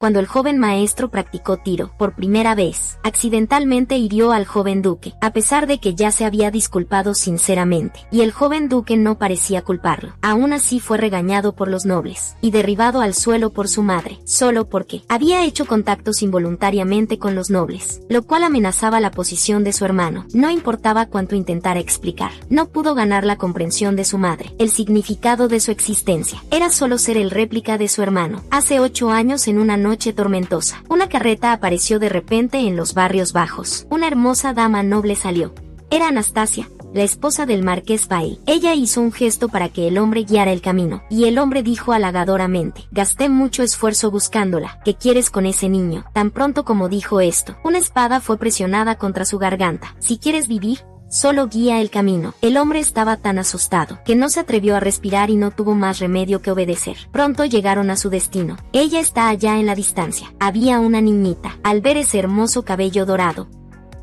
cuando el joven maestro practicó tiro por primera vez. Accidentalmente hirió al joven duque, a pesar de que ya se había disculpado sinceramente, y el joven duque no parecía culparlo. Aún así fue regañado por los nobles, y derribado al suelo por su madre, solo porque había hecho contactos involuntariamente con los nobles, lo cual amenazaba la posición de su hermano. No importaba cuánto intentara explicar, no pudo ganar la comprensión de su madre. El significado de su existencia era solo ser el réplica de su hermano. Hace 8 años, en una noche tormentosa, una carreta apareció de repente en los barrios bajos. Una hermosa dama noble salió. Era Anastasia, la esposa del marqués Bail. Ella hizo un gesto para que el hombre guiara el camino, y el hombre dijo halagadoramente: gasté mucho esfuerzo buscándola. ¿Qué quieres con ese niño? Tan pronto como dijo esto, una espada fue presionada contra su garganta. Si quieres vivir, solo guía el camino. El hombre estaba tan asustado que no se atrevió a respirar y no tuvo más remedio que obedecer. Pronto llegaron a su destino. Ella está allá en la distancia. Había una niñita. Al ver ese hermoso cabello dorado,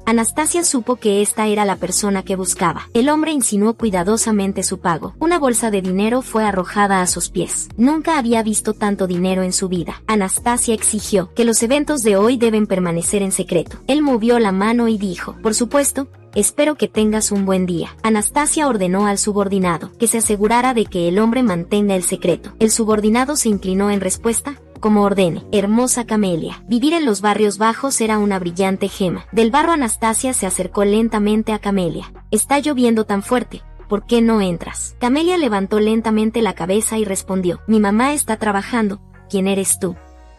Anastasia supo que esta era la persona que buscaba. El hombre insinuó cuidadosamente su pago. Una bolsa de dinero fue arrojada a sus pies. Nunca había visto tanto dinero en su vida. Anastasia exigió que los eventos de hoy deben permanecer en secreto. Él movió la mano y dijo: por supuesto, espero que tengas un buen día. Anastasia ordenó al subordinado que se asegurara de que el hombre mantenga el secreto. El subordinado se inclinó en respuesta: como ordene. Hermosa Camelia. Vivir en los barrios bajos era una brillante gema. Del barro Anastasia se acercó lentamente a Camelia. Está lloviendo tan fuerte. ¿Por qué no entras? Camelia levantó lentamente la cabeza y respondió: mi mamá está trabajando. ¿Quién eres tú?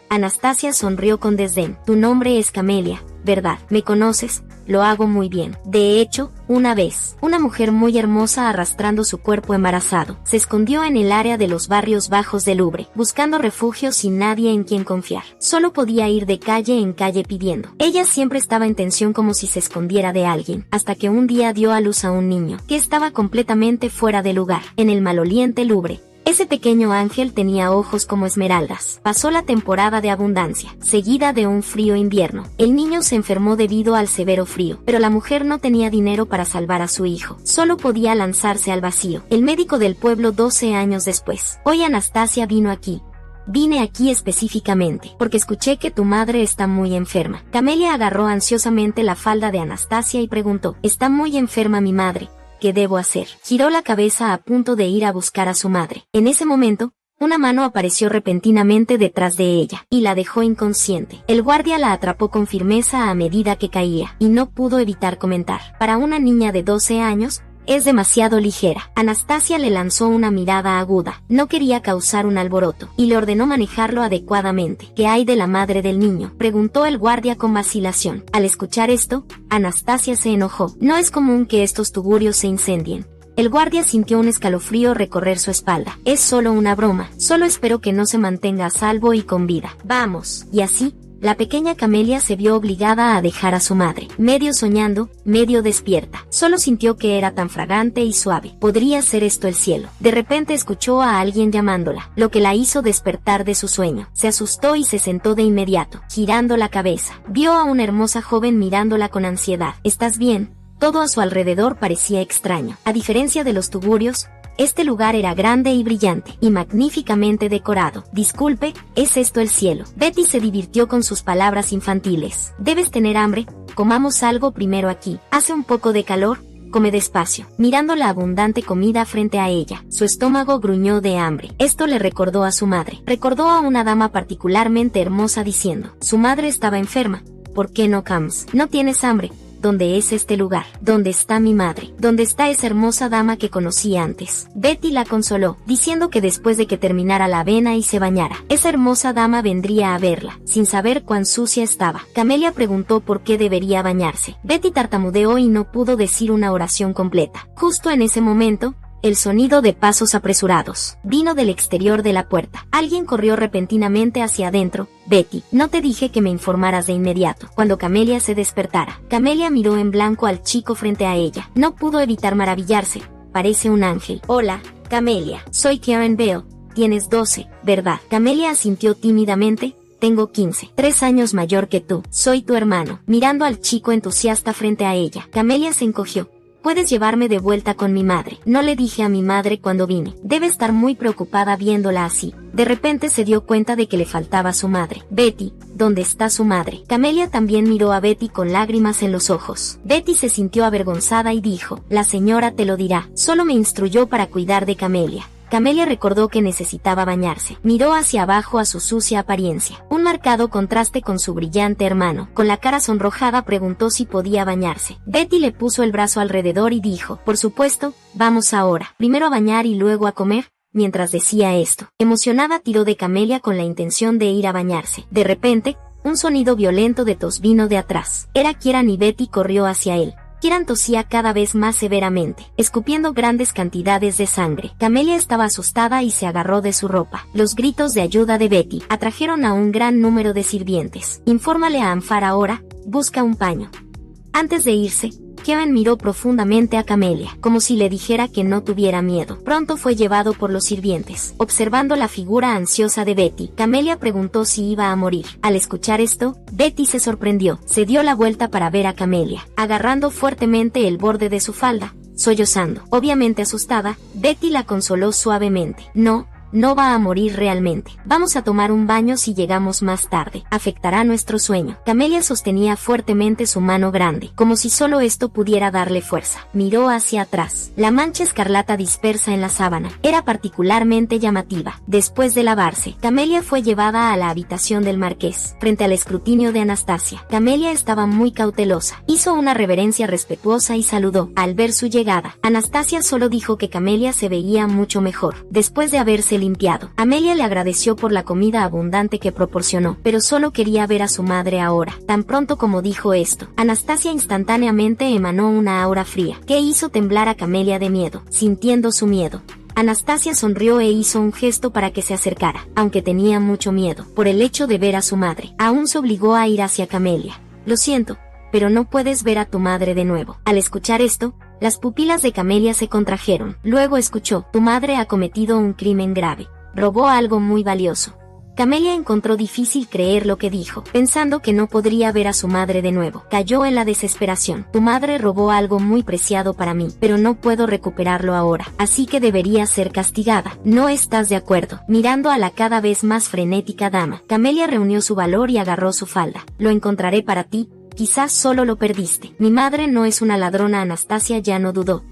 Anastasia sonrió con desdén. Tu nombre es Camelia, ¿verdad? ¿Me conoces? Lo hago muy bien. De hecho, una vez, una mujer muy hermosa arrastrando su cuerpo embarazado, se escondió en el área de los barrios bajos de Louvre, buscando refugio sin nadie en quien confiar. Solo podía ir de calle en calle pidiendo. Ella siempre estaba en tensión como si se escondiera de alguien, hasta que un día dio a luz a un niño, que estaba completamente fuera de lugar, en el maloliente Louvre. Ese pequeño ángel tenía ojos como esmeraldas. Pasó la temporada de abundancia, seguida de un frío invierno. El niño se enfermó debido al severo frío, pero la mujer no tenía dinero para salvar a su hijo. Solo podía lanzarse al vacío. El médico del pueblo 12 años después. Hoy Anastasia vino aquí. Vine aquí específicamente porque escuché que tu madre está muy enferma. Camelia agarró ansiosamente la falda de Anastasia y preguntó: ¿está muy enferma mi madre? ¿Qué debo hacer? Giró la cabeza a punto de ir a buscar a su madre. En ese momento, una mano apareció repentinamente detrás de ella y la dejó inconsciente. El guardia la atrapó con firmeza a medida que caía y no pudo evitar comentar: para una niña de 12 años, es demasiado ligera. Anastasia le lanzó una mirada aguda. No quería causar un alboroto y le ordenó manejarlo adecuadamente. ¿Qué hay de la madre del niño?, preguntó el guardia con vacilación. Al escuchar esto, Anastasia se enojó. No es común que estos tugurios se incendien. El guardia sintió un escalofrío recorrer su espalda. Es solo una broma. Solo espero que no se mantenga a salvo y con vida. Vamos. Y así, la pequeña Camelia se vio obligada a dejar a su madre, medio soñando, medio despierta. Solo sintió que era tan fragante y suave. ¿Podría ser esto el cielo? De repente escuchó a alguien llamándola, lo que la hizo despertar de su sueño. Se asustó y se sentó de inmediato, girando la cabeza. Vio a una hermosa joven mirándola con ansiedad. ¿Estás bien? Todo a su alrededor parecía extraño. A diferencia de los tugurios, este lugar era grande y brillante, y magníficamente decorado. Disculpe, ¿es esto el cielo? Betty se divirtió con sus palabras infantiles. Debes tener hambre, comamos algo primero aquí. Hace un poco de calor, come despacio. Mirando la abundante comida frente a ella, su estómago gruñó de hambre. Esto le recordó a su madre. Recordó a una dama particularmente hermosa diciendo: su madre estaba enferma. ¿Por qué no comes? ¿No tienes hambre? ¿Dónde es este lugar? ¿Dónde está mi madre? ¿Dónde está esa hermosa dama que conocí antes? Betty la consoló, diciendo que después de que terminara la avena y se bañara, esa hermosa dama vendría a verla, sin saber cuán sucia estaba. Camelia preguntó por qué debería bañarse. Betty tartamudeó y no pudo decir una oración completa. Justo en ese momento, el sonido de pasos apresurados vino del exterior de la puerta. Alguien corrió repentinamente hacia adentro. Betty, no te dije que me informaras de inmediato, cuando Camelia se despertara. Camelia miró en blanco al chico frente a ella. No pudo evitar maravillarse. Parece un ángel. Hola, Camelia. Soy Karen Bell. Tienes 12, ¿verdad? Camelia asintió tímidamente. Tengo 15, 3 años mayor que tú. Soy tu hermano. Mirando al chico entusiasta frente a ella, Camelia se encogió. puedes llevarme de vuelta con mi madre. No le dije a mi madre cuando vine. Debe estar muy preocupada viéndola así. De repente se dio cuenta de que le faltaba su madre. Betty, ¿dónde está su madre? Camelia también miró a Betty con lágrimas en los ojos. Betty se sintió avergonzada y dijo, la señora te lo dirá. Solo me instruyó para cuidar de Camelia. Camelia recordó que necesitaba bañarse. Miró hacia abajo a su sucia apariencia. Un marcado contraste con su brillante hermano. Con la cara sonrojada preguntó si podía bañarse. Betty le puso el brazo alrededor y dijo, por supuesto, vamos ahora. Primero a bañar y luego a comer. Mientras decía esto, emocionada tiró de Camelia con la intención de ir a bañarse. De repente, un sonido violento de tos vino de atrás. Era Kieran y Betty corrió hacia él. Kieran tosía cada vez más severamente, escupiendo grandes cantidades de sangre. Camelia estaba asustada y se agarró de su ropa. Los gritos de ayuda de Betty atrajeron a un gran número de sirvientes. Infórmale a Anfar ahora, busca un paño. Antes de irse, Kieran miró profundamente a Camelia, como si le dijera que no tuviera miedo. Pronto fue llevado por los sirvientes. Observando la figura ansiosa de Betty, Camelia preguntó si iba a morir. Al escuchar esto, Betty se sorprendió. Se dio la vuelta para ver a Camelia, agarrando fuertemente el borde de su falda, sollozando. Obviamente asustada, Betty la consoló suavemente. No va a morir realmente. Vamos a tomar un baño si llegamos más tarde. Afectará nuestro sueño. Camelia sostenía fuertemente su mano grande, como si solo esto pudiera darle fuerza. Miró hacia atrás. La mancha escarlata dispersa en la sábana era particularmente llamativa. Después de lavarse, Camelia fue llevada a la habitación del marqués, frente al escrutinio de Anastasia. Camelia estaba muy cautelosa. Hizo una reverencia respetuosa y saludó. Al ver su llegada, Anastasia solo dijo que Camelia se veía mucho mejor. Después de haberse limpiado, Amelia le agradeció por la comida abundante que proporcionó, pero solo quería ver a su madre ahora. Tan pronto como dijo esto, Anastasia instantáneamente emanó una aura fría, que hizo temblar a Camelia de miedo. Sintiendo su miedo, Anastasia sonrió e hizo un gesto para que se acercara, aunque tenía mucho miedo, por el hecho de ver a su madre. Aún se obligó a ir hacia Camelia. Lo siento, pero no puedes ver a tu madre de nuevo. Al escuchar esto, las pupilas de Camelia se contrajeron. Luego escuchó, tu madre ha cometido un crimen grave. Robó algo muy valioso. Camelia encontró difícil creer lo que dijo, pensando que no podría ver a su madre de nuevo. Cayó en la desesperación. Tu madre robó algo muy preciado para mí, pero no puedo recuperarlo ahora, así que debería ser castigada. ¿No estás de acuerdo? Mirando a la cada vez más frenética dama, Camelia reunió su valor y agarró su falda. Lo encontraré para ti. Quizás solo lo perdiste. Mi madre no es una ladrona. Anastasia ya no dudó.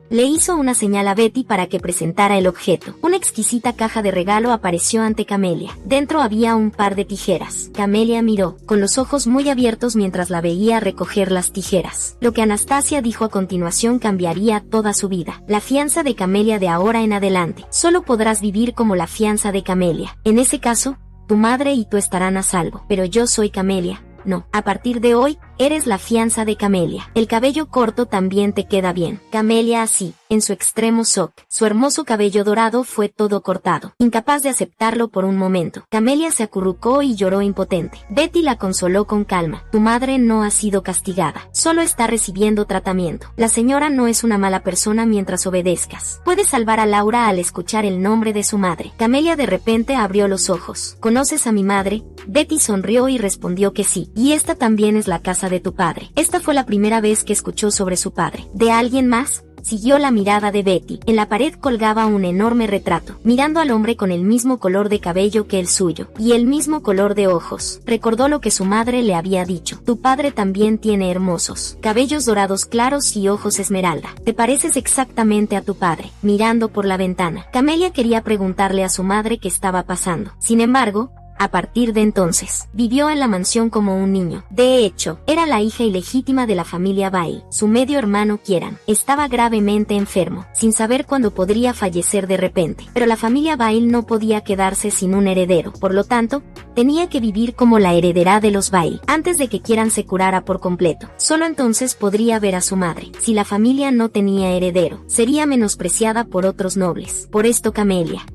Le hizo una señal a Betty para que presentara el objeto. Una exquisita caja de regalo apareció ante Camelia. Dentro había un par de tijeras. Camelia miró, con los ojos muy abiertos mientras la veía recoger las tijeras. Lo que Anastasia dijo a continuación cambiaría toda su vida. La fianza de Camelia de ahora en adelante. Solo podrás vivir como la fianza de Camelia. En ese caso, tu madre y tú estarán a salvo. Pero yo soy Camelia. No, a partir de hoy, eres la fianza de Camelia. El cabello corto también te queda bien. Camelia así, en su extremo shock. Su hermoso cabello dorado fue todo cortado. Incapaz de aceptarlo por un momento, Camelia se acurrucó y lloró impotente. Betty la consoló con calma. Tu madre no ha sido castigada. Solo está recibiendo tratamiento. La señora no es una mala persona mientras obedezcas. Puedes salvar a Laura al escuchar el nombre de su madre. Camelia de repente abrió los ojos. ¿Conoces a mi madre? Betty sonrió y respondió que sí. Y esta también es la casa de tu padre. Esta fue la primera vez que escuchó sobre su padre. ¿De alguien más? Siguió la mirada de Betty. En la pared colgaba un enorme retrato, mirando al hombre con el mismo color de cabello que el suyo, y el mismo color de ojos. Recordó lo que su madre le había dicho. Tu padre también tiene hermosos cabellos dorados claros y ojos esmeralda. Te pareces exactamente a tu padre. Mirando por la ventana, Camelia quería preguntarle a su madre qué estaba pasando. Sin embargo, a partir de entonces, vivió en la mansión como un niño. De hecho, era la hija ilegítima de la familia Bail. Su medio hermano Kieran estaba gravemente enfermo, sin saber cuándo podría fallecer de repente. Pero la familia Bail no podía quedarse sin un heredero. Por lo tanto, tenía que vivir como la heredera de los Bail, antes de que Kieran se curara por completo. Solo entonces podría ver a su madre. Si la familia no tenía heredero, sería menospreciada por otros nobles. Por esto Camelia,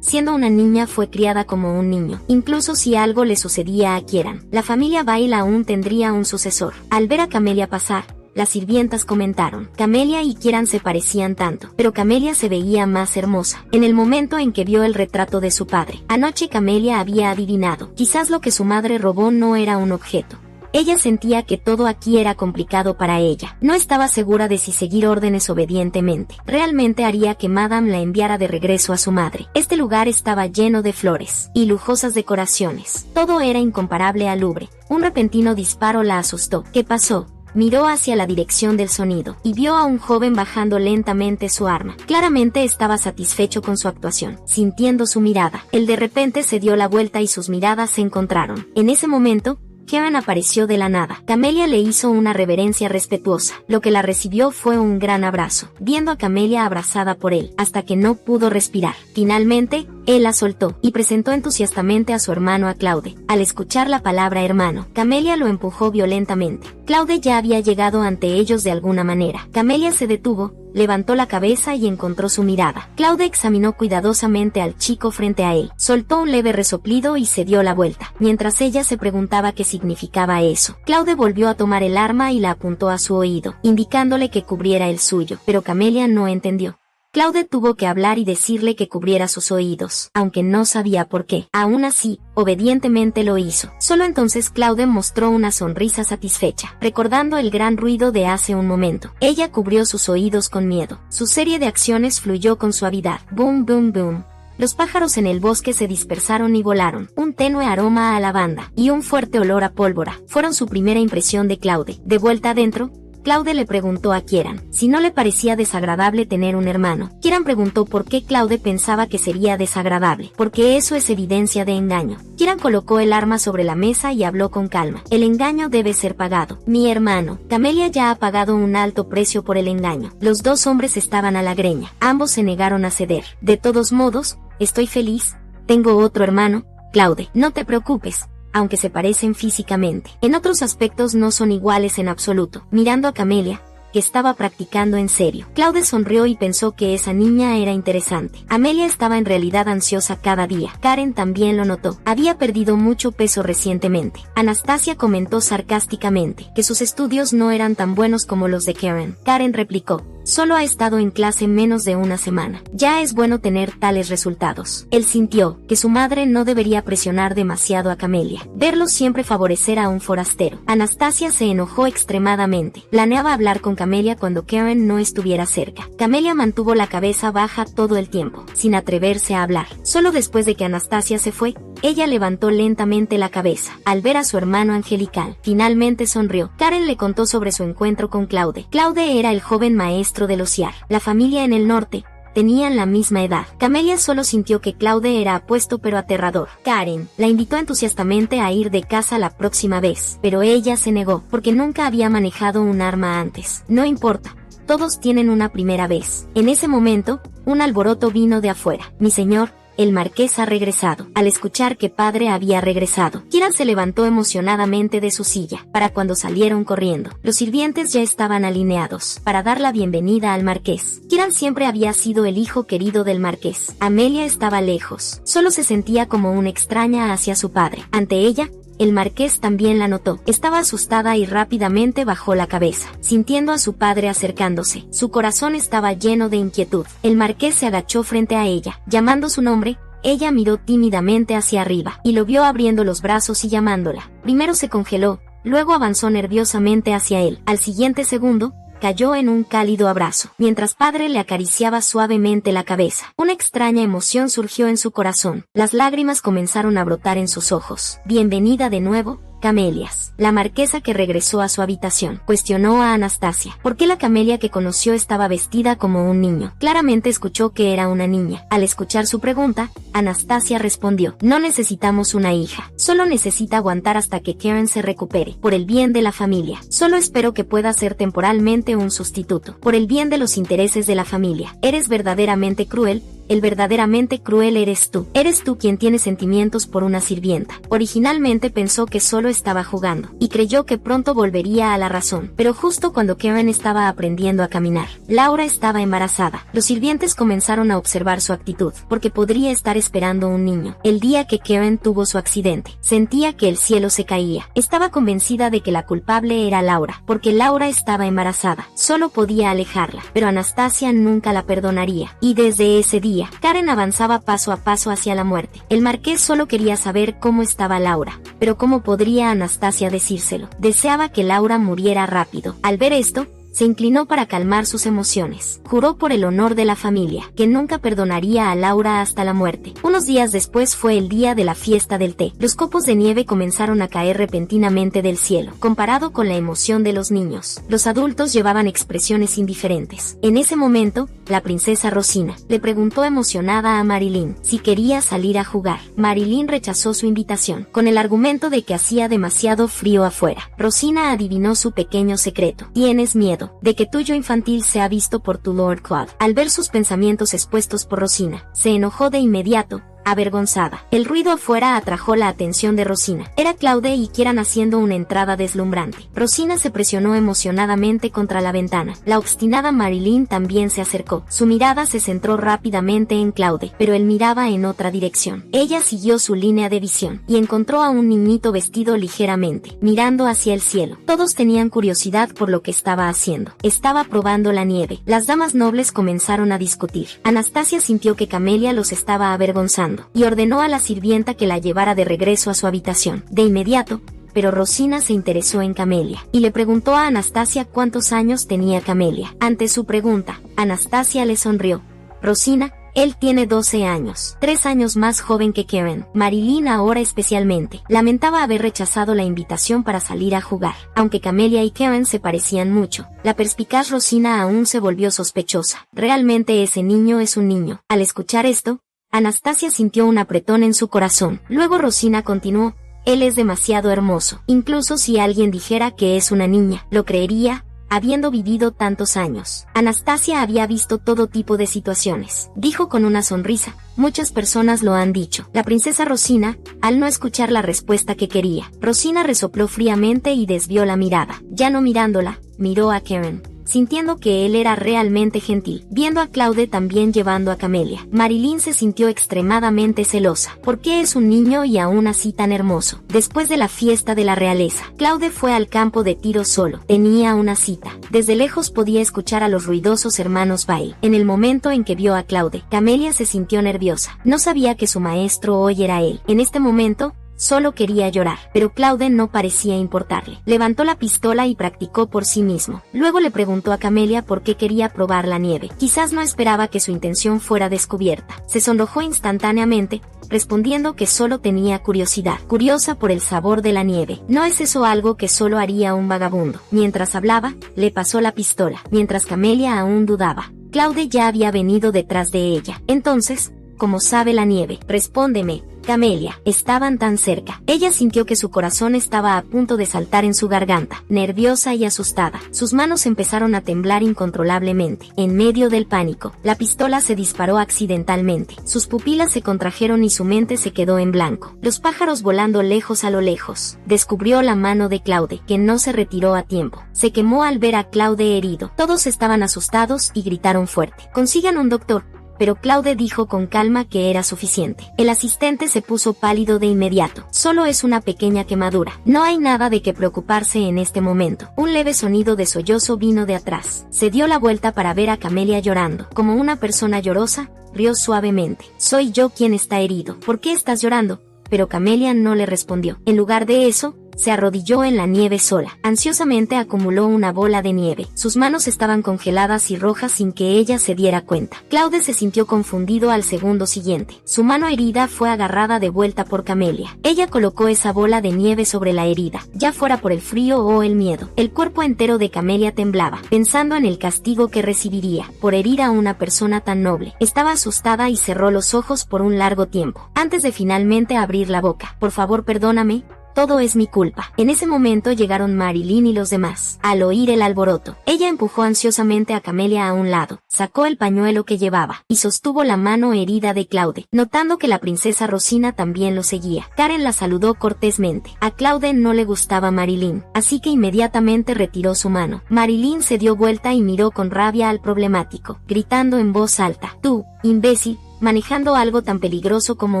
siendo una niña, fue criada como un niño. Incluso si algo le sucedía a Kieran, la familia Bail aún tendría un sucesor. Al ver a Camelia pasar, las sirvientas comentaron, Camelia y Kieran se parecían tanto, pero Camelia se veía más hermosa. En el momento en que vio el retrato de su padre, anoche Camelia había adivinado. Quizás lo que su madre robó no era un objeto. Ella sentía que todo aquí era complicado para ella. No estaba segura de si seguir órdenes obedientemente realmente haría que Madame la enviara de regreso a su madre. Este lugar estaba lleno de flores y lujosas decoraciones. Todo era incomparable al Louvre. Un repentino disparo la asustó. ¿Qué pasó? Miró hacia la dirección del sonido y vio a un joven bajando lentamente su arma. Claramente estaba satisfecho con su actuación, sintiendo su mirada. Él de repente se dio la vuelta y sus miradas se encontraron. En ese momento, Kieran apareció de la nada. Camelia le hizo una reverencia respetuosa. Lo que la recibió fue un gran abrazo, viendo a Camelia abrazada por él, hasta que no pudo respirar. Finalmente, él la soltó y presentó entusiastamente a su hermano a Claude. Al escuchar la palabra hermano, Camelia lo empujó violentamente. Claude ya había llegado ante ellos de alguna manera. Camelia se detuvo, levantó la cabeza y encontró su mirada. Claude examinó cuidadosamente al chico frente a él, soltó un leve resoplido y se dio la vuelta, mientras ella se preguntaba qué significaba eso. Claude volvió a tomar el arma y la apuntó a su oído, indicándole que cubriera el suyo, pero Camelia no entendió. Claude tuvo que hablar y decirle que cubriera sus oídos, aunque no sabía por qué. Aún así, obedientemente lo hizo. Solo entonces Claude mostró una sonrisa satisfecha, recordando el gran ruido de hace un momento. Ella cubrió sus oídos con miedo. Su serie de acciones fluyó con suavidad. Boom, boom, boom. Los pájaros en el bosque se dispersaron y volaron. Un tenue aroma a lavanda y un fuerte olor a pólvora fueron su primera impresión de Claude. De vuelta adentro, Claude le preguntó a Kieran si no le parecía desagradable tener un hermano. Kieran preguntó por qué Claude pensaba que sería desagradable, porque eso es evidencia de engaño. Kieran colocó el arma sobre la mesa y habló con calma. El engaño debe ser pagado. Mi hermano, Camelia ya ha pagado un alto precio por el engaño. Los dos hombres estaban a la greña. Ambos se negaron a ceder. De todos modos, estoy feliz. Tengo otro hermano. Claude, no te preocupes, aunque se parecen físicamente. En otros aspectos no son iguales en absoluto. Mirando a Camelia, que estaba practicando en serio, Claude sonrió y pensó que esa niña era interesante. Amelia estaba en realidad ansiosa cada día. Karen también lo notó. Había perdido mucho peso recientemente. Anastasia comentó sarcásticamente que sus estudios no eran tan buenos como los de Karen. Karen replicó: solo ha estado en clase menos de una semana. Ya es bueno tener tales resultados. Él sintió que su madre no debería presionar demasiado a Camelia. Verlo siempre favorecer a un forastero. Anastasia se enojó extremadamente. Planeaba hablar con Camelia cuando Karen no estuviera cerca. Camelia mantuvo la cabeza baja todo el tiempo, sin atreverse a hablar. Solo después de que Anastasia se fue, ella levantó lentamente la cabeza, al ver a su hermano angelical. Finalmente sonrió. Karen le contó sobre su encuentro con Claude. Claude era el joven maestro de Losiar. La familia en el norte tenían la misma edad. Camelia solo sintió que Claude era apuesto pero aterrador. Karen la invitó entusiastamente a ir de casa la próxima vez, pero ella se negó, porque nunca había manejado un arma antes. No importa. Todos tienen una primera vez. En ese momento, un alboroto vino de afuera. Mi señor, el marqués ha regresado. Al escuchar que padre había regresado, Kieran se levantó emocionadamente de su silla, para cuando salieron corriendo. Los sirvientes ya estaban alineados, para dar la bienvenida al marqués. Kieran siempre había sido el hijo querido del marqués. Amelia estaba lejos. Solo se sentía como una extraña hacia su padre. Ante ella, el marqués también la notó. Estaba asustada y rápidamente bajó la cabeza, sintiendo a su padre acercándose. Su corazón estaba lleno de inquietud. El marqués se agachó frente a ella, llamando su nombre. Ella miró tímidamente hacia arriba, y lo vio abriendo los brazos y llamándola. Primero se congeló, luego avanzó nerviosamente hacia él. Al siguiente segundo, cayó en un cálido abrazo, mientras padre le acariciaba suavemente la cabeza. Una extraña emoción surgió en su corazón. Las lágrimas comenzaron a brotar en sus ojos. Bienvenida de nuevo, Camelias. La marquesa que regresó a su habitación cuestionó a Anastasia. ¿Por qué la Camelia que conoció estaba vestida como un niño? Claramente escuchó que era una niña. Al escuchar su pregunta, Anastasia respondió: no necesitamos una hija. Solo necesita aguantar hasta que Karen se recupere. Por el bien de la familia. Solo espero que pueda ser temporalmente un sustituto. Por el bien de los intereses de la familia. Eres verdaderamente cruel. El verdaderamente cruel eres tú. Eres tú quien tiene sentimientos por una sirvienta. Originalmente pensó que solo estaba jugando, y creyó que pronto volvería a la razón. Pero justo cuando Karen estaba aprendiendo a caminar, Laura estaba embarazada. Los sirvientes comenzaron a observar su actitud, porque podría estar esperando un niño. El día que Karen tuvo su accidente, sentía que el cielo se caía. Estaba convencida de que la culpable era Laura, porque Laura estaba embarazada. Solo podía alejarla, pero Anastasia nunca la perdonaría. Y desde ese día, seguía. Karen avanzaba paso a paso hacia la muerte. El marqués solo quería saber cómo estaba Laura, pero ¿cómo podría Anastasia decírselo? Deseaba que Laura muriera rápido. Al ver esto, se inclinó para calmar sus emociones. Juró por el honor de la familia, que nunca perdonaría a Laura hasta la muerte. Unos días después fue el día de la fiesta del té. Los copos de nieve comenzaron a caer repentinamente del cielo. Comparado con la emoción de los niños, los adultos llevaban expresiones indiferentes. En ese momento, la princesa Rosina le preguntó emocionada a Marilyn si quería salir a jugar. Marilyn rechazó su invitación, con el argumento de que hacía demasiado frío afuera. Rosina adivinó su pequeño secreto. ¿Tienes miedo de que tu yo infantil sea visto por tu Lord Claude? Al ver sus pensamientos expuestos por Rosina, se enojó de inmediato, avergonzada. El ruido afuera atrajo la atención de Rosina. Era Claude y Kieran haciendo una entrada deslumbrante. Rosina se presionó emocionadamente contra la ventana. La obstinada Marilyn también se acercó. Su mirada se centró rápidamente en Claude, pero él miraba en otra dirección. Ella siguió su línea de visión y encontró a un niñito vestido ligeramente, mirando hacia el cielo. Todos tenían curiosidad por lo que estaba haciendo. Estaba probando la nieve. Las damas nobles comenzaron a discutir. Anastasia sintió que Camelia los estaba avergonzando y ordenó a la sirvienta que la llevara de regreso a su habitación. De inmediato, pero Rosina se interesó en Camelia y le preguntó a Anastasia cuántos años tenía Camelia. Ante su pregunta, Anastasia le sonrió. Rosina, él tiene 12 años, 3 años más joven que Karen. Marilyn ahora especialmente lamentaba haber rechazado la invitación para salir a jugar. Aunque Camelia y Karen se parecían mucho, la perspicaz Rosina aún se volvió sospechosa. Realmente ese niño es un niño. Al escuchar esto, Anastasia sintió un apretón en su corazón. Luego Rosina continuó, él es demasiado hermoso. Incluso si alguien dijera que es una niña, lo creería, habiendo vivido tantos años. Anastasia había visto todo tipo de situaciones. Dijo con una sonrisa, muchas personas lo han dicho. La princesa Rosina, al no escuchar la respuesta que quería, Rosina resopló fríamente y desvió la mirada. Ya no mirándola, miró a Karen, sintiendo que él era realmente gentil. Viendo a Claude también llevando a Camelia, Marilyn se sintió extremadamente celosa. ¿Por qué es un niño y aún así tan hermoso? Después de la fiesta de la realeza, Claude fue al campo de tiro solo. Tenía una cita. Desde lejos podía escuchar a los ruidosos hermanos Bale. En el momento en que vio a Claude, Camelia se sintió nerviosa. No sabía que su maestro hoy era él. En este momento, solo quería llorar, pero Claude no parecía importarle. Levantó la pistola y practicó por sí mismo. Luego le preguntó a Camelia por qué quería probar la nieve. Quizás no esperaba que su intención fuera descubierta. Se sonrojó instantáneamente, respondiendo que solo tenía curiosidad, curiosa por el sabor de la nieve. ¿No es eso algo que solo haría un vagabundo? Mientras hablaba, le pasó la pistola, mientras Camelia aún dudaba. Claude ya había venido detrás de ella. Entonces, ¿cómo sabe la nieve? Respóndeme, Camelia. Estaban tan cerca. Ella sintió que su corazón estaba a punto de saltar en su garganta, nerviosa y asustada. Sus manos empezaron a temblar incontrolablemente. En medio del pánico, la pistola se disparó accidentalmente. Sus pupilas se contrajeron y su mente se quedó en blanco. Los pájaros volando lejos a lo lejos. Descubrió la mano de Claude, que no se retiró a tiempo. Se quemó al ver a Claude herido. Todos estaban asustados y gritaron fuerte. «Consigan un doctor», pero Claude dijo con calma que era suficiente. El asistente se puso pálido de inmediato. Solo es una pequeña quemadura. No hay nada de qué preocuparse en este momento. Un leve sonido de sollozo vino de atrás. Se dio la vuelta para ver a Camelia llorando. Como una persona llorosa, rió suavemente. «Soy yo quien está herido. ¿Por qué estás llorando?» Pero Camelia no le respondió. En lugar de eso, se arrodilló en la nieve sola. Ansiosamente acumuló una bola de nieve. Sus manos estaban congeladas y rojas sin que ella se diera cuenta. Claude se sintió confundido al segundo siguiente. Su mano herida fue agarrada de vuelta por Camelia. Ella colocó esa bola de nieve sobre la herida, ya fuera por el frío o el miedo. El cuerpo entero de Camelia temblaba, pensando en el castigo que recibiría por herir a una persona tan noble. Estaba asustada y cerró los ojos por un largo tiempo, antes de finalmente abrir la boca. «Por favor, perdóname. Todo es mi culpa». En ese momento llegaron Marilyn y los demás. Al oír el alboroto, ella empujó ansiosamente a Camelia a un lado, sacó el pañuelo que llevaba y sostuvo la mano herida de Claude, notando que la princesa Rosina también lo seguía. Karen la saludó cortésmente. A Claude no le gustaba Marilyn, así que inmediatamente retiró su mano. Marilyn se dio vuelta y miró con rabia al problemático, gritando en voz alta: «Tú, imbécil, manejando algo tan peligroso como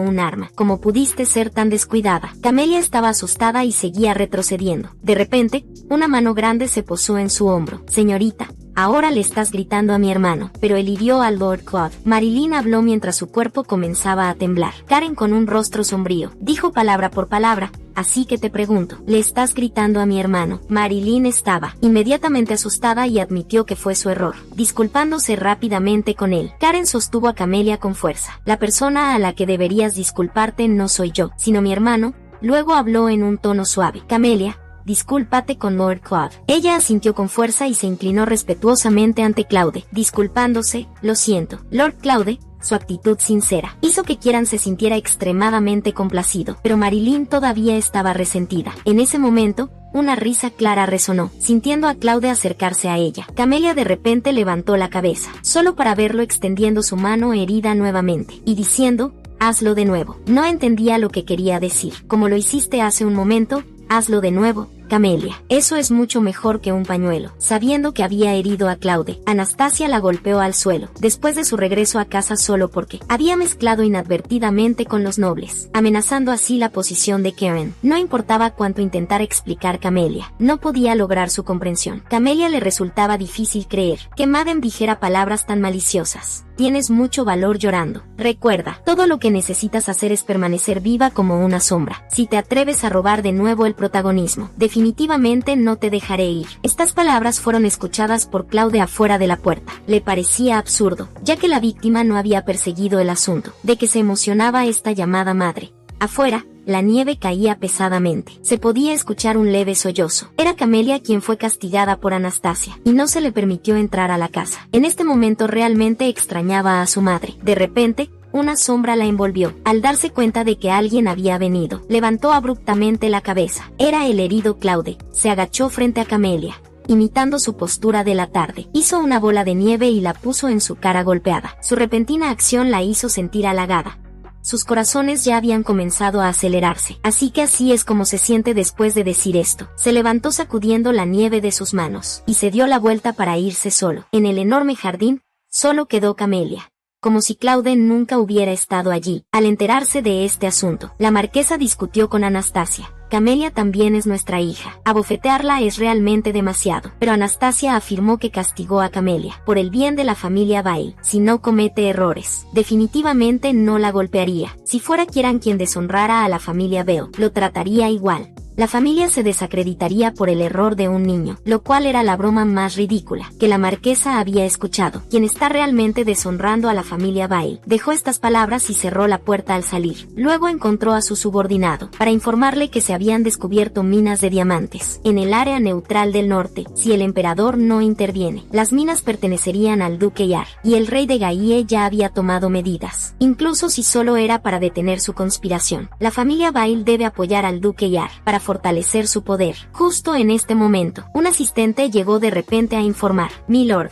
un arma. ¿Cómo pudiste ser tan descuidada?» Camelia estaba asustada y seguía retrocediendo. De repente, una mano grande se posó en su hombro. «Señorita, Ahora le estás gritando a mi hermano. Pero él hirió al Lord Claude. Marilyn habló mientras su cuerpo comenzaba a temblar. Karen, con un rostro sombrío, dijo palabra por palabra: así que te pregunto, ¿le estás gritando a mi hermano? Marilyn estaba inmediatamente asustada y admitió que fue su error, disculpándose rápidamente con él. Karen sostuvo a Camelia con fuerza. La persona a la que deberías disculparte no soy yo, sino mi hermano. Luego habló en un tono suave. Camelia, discúlpate con Lord Claude. Ella asintió con fuerza y se inclinó respetuosamente ante Claude, disculpándose. Lo siento, Lord Claude. Su actitud sincera hizo que Kieran se sintiera extremadamente complacido, pero Marilyn todavía estaba resentida. En ese momento, una risa clara resonó, sintiendo a Claude acercarse a ella. Camelia de repente levantó la cabeza, solo para verlo extendiendo su mano herida nuevamente, y diciendo: hazlo de nuevo. No entendía lo que quería decir. Como lo hiciste hace un momento, hazlo de nuevo, Camelia. Eso es mucho mejor que un pañuelo. Sabiendo que había herido a Claude, Anastasia la golpeó al suelo, después de su regreso a casa solo porque había mezclado inadvertidamente con los nobles, amenazando así la posición de Karen. No importaba cuánto intentara explicar Camelia, no podía lograr su comprensión. Camelia le resultaba difícil creer que Madame dijera palabras tan maliciosas. Tienes mucho valor llorando. Recuerda, todo lo que necesitas hacer es permanecer viva como una sombra. Si te atreves a robar de nuevo el protagonismo, definitivamente no te dejaré ir. Estas palabras fueron escuchadas por Claude afuera de la puerta. Le parecía absurdo, ya que la víctima no había perseguido el asunto, de que se emocionaba esta llamada madre. Afuera, la nieve caía pesadamente. Se podía escuchar un leve sollozo. Era Camelia quien fue castigada por Anastasia, y no se le permitió entrar a la casa. En este momento realmente extrañaba a su madre. De repente, una sombra la envolvió. Al darse cuenta de que alguien había venido, levantó abruptamente la cabeza. Era el herido Claude. Se agachó frente a Camelia, imitando su postura de la tarde. Hizo una bola de nieve y la puso en su cara golpeada. Su repentina acción la hizo sentir halagada. Sus corazones ya habían comenzado a acelerarse. Así que así es como se siente después de decir esto. Se levantó sacudiendo la nieve de sus manos, y se dio la vuelta para irse solo. En el enorme jardín, solo quedó Camelia, como si Claude nunca hubiera estado allí. Al enterarse de este asunto, la marquesa discutió con Anastasia. Camelia también es nuestra hija. Abofetearla es realmente demasiado. Pero Anastasia afirmó que castigó a Camelia por el bien de la familia Bail. Si no comete errores, definitivamente no la golpearía. Si fuera Kieran quien deshonrara a la familia Bell, lo trataría igual. La familia se desacreditaría por el error de un niño, lo cual era la broma más ridícula que la marquesa había escuchado. Quien está realmente deshonrando a la familia Bail. Dejó estas palabras y cerró la puerta al salir. Luego encontró a su subordinado, para informarle que se habían descubierto minas de diamantes en el área neutral del norte. Si el emperador no interviene, las minas pertenecerían al duque Yar, y el rey de Gaie ya había tomado medidas, incluso si solo era para detener su conspiración. La familia Bail debe apoyar al duque Yar para fortalecer su poder. Justo en este momento, un asistente llegó de repente a informar: Milord,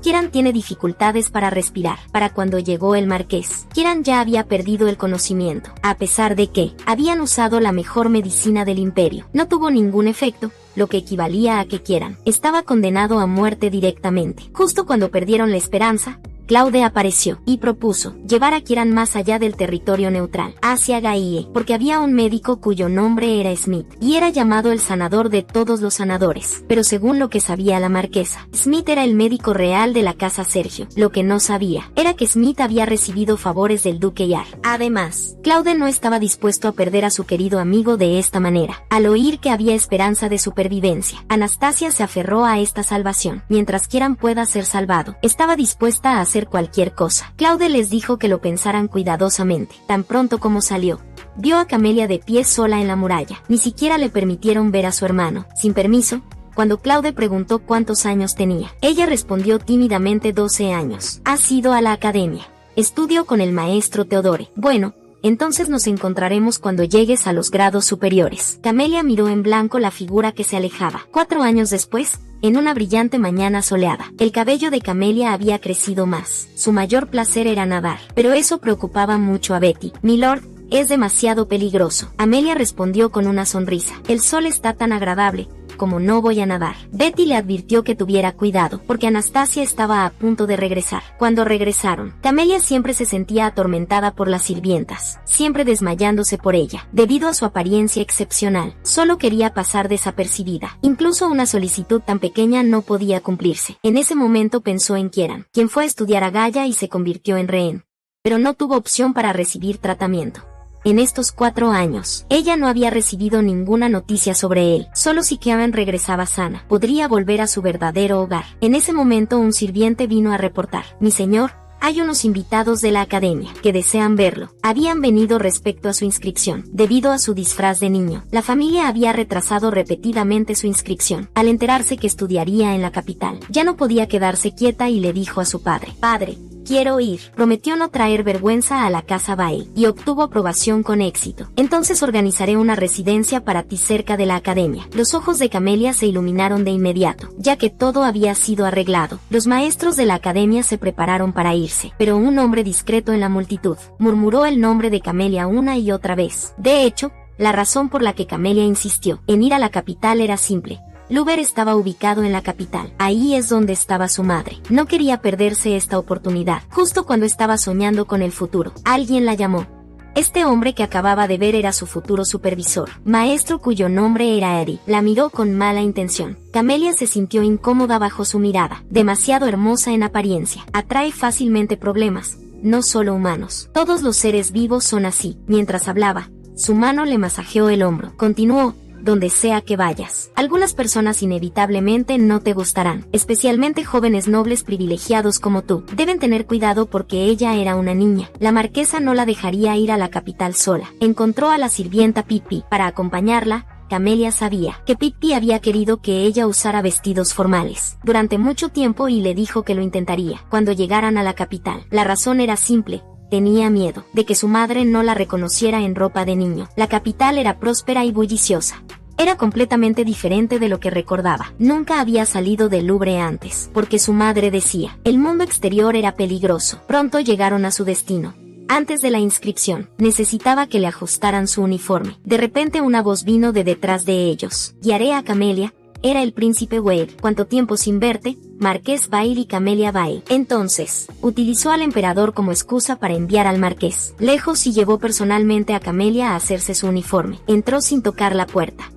Kieran tiene dificultades para respirar. Para cuando llegó el marqués, Kieran ya había perdido el conocimiento. A pesar de que habían usado la mejor medicina del imperio, no tuvo ningún efecto, lo que equivalía a que Kieran estaba condenado a muerte directamente. Justo cuando perdieron la esperanza, Claude apareció y propuso llevar a Kieran más allá del territorio neutral, hacia Gaie, porque había un médico cuyo nombre era Smith, y era llamado el sanador de todos los sanadores. Pero según lo que sabía la marquesa, Smith era el médico real de la casa Sergio. Lo que no sabía era que Smith había recibido favores del duque Yar. Además, Claude no estaba dispuesto a perder a su querido amigo de esta manera. Al oír que había esperanza de supervivencia, Anastasia se aferró a esta salvación. Mientras Kieran pueda ser salvado, estaba dispuesta a hacer cualquier cosa. Claude les dijo que lo pensaran cuidadosamente. Tan pronto como salió, vio a Camelia de pie sola en la muralla. Ni siquiera le permitieron ver a su hermano. Sin permiso, cuando Claude preguntó cuántos años tenía, ella respondió tímidamente: 12 años. ¿Has ido a la academia? Estudio con el maestro Teodore. Bueno, entonces nos encontraremos cuando llegues a los grados superiores. Camelia miró en blanco la figura que se alejaba. 4 años después, en una brillante mañana soleada, el cabello de Camelia había crecido más. Su mayor placer era nadar, pero eso preocupaba mucho a Betty. Milord, es demasiado peligroso. Amelia respondió con una sonrisa. El sol está tan agradable, como no voy a nadar. Betty le advirtió que tuviera cuidado, porque Anastasia estaba a punto de regresar. Cuando regresaron, Camelia siempre se sentía atormentada por las sirvientas, siempre desmayándose por ella, debido a su apariencia excepcional. Solo quería pasar desapercibida. Incluso una solicitud tan pequeña no podía cumplirse. En ese momento pensó en Kieran, quien fue a estudiar a Gaia y se convirtió en rehén. Pero no tuvo opción para recibir tratamiento. En estos 4 años, ella no había recibido ninguna noticia sobre él. Solo si Kieran regresaba sana, podría volver a su verdadero hogar. En ese momento un sirviente vino a reportar: «Mi señor, hay unos invitados de la academia que desean verlo». Habían venido respecto a su inscripción. Debido a su disfraz de niño, la familia había retrasado repetidamente su inscripción. Al enterarse que estudiaría en la capital, ya no podía quedarse quieta y le dijo a su padre: «Padre, quiero ir». Prometió no traer vergüenza a la casa Bale, y obtuvo aprobación con éxito. «Entonces organizaré una residencia para ti cerca de la academia». Los ojos de Camelia se iluminaron de inmediato, ya que todo había sido arreglado. Los maestros de la academia se prepararon para irse, pero un hombre discreto en la multitud murmuró el nombre de Camelia una y otra vez. De hecho, la razón por la que Camelia insistió en ir a la capital era simple. Luber estaba ubicado en la capital. Ahí es donde estaba su madre. No quería perderse esta oportunidad. Justo cuando estaba soñando con el futuro, alguien la llamó. Este hombre que acababa de ver era su futuro supervisor, maestro cuyo nombre era Eddie. La miró con mala intención. Camelia se sintió incómoda bajo su mirada. Demasiado hermosa en apariencia. Atrae fácilmente problemas, no solo humanos. Todos los seres vivos son así. Mientras hablaba, su mano le masajeó el hombro. Continuó: «Donde sea que vayas, algunas personas inevitablemente no te gustarán, especialmente jóvenes nobles privilegiados como tú. Deben tener cuidado porque ella era una niña. La marquesa no la dejaría ir a la capital sola». Encontró a la sirvienta Pippi para acompañarla. Camelia sabía que Pippi había querido que ella usara vestidos formales durante mucho tiempo y le dijo que lo intentaría cuando llegaran a la capital. La razón era simple. Tenía miedo de que su madre no la reconociera en ropa de niño. La capital era próspera y bulliciosa. Era completamente diferente de lo que recordaba. Nunca había salido del Louvre antes, porque su madre decía: el mundo exterior era peligroso. Pronto llegaron a su destino. Antes de la inscripción, necesitaba que le ajustaran su uniforme. De repente una voz vino de detrás de ellos. «Guiaré a Camelia». Era el príncipe Wade. «¿Cuánto tiempo sin verte?» Marqués Bale y Camelia Bale. Entonces, utilizó al emperador como excusa para enviar al marqués lejos y llevó personalmente a Camelia a hacerse su uniforme. Entró sin tocar la puerta,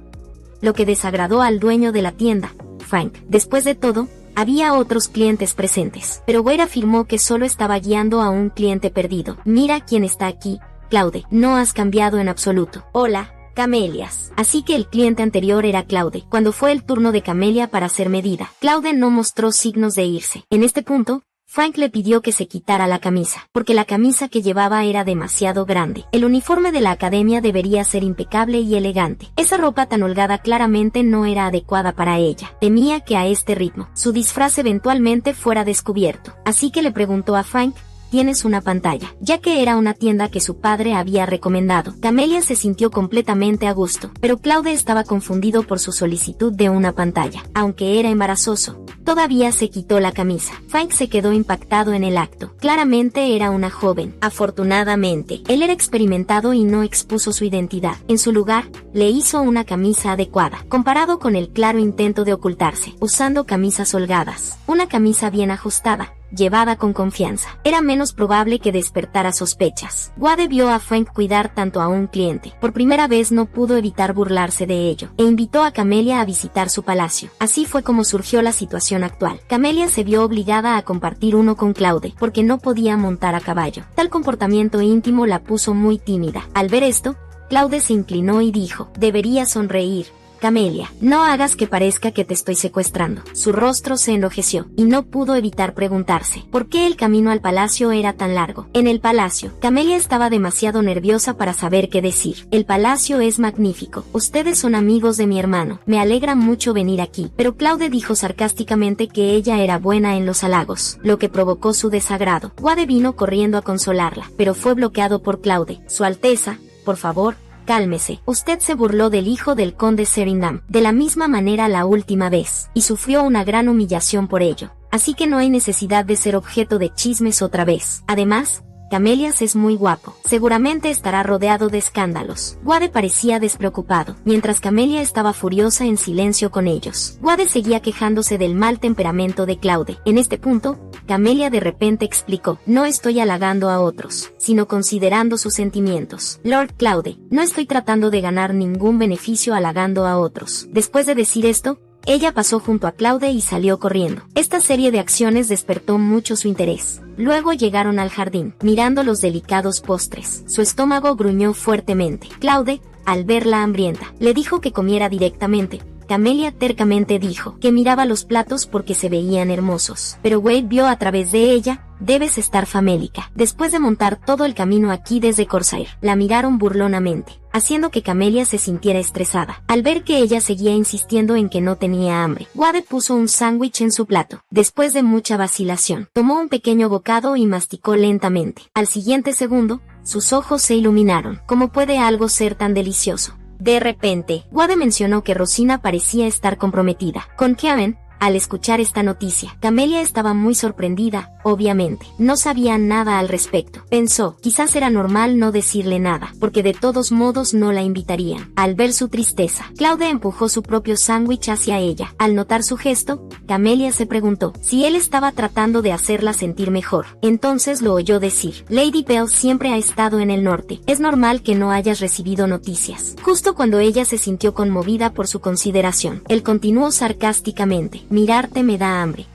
lo que desagradó al dueño de la tienda, Frank. Después de todo, había otros clientes presentes, pero Wade afirmó que solo estaba guiando a un cliente perdido. «Mira quién está aquí, Claude. No has cambiado en absoluto». «Hola, Camelias». Así que el cliente anterior era Claude. Cuando fue el turno de Camelia para ser medida, Claude no mostró signos de irse. En este punto, Frank le pidió que se quitara la camisa, porque la camisa que llevaba era demasiado grande. El uniforme de la academia debería ser impecable y elegante. Esa ropa tan holgada claramente no era adecuada para ella. Temía que a este ritmo, su disfraz eventualmente fuera descubierto. Así que le preguntó a Frank: «¿Tienes una pantalla?», ya que era una tienda que su padre había recomendado. Camelia se sintió completamente a gusto, pero Claude estaba confundido por su solicitud de una pantalla. Aunque era embarazoso, todavía se quitó la camisa. Frank se quedó impactado en el acto. Claramente era una joven. Afortunadamente, él era experimentado y no expuso su identidad. En su lugar, le hizo una camisa adecuada, comparado con el claro intento de ocultarse, usando camisas holgadas. Una camisa bien ajustada, llevada con confianza, era menos probable que despertara sospechas. Wade vio a Frank cuidar tanto a un cliente. Por primera vez no pudo evitar burlarse de ello, e invitó a Camelia a visitar su palacio. Así fue como surgió la situación actual. Camelia se vio obligada a compartir uno con Claude, porque no podía montar a caballo. Tal comportamiento íntimo la puso muy tímida. Al ver esto, Claude se inclinó y dijo: «Deberías sonreír, Camelia. No hagas que parezca que te estoy secuestrando». Su rostro se enrojeció, y no pudo evitar preguntarse por qué el camino al palacio era tan largo. En el palacio, Camelia estaba demasiado nerviosa para saber qué decir. «El palacio es magnífico. Ustedes son amigos de mi hermano. Me alegra mucho venir aquí». Pero Claude dijo sarcásticamente que ella era buena en los halagos, lo que provocó su desagrado. Wade vino corriendo a consolarla, pero fue bloqueado por Claude. «Su Alteza, por favor, cálmese. Usted se burló del hijo del conde Serindam de la misma manera la última vez, y sufrió una gran humillación por ello. Así que no hay necesidad de ser objeto de chismes otra vez. Además, Camelias es muy guapo. Seguramente estará rodeado de escándalos. Wade parecía despreocupado, mientras Camelia estaba furiosa en silencio con ellos. Wade seguía quejándose del mal temperamento de Claude. En este punto, Camelia de repente explicó: no estoy halagando a otros, sino considerando sus sentimientos. Lord Claude, no estoy tratando de ganar ningún beneficio halagando a otros. Después de decir esto, ella pasó junto a Claude y salió corriendo. Esta serie de acciones despertó mucho su interés. Luego llegaron al jardín, mirando los delicados postres. Su estómago gruñó fuertemente. Claude, al verla hambrienta, le dijo que comiera directamente. Camelia tercamente dijo que miraba los platos porque se veían hermosos. Pero Wade vio a través de ella: debes estar famélica. Después de montar todo el camino aquí desde Corsair, la miraron burlonamente, haciendo que Camelia se sintiera estresada. Al ver que ella seguía insistiendo en que no tenía hambre, Wade puso un sándwich en su plato. Después de mucha vacilación, tomó un pequeño bocado y masticó lentamente. Al siguiente segundo, sus ojos se iluminaron. ¿Cómo puede algo ser tan delicioso? De repente, Wade mencionó que Rosina parecía estar comprometida con Karen. Al escuchar esta noticia, Camelia estaba muy sorprendida, obviamente. No sabía nada al respecto. Pensó, quizás era normal no decirle nada, porque de todos modos no la invitarían. Al ver su tristeza, Claude empujó su propio sándwich hacia ella. Al notar su gesto, Camelia se preguntó si él estaba tratando de hacerla sentir mejor. Entonces lo oyó decir: Lady Bell siempre ha estado en el norte. Es normal que no hayas recibido noticias. Justo cuando ella se sintió conmovida por su consideración, él continuó sarcásticamente: mirarte me da hambre.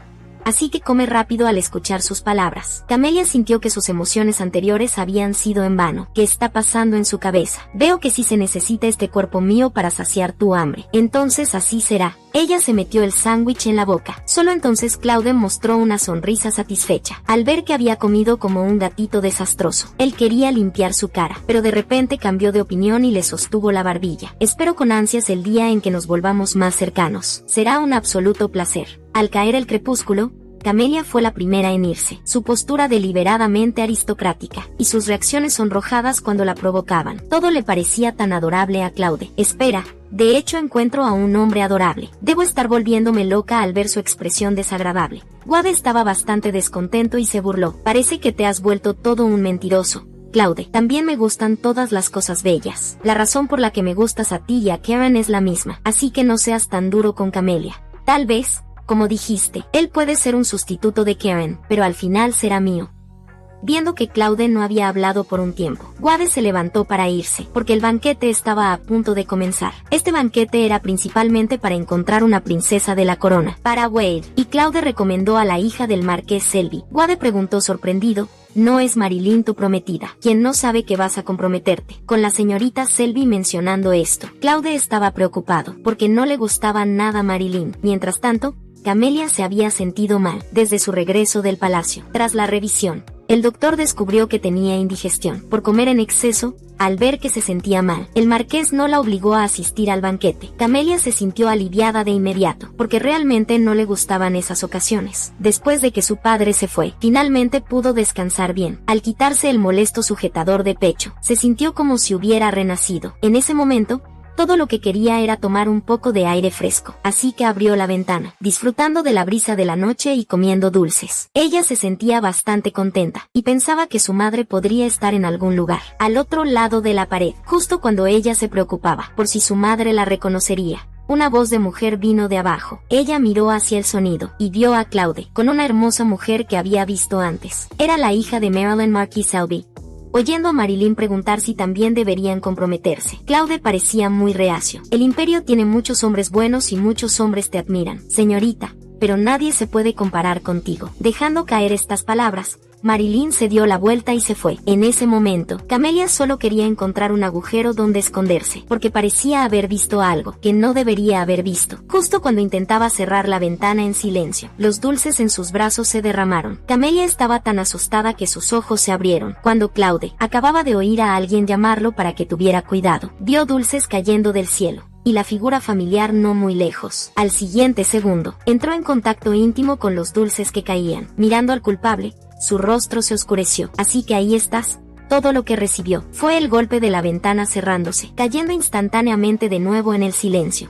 Así que come rápido. Al escuchar sus palabras, Camelia sintió que sus emociones anteriores habían sido en vano. ¿Qué está pasando en su cabeza? Veo que sí se necesita este cuerpo mío para saciar tu hambre. Entonces así será. Ella se metió el sándwich en la boca. Solo entonces Claude mostró una sonrisa satisfecha, al ver que había comido como un gatito desastroso. Él quería limpiar su cara, pero de repente cambió de opinión y le sostuvo la barbilla. Espero con ansias el día en que nos volvamos más cercanos. Será un absoluto placer. Al caer el crepúsculo, Camelia fue la primera en irse. Su postura deliberadamente aristocrática, y sus reacciones sonrojadas cuando la provocaban. Todo le parecía tan adorable a Claude. Espera, de hecho encuentro a un hombre adorable. Debo estar volviéndome loca al ver su expresión desagradable. Wade estaba bastante descontento y se burló. Parece que te has vuelto todo un mentiroso, Claude. También me gustan todas las cosas bellas. La razón por la que me gustas a ti y a Karen es la misma. Así que no seas tan duro con Camelia. Tal vez, como dijiste, él puede ser un sustituto de Karen, pero al final será mío. Viendo que Claude no había hablado por un tiempo, Wade se levantó para irse, porque el banquete estaba a punto de comenzar. Este banquete era principalmente para encontrar una princesa de la corona para Wade, y Claude recomendó a la hija del marqués Selby. Wade preguntó sorprendido: ¿no es Marilyn tu prometida? ¿Quién no sabe que vas a comprometerte con la señorita Selby? Mencionando esto, Claude estaba preocupado, porque no le gustaba nada a Marilyn. Mientras tanto, Camelia se había sentido mal desde su regreso del palacio. Tras la revisión, el doctor descubrió que tenía indigestión por comer en exceso. Al ver que se sentía mal, el marqués no la obligó a asistir al banquete. Camelia se sintió aliviada de inmediato, porque realmente no le gustaban esas ocasiones. Después de que su padre se fue, finalmente pudo descansar bien. Al quitarse el molesto sujetador de pecho, se sintió como si hubiera renacido. En ese momento, todo lo que quería era tomar un poco de aire fresco, así que abrió la ventana, disfrutando de la brisa de la noche y comiendo dulces. Ella se sentía bastante contenta, y pensaba que su madre podría estar en algún lugar, al otro lado de la pared. Justo cuando ella se preocupaba por si su madre la reconocería, una voz de mujer vino de abajo. Ella miró hacia el sonido, y vio a Claude, con una hermosa mujer que había visto antes. Era la hija de Marilyn Marquis Selby. Oyendo a Marilyn preguntar si también deberían comprometerse, Claude parecía muy reacio. El imperio tiene muchos hombres buenos y muchos hombres te admiran, señorita, pero nadie se puede comparar contigo. Dejando caer estas palabras, Marilyn se dio la vuelta y se fue. En ese momento, Camelia solo quería encontrar un agujero donde esconderse, porque parecía haber visto algo que no debería haber visto. Justo cuando intentaba cerrar la ventana en silencio, los dulces en sus brazos se derramaron. Camelia estaba tan asustada que sus ojos se abrieron. Cuando Claude acababa de oír a alguien llamarlo para que tuviera cuidado, vio dulces cayendo del cielo, y la figura familiar no muy lejos. Al siguiente segundo, entró en contacto íntimo con los dulces que caían. Mirando al culpable, su rostro se oscureció. Así que ahí estás, todo lo que recibió fue el golpe de la ventana cerrándose, cayendo instantáneamente de nuevo en el silencio.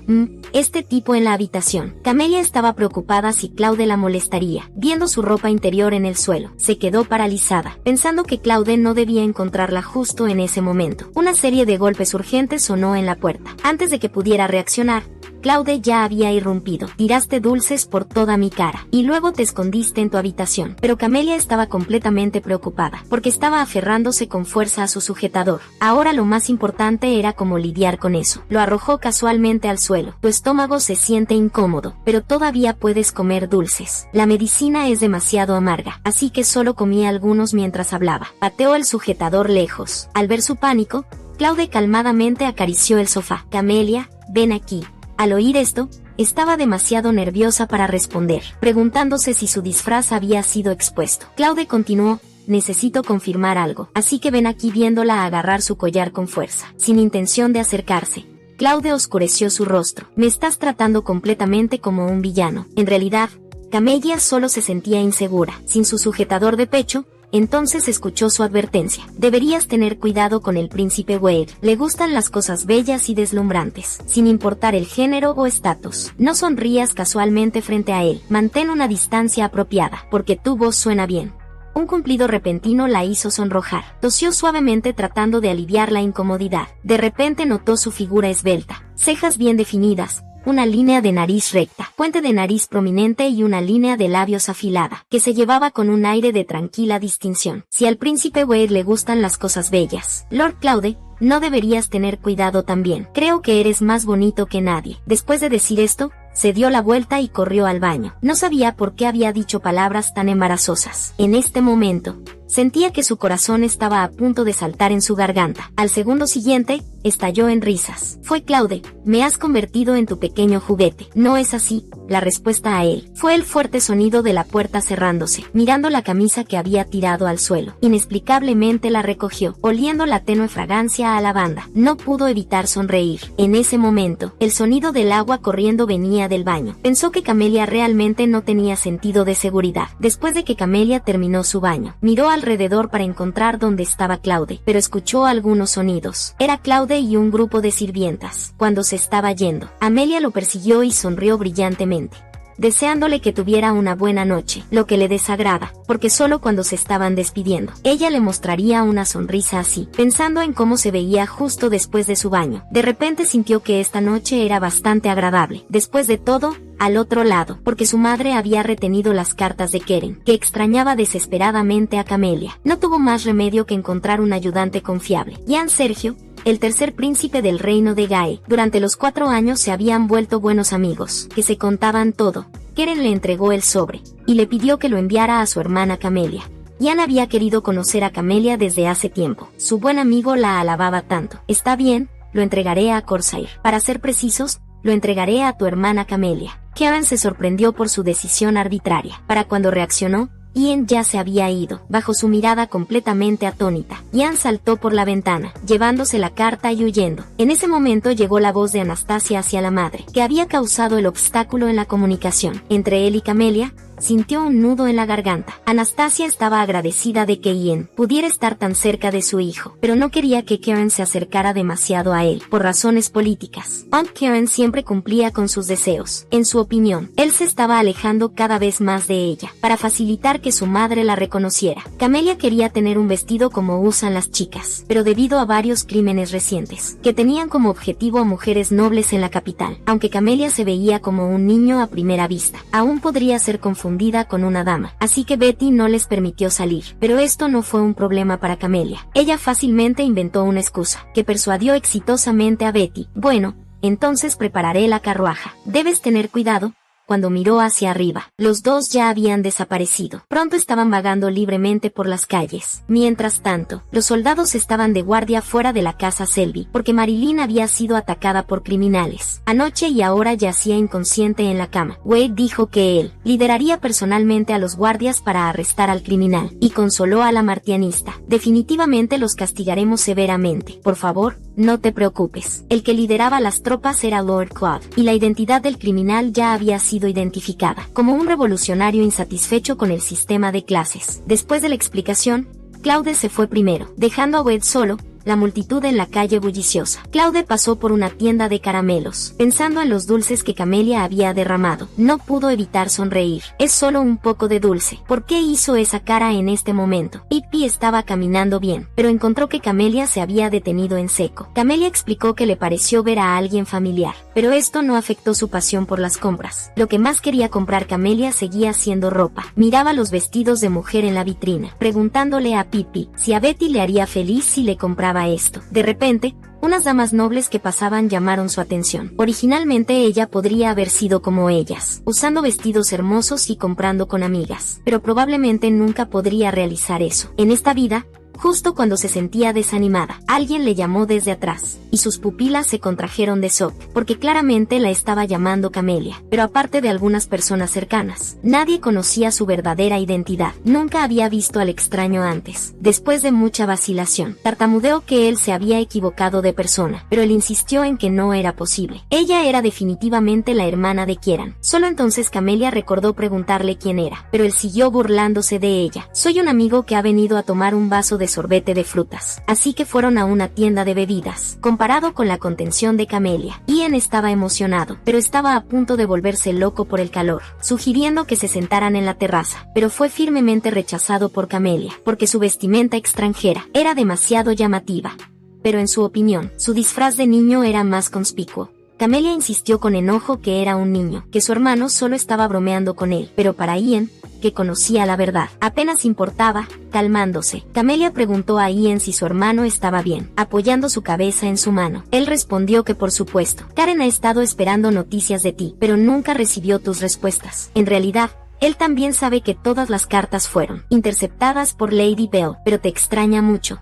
Este tipo en la habitación. Camelia estaba preocupada si Claude la molestaría. Viendo su ropa interior en el suelo, se quedó paralizada, pensando que Claude no debía encontrarla justo en ese momento. Una serie de golpes urgentes sonó en la puerta. Antes de que pudiera reaccionar, Claude ya había irrumpido. Tiraste dulces por toda mi cara y luego te escondiste en tu habitación. Pero Camelia estaba completamente preocupada, porque estaba aferrándose con fuerza a su sujetador. Ahora lo más importante era cómo lidiar con eso. Lo arrojó casualmente al suelo. Tu estómago se siente incómodo, pero todavía puedes comer dulces. La medicina es demasiado amarga, así que solo comía algunos mientras hablaba. Pateó el sujetador lejos. Al ver su pánico, Claude calmadamente acarició el sofá. Camelia, ven aquí. Al oír esto, estaba demasiado nerviosa para responder, preguntándose si su disfraz había sido expuesto. Claude continuó, necesito confirmar algo, así que ven aquí, viéndola agarrar su collar con fuerza, sin intención de acercarse. Claude oscureció su rostro. Me estás tratando completamente como un villano. En realidad, Camelia solo se sentía insegura. Sin su sujetador de pecho, entonces escuchó su advertencia. Deberías tener cuidado con el príncipe Wade. Le gustan las cosas bellas y deslumbrantes, sin importar el género o estatus. No sonrías casualmente frente a él. Mantén una distancia apropiada, porque tu voz suena bien. Un cumplido repentino la hizo sonrojar. Tosió suavemente tratando de aliviar la incomodidad. De repente notó su figura esbelta, cejas bien definidas, una línea de nariz recta, puente de nariz prominente y una línea de labios afilada, que se llevaba con un aire de tranquila distinción. Si al príncipe Wade le gustan las cosas bellas, Lord Claude, ¿no deberías tener cuidado también? Creo que eres más bonito que nadie. Después de decir esto, se dio la vuelta y corrió al baño. No sabía por qué había dicho palabras tan embarazosas. En este momento, sentía que su corazón estaba a punto de saltar en su garganta. Al segundo siguiente, estalló en risas. Fue Claude, me has convertido en tu pequeño juguete. No es así. La respuesta a él fue el fuerte sonido de la puerta cerrándose. Mirando la camisa que había tirado al suelo, inexplicablemente la recogió, oliendo la tenue fragancia a lavanda. No pudo evitar sonreír. En ese momento, el sonido del agua corriendo venía del baño. Pensó que Camelia realmente no tenía sentido de seguridad. Después de que Camelia terminó su baño, miró alrededor para encontrar dónde estaba Claude, pero escuchó algunos sonidos. Era Claude y un grupo de sirvientas. Cuando se estaba yendo, Amelia lo persiguió y sonrió brillantemente, deseándole que tuviera una buena noche, lo que le desagrada, porque solo cuando se estaban despidiendo, ella le mostraría una sonrisa así, pensando en cómo se veía justo después de su baño. De repente sintió que esta noche era bastante agradable. Después de todo, al otro lado, porque su madre había retenido las cartas de Keren, que extrañaba desesperadamente a Camelia. No tuvo más remedio que encontrar un ayudante confiable. Jan Sergio, el tercer príncipe del reino de Gae. Durante los 4 años se habían vuelto buenos amigos, que se contaban todo. Keren le entregó el sobre, y le pidió que lo enviara a su hermana Camelia. Jan había querido conocer a Camelia desde hace tiempo. Su buen amigo la alababa tanto. Está bien, lo entregaré a Corsair. Para ser precisos, lo entregaré a tu hermana Camelia. Keren se sorprendió por su decisión arbitraria. Para cuando reaccionó, Ian ya se había ido, bajo su mirada completamente atónita. Ian saltó por la ventana, llevándose la carta y huyendo. En ese momento llegó la voz de Anastasia hacia la madre, que había causado el obstáculo en la comunicación entre él y Camelia. Sintió un nudo en la garganta. Anastasia estaba agradecida de que Ian pudiera estar tan cerca de su hijo, pero no quería que Keren se acercara demasiado a él, por razones políticas. Aunt Keren siempre cumplía con sus deseos. En su opinión, él se estaba alejando cada vez más de ella, para facilitar que su madre la reconociera. Camelia quería tener un vestido como usan las chicas, pero debido a varios crímenes recientes, que tenían como objetivo a mujeres nobles en la capital, aunque Camelia se veía como un niño a primera vista, aún podría ser confundida con una dama, así que Betty no les permitió salir. Pero esto no fue un problema para Camelia. Ella fácilmente inventó una excusa, que persuadió exitosamente a Betty. Bueno, entonces prepararé la carruaja. Debes tener cuidado. Cuando miró hacia arriba, los dos ya habían desaparecido. Pronto estaban vagando libremente por las calles. Mientras tanto, los soldados estaban de guardia fuera de la casa Selby, porque Marilyn había sido atacada por criminales anoche y ahora yacía inconsciente en la cama. Wade dijo que él lideraría personalmente a los guardias para arrestar al criminal, y consoló a la martianista. Definitivamente los castigaremos severamente. Por favor, no te preocupes. El que lideraba las tropas era Lord Claude, y la identidad del criminal ya había sido identificada como un revolucionario insatisfecho con el sistema de clases. Después de la explicación, Claude se fue primero, dejando a Wade solo, la multitud en la calle bulliciosa. Claude pasó por una tienda de caramelos, pensando en los dulces que Camelia había derramado. No pudo evitar sonreír. Es solo un poco de dulce. ¿Por qué hizo esa cara en este momento? Pippi estaba caminando bien, pero encontró que Camelia se había detenido en seco. Camelia explicó que le pareció ver a alguien familiar, pero esto no afectó su pasión por las compras. Lo que más quería comprar Camelia seguía siendo ropa. Miraba los vestidos de mujer en la vitrina, preguntándole a Pippi si a Betty le haría feliz si le compraba esto. De repente, unas damas nobles que pasaban llamaron su atención. Originalmente ella podría haber sido como ellas, usando vestidos hermosos y comprando con amigas, pero probablemente nunca podría realizar eso. En esta vida, justo cuando se sentía desanimada, alguien le llamó desde atrás, y sus pupilas se contrajeron de shock, porque claramente la estaba llamando Camelia. Pero aparte de algunas personas cercanas, nadie conocía su verdadera identidad. Nunca había visto al extraño antes. Después de mucha vacilación, tartamudeó que él se había equivocado de persona, pero él insistió en que no era posible. Ella era definitivamente la hermana de Kieran. Solo entonces Camelia recordó preguntarle quién era, pero él siguió burlándose de ella. Soy un amigo que ha venido a tomar un vaso de sorbete de frutas. Así que fueron a una tienda de bebidas. Comparado con la contención de Camelia, Ian estaba emocionado, pero estaba a punto de volverse loco por el calor, sugiriendo que se sentaran en la terraza, pero fue firmemente rechazado por Camelia, porque su vestimenta extranjera era demasiado llamativa. Pero en su opinión, su disfraz de niño era más conspicuo. Camelia insistió con enojo que era un niño, que su hermano solo estaba bromeando con él, pero para Ian, que conocía la verdad, apenas importaba. Calmándose, Camelia preguntó a Ian si su hermano estaba bien, apoyando su cabeza en su mano. Él respondió que por supuesto. Karen ha estado esperando noticias de ti, pero nunca recibió tus respuestas. En realidad, él también sabe que todas las cartas fueron interceptadas por Lady Bell, pero te extraña mucho.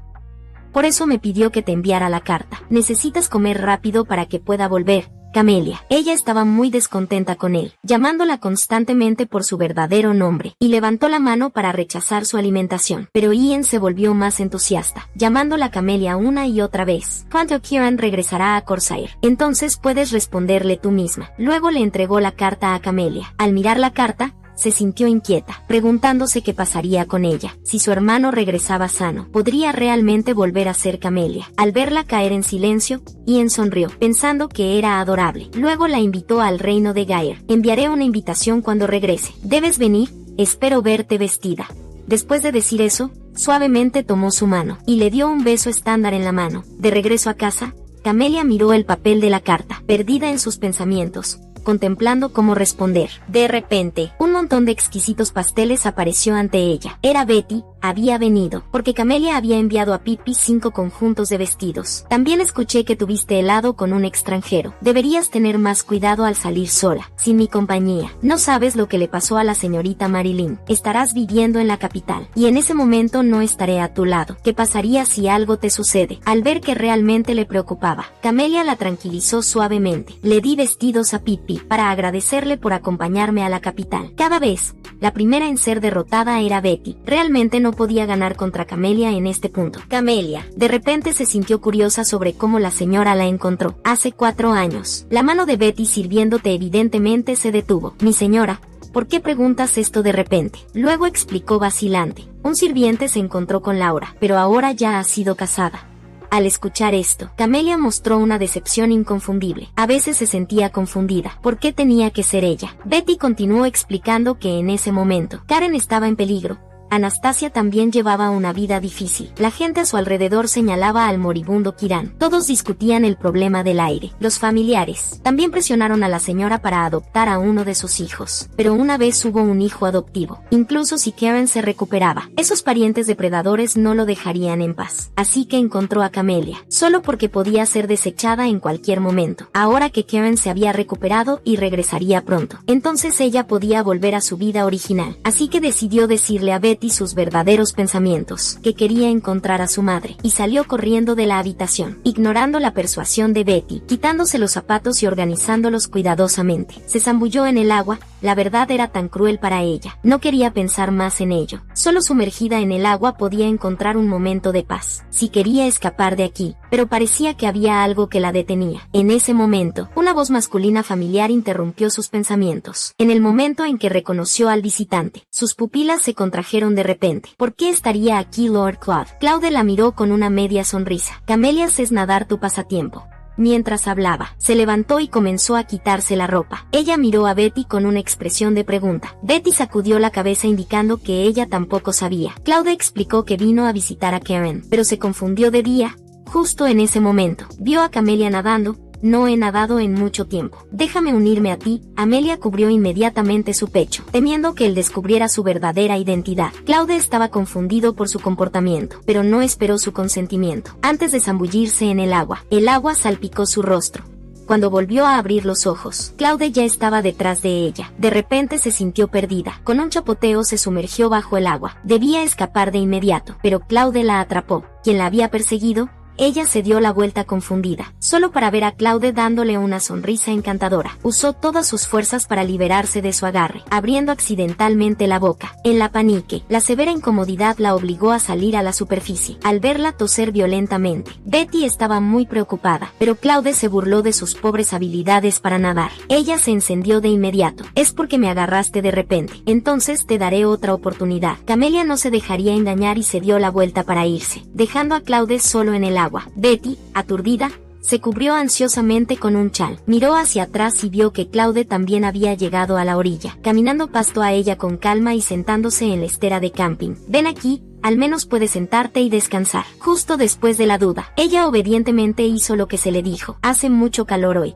Por eso me pidió que te enviara la carta. Necesitas comer rápido para que pueda volver, Camelia. Ella estaba muy descontenta con él, llamándola constantemente por su verdadero nombre, y levantó la mano para rechazar su alimentación. Pero Ian se volvió más entusiasta, llamándola Camelia una y otra vez. Cuando Kieran regresará a Corsair, entonces puedes responderle tú misma. Luego le entregó la carta a Camelia. Al mirar la carta, se sintió inquieta, preguntándose qué pasaría con ella. Si su hermano regresaba sano, ¿podría realmente volver a ser Camelia? Al verla caer en silencio, Ian sonrió, pensando que era adorable. Luego la invitó al reino de Gair. Enviaré una invitación cuando regrese. ¿Debes venir? Espero verte vestida. Después de decir eso, suavemente tomó su mano, y le dio un beso estándar en la mano. De regreso a casa, Camelia miró el papel de la carta, perdida en sus pensamientos, contemplando cómo responder. De repente, un montón de exquisitos pasteles apareció ante ella. Era Betty. Había venido, porque Camelia había enviado a Pippi 5 conjuntos de vestidos. También escuché que tuviste helado con un extranjero. Deberías tener más cuidado al salir sola, sin mi compañía. No sabes lo que le pasó a la señorita Marilyn. Estarás viviendo en la capital, y en ese momento no estaré a tu lado. ¿Qué pasaría si algo te sucede? Al ver que realmente le preocupaba, Camelia la tranquilizó suavemente. Le di vestidos a Pippi para agradecerle por acompañarme a la capital. Cada vez, la primera en ser derrotada era Betty. Realmente no podía ganar contra Camelia en este punto. Camelia, de repente se sintió curiosa sobre cómo la señora la encontró. Hace 4 años. La mano de Betty sirviéndote evidentemente se detuvo. Mi señora, ¿por qué preguntas esto de repente? Luego explicó vacilante. Un sirviente se encontró con Laura, pero ahora ya ha sido casada. Al escuchar esto, Camelia mostró una decepción inconfundible. A veces se sentía confundida. ¿Por qué tenía que ser ella? Betty continuó explicando que en ese momento, Karen estaba en peligro. Anastasia también llevaba una vida difícil. La gente a su alrededor señalaba al moribundo Kieran. Todos discutían el problema del aire. Los familiares también presionaron a la señora para adoptar a uno de sus hijos. Pero una vez hubo un hijo adoptivo. Incluso si Kieran se recuperaba, esos parientes depredadores no lo dejarían en paz. Así que encontró a Camelia, solo porque podía ser desechada en cualquier momento. Ahora que Kieran se había recuperado y regresaría pronto, entonces ella podía volver a su vida original. Así que decidió decirle a Betty sus verdaderos pensamientos, que quería encontrar a su madre, y salió corriendo de la habitación, ignorando la persuasión de Betty, quitándose los zapatos y organizándolos cuidadosamente. Se zambulló en el agua. La verdad era tan cruel para ella. No quería pensar más en ello. Solo sumergida en el agua podía encontrar un momento de paz. Si quería escapar de aquí, pero parecía que había algo que la detenía. En ese momento, una voz masculina familiar interrumpió sus pensamientos. En el momento en que reconoció al visitante, sus pupilas se contrajeron dijeron de repente. ¿Por qué estaría aquí Lord Claude? Claude la miró con una media sonrisa. Camelias es nadar tu pasatiempo. Mientras hablaba, se levantó y comenzó a quitarse la ropa. Ella miró a Betty con una expresión de pregunta. Betty sacudió la cabeza indicando que ella tampoco sabía. Claude explicó que vino a visitar a Karen, pero se confundió de día. Justo en ese momento, vio a Camelia nadando. No he nadado en mucho tiempo. Déjame unirme a ti. Amelia cubrió inmediatamente su pecho, temiendo que él descubriera su verdadera identidad. Claude estaba confundido por su comportamiento, pero no esperó su consentimiento. Antes de zambullirse en el agua salpicó su rostro. Cuando volvió a abrir los ojos, Claude ya estaba detrás de ella. De repente se sintió perdida. Con un chapoteo se sumergió bajo el agua. Debía escapar de inmediato, pero Claude la atrapó. Quien la había perseguido, ella se dio la vuelta confundida, solo para ver a Claude dándole una sonrisa encantadora. Usó todas sus fuerzas para liberarse de su agarre, abriendo accidentalmente la boca. En la panique, la severa incomodidad la obligó a salir a la superficie. Al verla toser violentamente, Betty estaba muy preocupada, pero Claude se burló de sus pobres habilidades para nadar. Ella se encendió de inmediato. Es porque me agarraste de repente. Entonces te daré otra oportunidad. Camelia no se dejaría engañar y se dio la vuelta para irse, dejando a Claude solo en el agua. Betty, aturdida, se cubrió ansiosamente con un chal. Miró hacia atrás y vio que Claude también había llegado a la orilla, caminando pasto a ella con calma y sentándose en la estera de camping. Ven aquí, al menos puedes sentarte y descansar. Justo después de la duda, ella obedientemente hizo lo que se le dijo. Hace mucho calor hoy.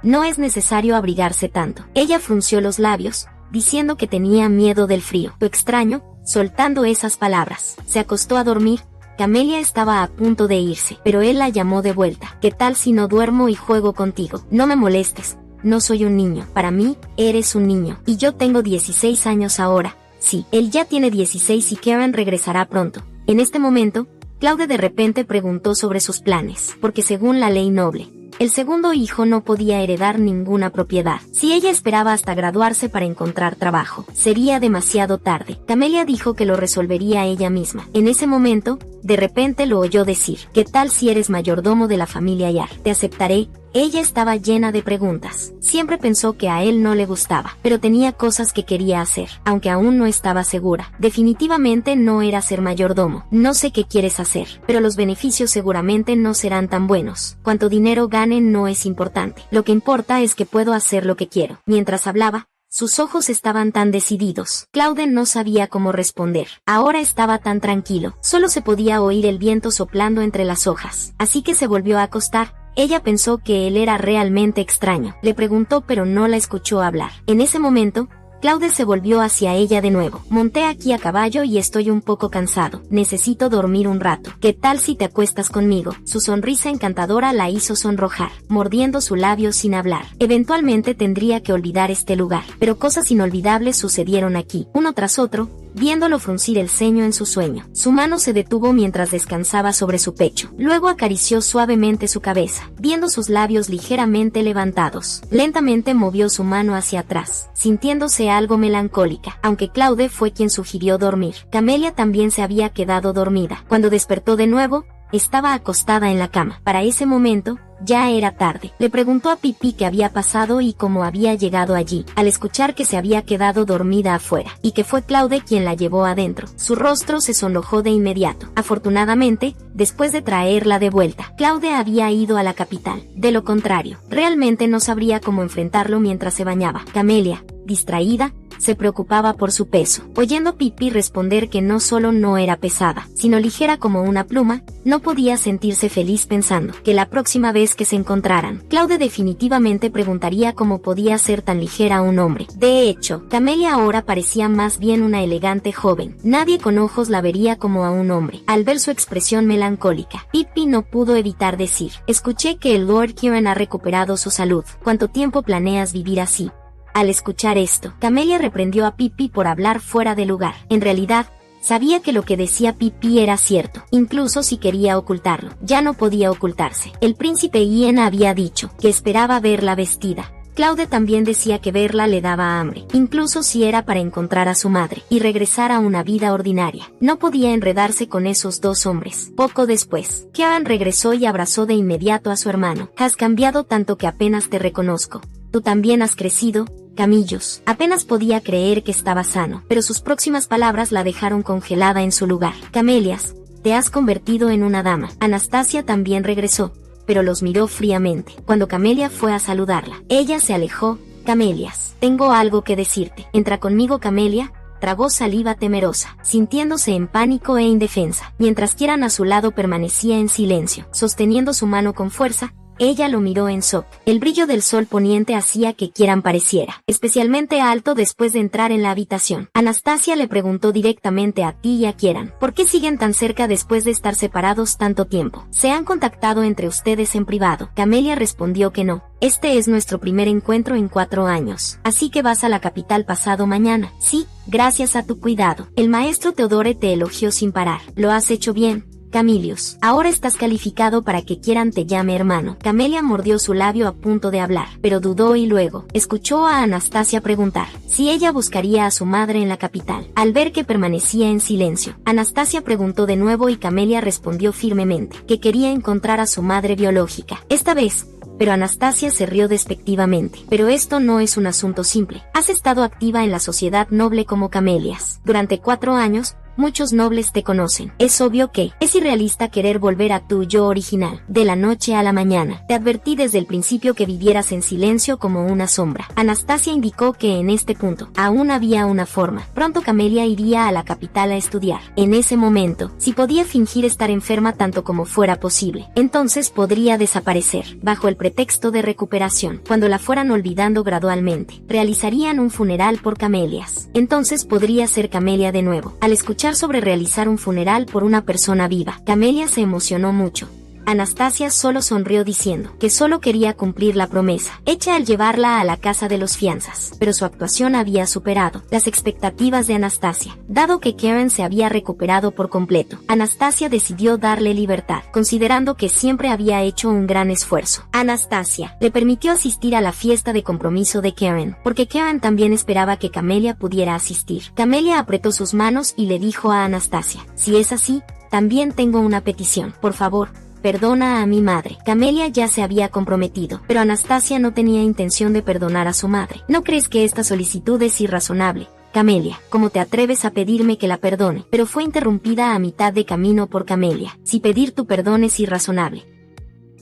No es necesario abrigarse tanto. Ella frunció los labios, diciendo que tenía miedo del frío. Lo extraño, soltando esas palabras, se acostó a dormir. Camelia estaba a punto de irse, pero él la llamó de vuelta. ¿Qué tal si no duermo y juego contigo? No me molestes, no soy un niño. Para mí, eres un niño. Y yo tengo 16 años ahora. Sí, él ya tiene 16 y Karen regresará pronto. En este momento, Claude de repente preguntó sobre sus planes, porque según la ley noble, el segundo hijo no podía heredar ninguna propiedad. Si ella esperaba hasta graduarse para encontrar trabajo, sería demasiado tarde. Camelia dijo que lo resolvería ella misma. En ese momento, de repente lo oyó decir, ¿qué tal si eres mayordomo de la familia Yar? Te aceptaré. Ella estaba llena de preguntas. Siempre pensó que a él no le gustaba, pero tenía cosas que quería hacer, aunque aún no estaba segura. Definitivamente no era ser mayordomo. No sé qué quieres hacer, pero los beneficios seguramente no serán tan buenos. Cuánto dinero gane no es importante. Lo que importa es que puedo hacer lo que quiero. Mientras hablaba, sus ojos estaban tan decididos. Claude no sabía cómo responder. Ahora estaba tan tranquilo. Solo se podía oír el viento soplando entre las hojas. Así que se volvió a acostar. Ella pensó que él era realmente extraño. Le preguntó pero no la escuchó hablar. En ese momento, Claude se volvió hacia ella de nuevo. Monté aquí a caballo y estoy un poco cansado. Necesito dormir un rato. ¿Qué tal si te acuestas conmigo? Su sonrisa encantadora la hizo sonrojar, mordiendo su labio sin hablar. Eventualmente tendría que olvidar este lugar, pero cosas inolvidables sucedieron aquí, uno tras otro, viéndolo fruncir el ceño en su sueño. Su mano se detuvo mientras descansaba sobre su pecho. Luego acarició suavemente su cabeza, viendo sus labios ligeramente levantados. Lentamente movió su mano hacia atrás, sintiéndose algo melancólica, aunque Claude fue quien sugirió dormir. Camelia también se había quedado dormida. Cuando despertó de nuevo, estaba acostada en la cama. Para ese momento, ya era tarde. Le preguntó a Pippi qué había pasado y cómo había llegado allí, al escuchar que se había quedado dormida afuera, y que fue Claude quien la llevó adentro. Su rostro se sonrojó de inmediato. Afortunadamente, después de traerla de vuelta, Claude había ido a la capital. De lo contrario, realmente no sabría cómo enfrentarlo mientras se bañaba. Camelia, distraída, se preocupaba por su peso. Oyendo Pippi responder que no solo no era pesada, sino ligera como una pluma, no podía sentirse feliz pensando que la próxima vez que se encontraran, Claude definitivamente preguntaría cómo podía ser tan ligera un hombre. De hecho, Camelia ahora parecía más bien una elegante joven. Nadie con ojos la vería como a un hombre. Al ver su expresión melancólica, Pippi no pudo evitar decir, escuché que el Lord Kieran ha recuperado su salud. ¿Cuánto tiempo planeas vivir así? Al escuchar esto, Camelia reprendió a Pippi por hablar fuera de lugar. En realidad, sabía que lo que decía Pippi era cierto, incluso si quería ocultarlo. Ya no podía ocultarse. El príncipe Ian había dicho que esperaba verla vestida. Claude también decía que verla le daba hambre, incluso si era para encontrar a su madre y regresar a una vida ordinaria. No podía enredarse con esos dos hombres. Poco después, Kieran regresó y abrazó de inmediato a su hermano. Has cambiado tanto que apenas te reconozco. Tú también has crecido. Camillus. Apenas podía creer que estaba sano, pero sus próximas palabras la dejaron congelada en su lugar. Camelias, te has convertido en una dama. Anastasia también regresó, pero los miró fríamente. Cuando Camelia fue a saludarla, ella se alejó. Camelias, tengo algo que decirte. Entra conmigo, Camelia. Tragó saliva temerosa, sintiéndose en pánico e indefensa. Mientras Kieran a su lado permanecía en silencio, sosteniendo su mano con fuerza, ella lo miró en shock. El brillo del sol poniente hacía que Kieran pareciera especialmente alto después de entrar en la habitación. Anastasia le preguntó directamente a ti y a Kieran, ¿por qué siguen tan cerca después de estar separados tanto tiempo? ¿Se han contactado entre ustedes en privado? Camelia respondió que no. Este es nuestro primer encuentro en 4 años. Así que vas a la capital pasado mañana. Sí, gracias a tu cuidado. El maestro Teodore te elogió sin parar. Lo has hecho bien, Camillus. Ahora estás calificado para que Kieran te llame hermano. Camelia mordió su labio a punto de hablar, pero dudó y luego escuchó a Anastasia preguntar si ella buscaría a su madre en la capital. Al ver que permanecía en silencio, Anastasia preguntó de nuevo y Camelia respondió firmemente que quería encontrar a su madre biológica. Esta vez, pero Anastasia se rió despectivamente. Pero esto no es un asunto simple. Has estado activa en la sociedad noble como Camelias. Durante 4 años, muchos nobles te conocen. Es obvio que es irrealista querer volver a tu yo original, de la noche a la mañana. Te advertí desde el principio que vivieras en silencio como una sombra. Anastasia indicó que en este punto, aún había una forma. Pronto Camelia iría a la capital a estudiar. En ese momento, si podía fingir estar enferma tanto como fuera posible, entonces podría desaparecer, bajo el pretexto de recuperación. Cuando la fueran olvidando gradualmente, realizarían un funeral por Camelias. Entonces podría ser Camelia de nuevo. Al escuchar sobre realizar un funeral por una persona viva, Camelia se emocionó mucho. Anastasia solo sonrió diciendo que solo quería cumplir la promesa hecha al llevarla a la casa de los fianzas, pero su actuación había superado las expectativas de Anastasia. Dado que Kieran se había recuperado por completo, Anastasia decidió darle libertad, considerando que siempre había hecho un gran esfuerzo. Anastasia le permitió asistir a la fiesta de compromiso de Kieran, porque Kieran también esperaba que Camelia pudiera asistir. Camelia apretó sus manos y le dijo a Anastasia, si es así, también tengo una petición. Por favor, perdona a mi madre. Camelia ya se había comprometido, pero Anastasia no tenía intención de perdonar a su madre. ¿No crees que esta solicitud es irrazonable? Camelia, ¿cómo te atreves a pedirme que la perdone? Pero fue interrumpida a mitad de camino por Camelia. Si pedir tu perdón es irrazonable,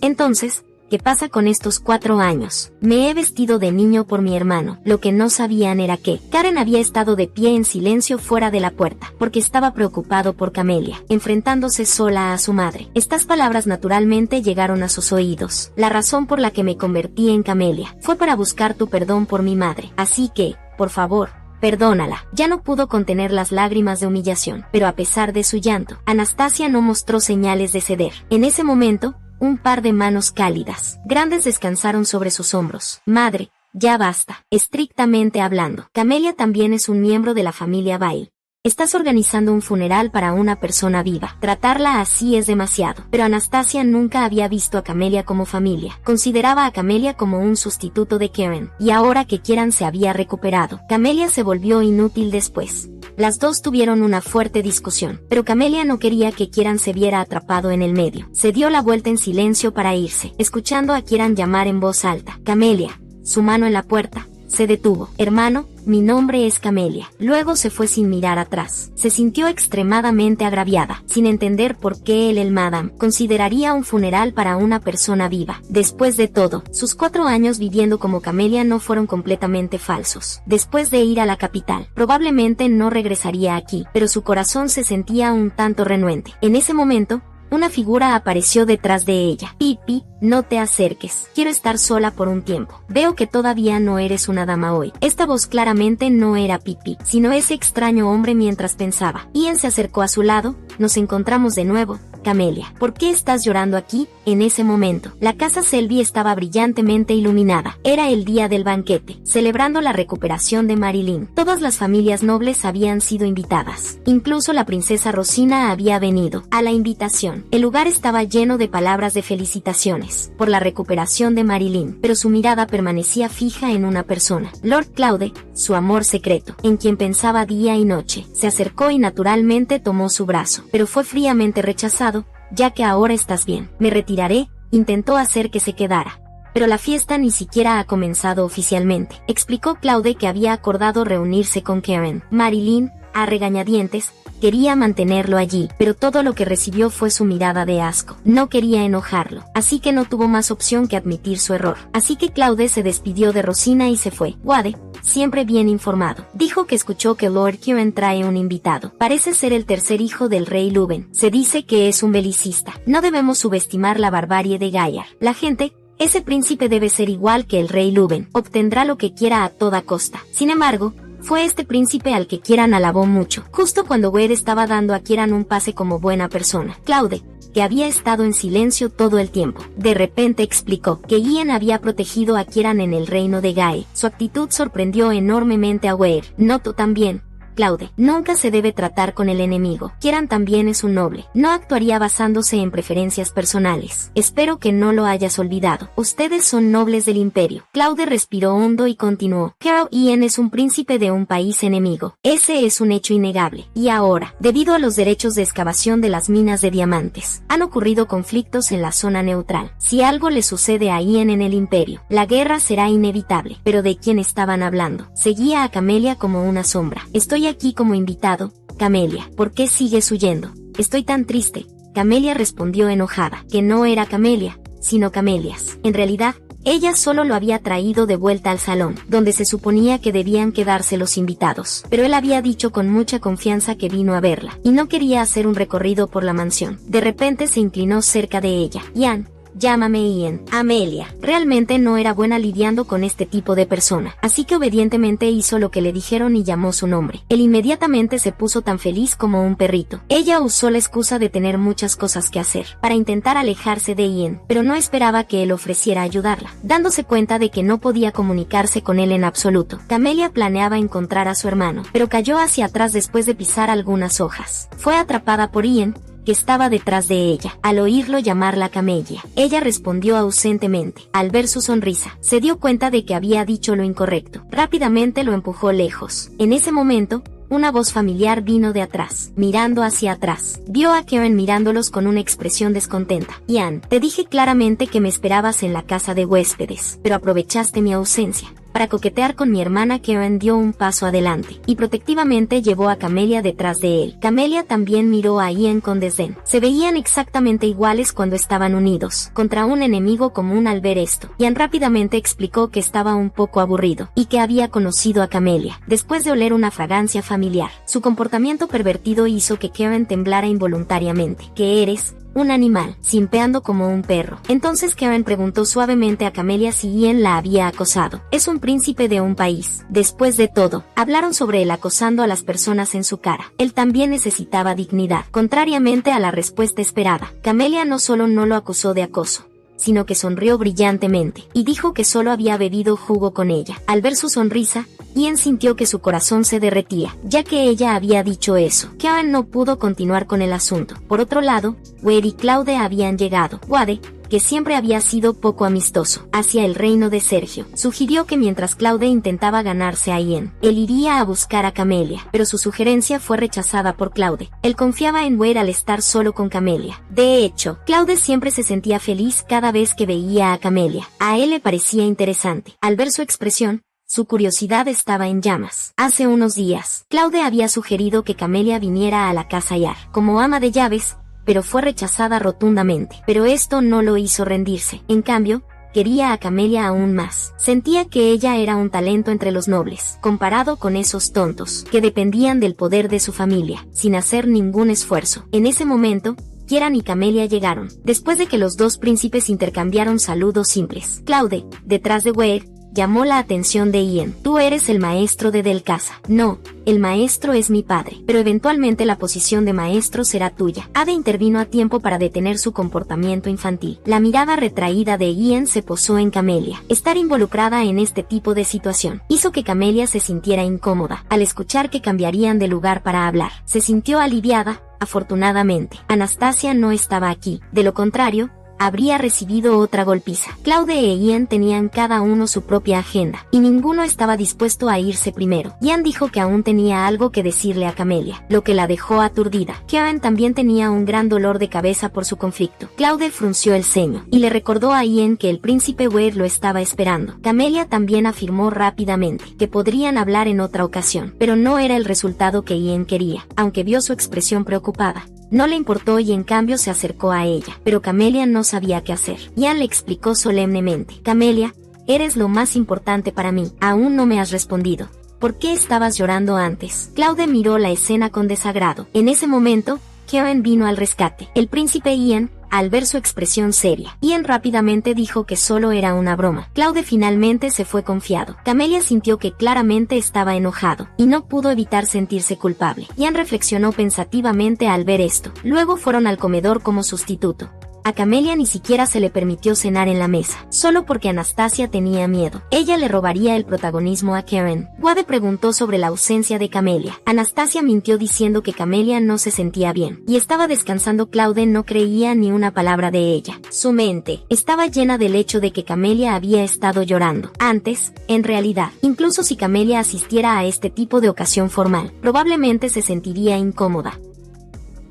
entonces, ¿qué pasa con estos 4 años? Me he vestido de niño por mi hermano. Lo que no sabían era que Karen había estado de pie en silencio fuera de la puerta, porque estaba preocupado por Camelia, enfrentándose sola a su madre. Estas palabras naturalmente llegaron a sus oídos. La razón por la que me convertí en Camelia fue para buscar tu perdón por mi madre. Así que, por favor, perdónala. Ya no pudo contener las lágrimas de humillación, pero a pesar de su llanto, Anastasia no mostró señales de ceder. En ese momento, un par de manos cálidas, grandes descansaron sobre sus hombros. Madre, ya basta. Estrictamente hablando, Camelia también es un miembro de la familia Bail. Estás organizando un funeral para una persona viva. Tratarla así es demasiado. Pero Anastasia nunca había visto a Camelia como familia. Consideraba a Camelia como un sustituto de Kieran. Y ahora que Kieran se había recuperado, Camelia se volvió inútil después. Las dos tuvieron una fuerte discusión, pero Camelia no quería que Kieran se viera atrapado en el medio. Se dio la vuelta en silencio para irse, escuchando a Kieran llamar en voz alta. Camelia, su mano en la puerta. Se detuvo. Hermano, mi nombre es Camelia. Luego se fue sin mirar atrás. Se sintió extremadamente agraviada, sin entender por qué el madame consideraría un funeral para una persona viva. Después de todo, sus 4 años viviendo como Camelia no fueron completamente falsos. Después de ir a la capital, probablemente no regresaría aquí, pero su corazón se sentía un tanto renuente. En ese momento, una figura apareció detrás de ella. Pipi, no te acerques. Quiero estar sola por un tiempo. Veo que todavía no eres una dama hoy. Esta voz claramente no era Pipi, sino ese extraño hombre mientras pensaba. Ian se acercó a su lado. Nos encontramos de nuevo. Camelia, ¿por qué estás llorando aquí? En ese momento, la casa Selby estaba brillantemente iluminada. Era el día del banquete, celebrando la recuperación de Marilyn. Todas las familias nobles habían sido invitadas. Incluso la princesa Rosina había venido a la invitación. El lugar estaba lleno de palabras de felicitaciones por la recuperación de Marilyn, pero su mirada permanecía fija en una persona. Lord Claude, su amor secreto, en quien pensaba día y noche. Se acercó y naturalmente tomó su brazo, pero fue fríamente rechazado. Ya que ahora estás bien, me retiraré, intentó hacer que se quedara. pero la fiesta ni siquiera ha comenzado oficialmente. Explicó Claude que había acordado reunirse con Karen. Marilyn, a regañadientes, quería mantenerlo allí, pero todo lo que recibió fue su mirada de asco. No quería enojarlo, así que no tuvo más opción que admitir su error. Así que Claude se despidió de Rosina y se fue. Wade, siempre bien informado, dijo que escuchó que Lord Kieran trae un invitado. Parece ser el tercer hijo del rey Luben. Se dice que es un belicista. No debemos subestimar la barbarie de Gaiar. La gente... Ese príncipe debe ser igual que el rey Luben. Obtendrá lo que quiera a toda costa. Sin embargo, fue este príncipe al que Kieran alabó mucho, justo cuando Wade estaba dando a Kieran un pase como buena persona. Claude, que había estado en silencio todo el tiempo, de repente explicó que Ian había protegido a Kieran en el reino de Gae. Su actitud sorprendió enormemente a Wade. Notó también, Claude, nunca se debe tratar con el enemigo. Kieran también es un noble. No actuaría basándose en preferencias personales. Espero que no lo hayas olvidado. Ustedes son nobles del imperio. Claude respiró hondo y continuó. Carol Ian es un príncipe de un país enemigo. Ese es un hecho innegable. Y ahora, debido a los derechos de excavación de las minas de diamantes, han ocurrido conflictos en la zona neutral. Si algo le sucede a Ian en el imperio, la guerra será inevitable. Pero ¿de quién estaban hablando? Seguía a Camelia como una sombra. Estoy aquí como invitado. Camelia, ¿por qué sigues huyendo? Estoy tan triste. Camelia respondió enojada, que no era Camelia, sino Camelias. En realidad, ella solo lo había traído de vuelta al salón, donde se suponía que debían quedarse los invitados. Pero él había dicho con mucha confianza que vino a verla, y no quería hacer un recorrido por la mansión. De repente se inclinó cerca de ella. Ian, llámame Ian. Amelia. Realmente no era buena lidiando con este tipo de persona, así que obedientemente hizo lo que le dijeron y llamó su nombre. Él inmediatamente se puso tan feliz como un perrito. Ella usó la excusa de tener muchas cosas que hacer, para intentar alejarse de Ian, pero no esperaba que él ofreciera ayudarla. Dándose cuenta de que no podía comunicarse con él en absoluto, Camelia planeaba encontrar a su hermano, pero cayó hacia atrás después de pisar algunas hojas. Fue atrapada por Ian, que estaba detrás de ella. Al oírlo llamarla Camelia, ella respondió ausentemente. Al ver su sonrisa, se dio cuenta de que había dicho lo incorrecto. Rápidamente lo empujó lejos. En ese momento, una voz familiar vino de atrás. Mirando hacia atrás, vio a Karen mirándolos con una expresión descontenta. Ian, te dije claramente que me esperabas en la casa de huéspedes, pero aprovechaste mi ausencia para coquetear con mi hermana. Karen dio un paso adelante y protectivamente llevó a Camelia detrás de él. Camelia también miró a Ian con desdén. Se veían exactamente iguales cuando estaban unidos contra un enemigo común. Al ver esto, Ian rápidamente explicó que estaba un poco aburrido y que había conocido a Camelia después de oler una fragancia familiar. Su comportamiento pervertido hizo que Karen temblara involuntariamente. ¿Qué eres? Un animal, simpeando como un perro. Entonces Karen preguntó suavemente a Camelia si Ian la había acosado. Es un príncipe de un país. Después de todo, hablaron sobre él acosando a las personas en su cara. Él también necesitaba dignidad. Contrariamente a la respuesta esperada, Camelia no solo no lo acusó de acoso, sino que sonrió brillantemente, y dijo que solo había bebido jugo con ella. Al ver su sonrisa, Ian sintió que su corazón se derretía, ya que ella había dicho eso. Karen no pudo continuar con el asunto. Por otro lado, Wade y Claude habían llegado. Wade, que siempre había sido poco amistoso hacia el reino de Sergio, sugirió que mientras Claude intentaba ganarse a Ian, él iría a buscar a Camelia, pero su sugerencia fue rechazada por Claude. Él confiaba en Wade al estar solo con Camelia. De hecho, Claude siempre se sentía feliz cada vez que veía a Camelia. A él le parecía interesante. Al ver su expresión, su curiosidad estaba en llamas. Hace unos días, Claude había sugerido que Camelia viniera a la casa Yar como ama de llaves, pero fue rechazada rotundamente. Pero esto no lo hizo rendirse. En cambio, quería a Camelia aún más. Sentía que ella era un talento entre los nobles, comparado con esos tontos, que dependían del poder de su familia, sin hacer ningún esfuerzo. En ese momento, Kieran y Camelia llegaron, después de que los dos príncipes intercambiaron saludos simples. Claude, detrás de Wade, llamó la atención de Ian. Tú eres el maestro de Del Casa. No, el maestro es mi padre, pero eventualmente la posición de maestro será tuya. Ada intervino a tiempo para detener su comportamiento infantil. La mirada retraída de Ian se posó en Camelia. Estar involucrada en este tipo de situación hizo que Camelia se sintiera incómoda. Al escuchar que cambiarían de lugar para hablar, se sintió aliviada. Afortunadamente, Anastasia no estaba aquí. De lo contrario, habría recibido otra golpiza. Claude e Ian tenían cada uno su propia agenda, y ninguno estaba dispuesto a irse primero. Ian dijo que aún tenía algo que decirle a Camelia, lo que la dejó aturdida. Karen también tenía un gran dolor de cabeza por su conflicto. Claude frunció el ceño, y le recordó a Ian que el príncipe Wade lo estaba esperando. Camelia también afirmó rápidamente que podrían hablar en otra ocasión, pero no era el resultado que Ian quería, aunque vio su expresión preocupada. No le importó y en cambio se acercó a ella, pero Camelia no sabía qué hacer. Ian le explicó solemnemente: Camelia, eres lo más importante para mí, aún no me has respondido. ¿Por qué estabas llorando antes? Claude miró la escena con desagrado. En ese momento, Karen vino al rescate. El príncipe Ian, al ver su expresión seria, Ian rápidamente dijo que solo era una broma. Claude finalmente se fue confiado. Camelia sintió que claramente estaba enojado, y no pudo evitar sentirse culpable. Ian reflexionó pensativamente al ver esto. Luego fueron al comedor como sustituto. A Camelia ni siquiera se le permitió cenar en la mesa, solo porque Anastasia tenía miedo. Ella le robaría el protagonismo a Karen. Wade preguntó sobre la ausencia de Camelia. Anastasia mintió diciendo que Camelia no se sentía bien, y estaba descansando. Claude no creía ni una palabra de ella. Su mente estaba llena del hecho de que Camelia había estado llorando. Antes, en realidad, incluso si Camelia asistiera a este tipo de ocasión formal, probablemente se sentiría incómoda.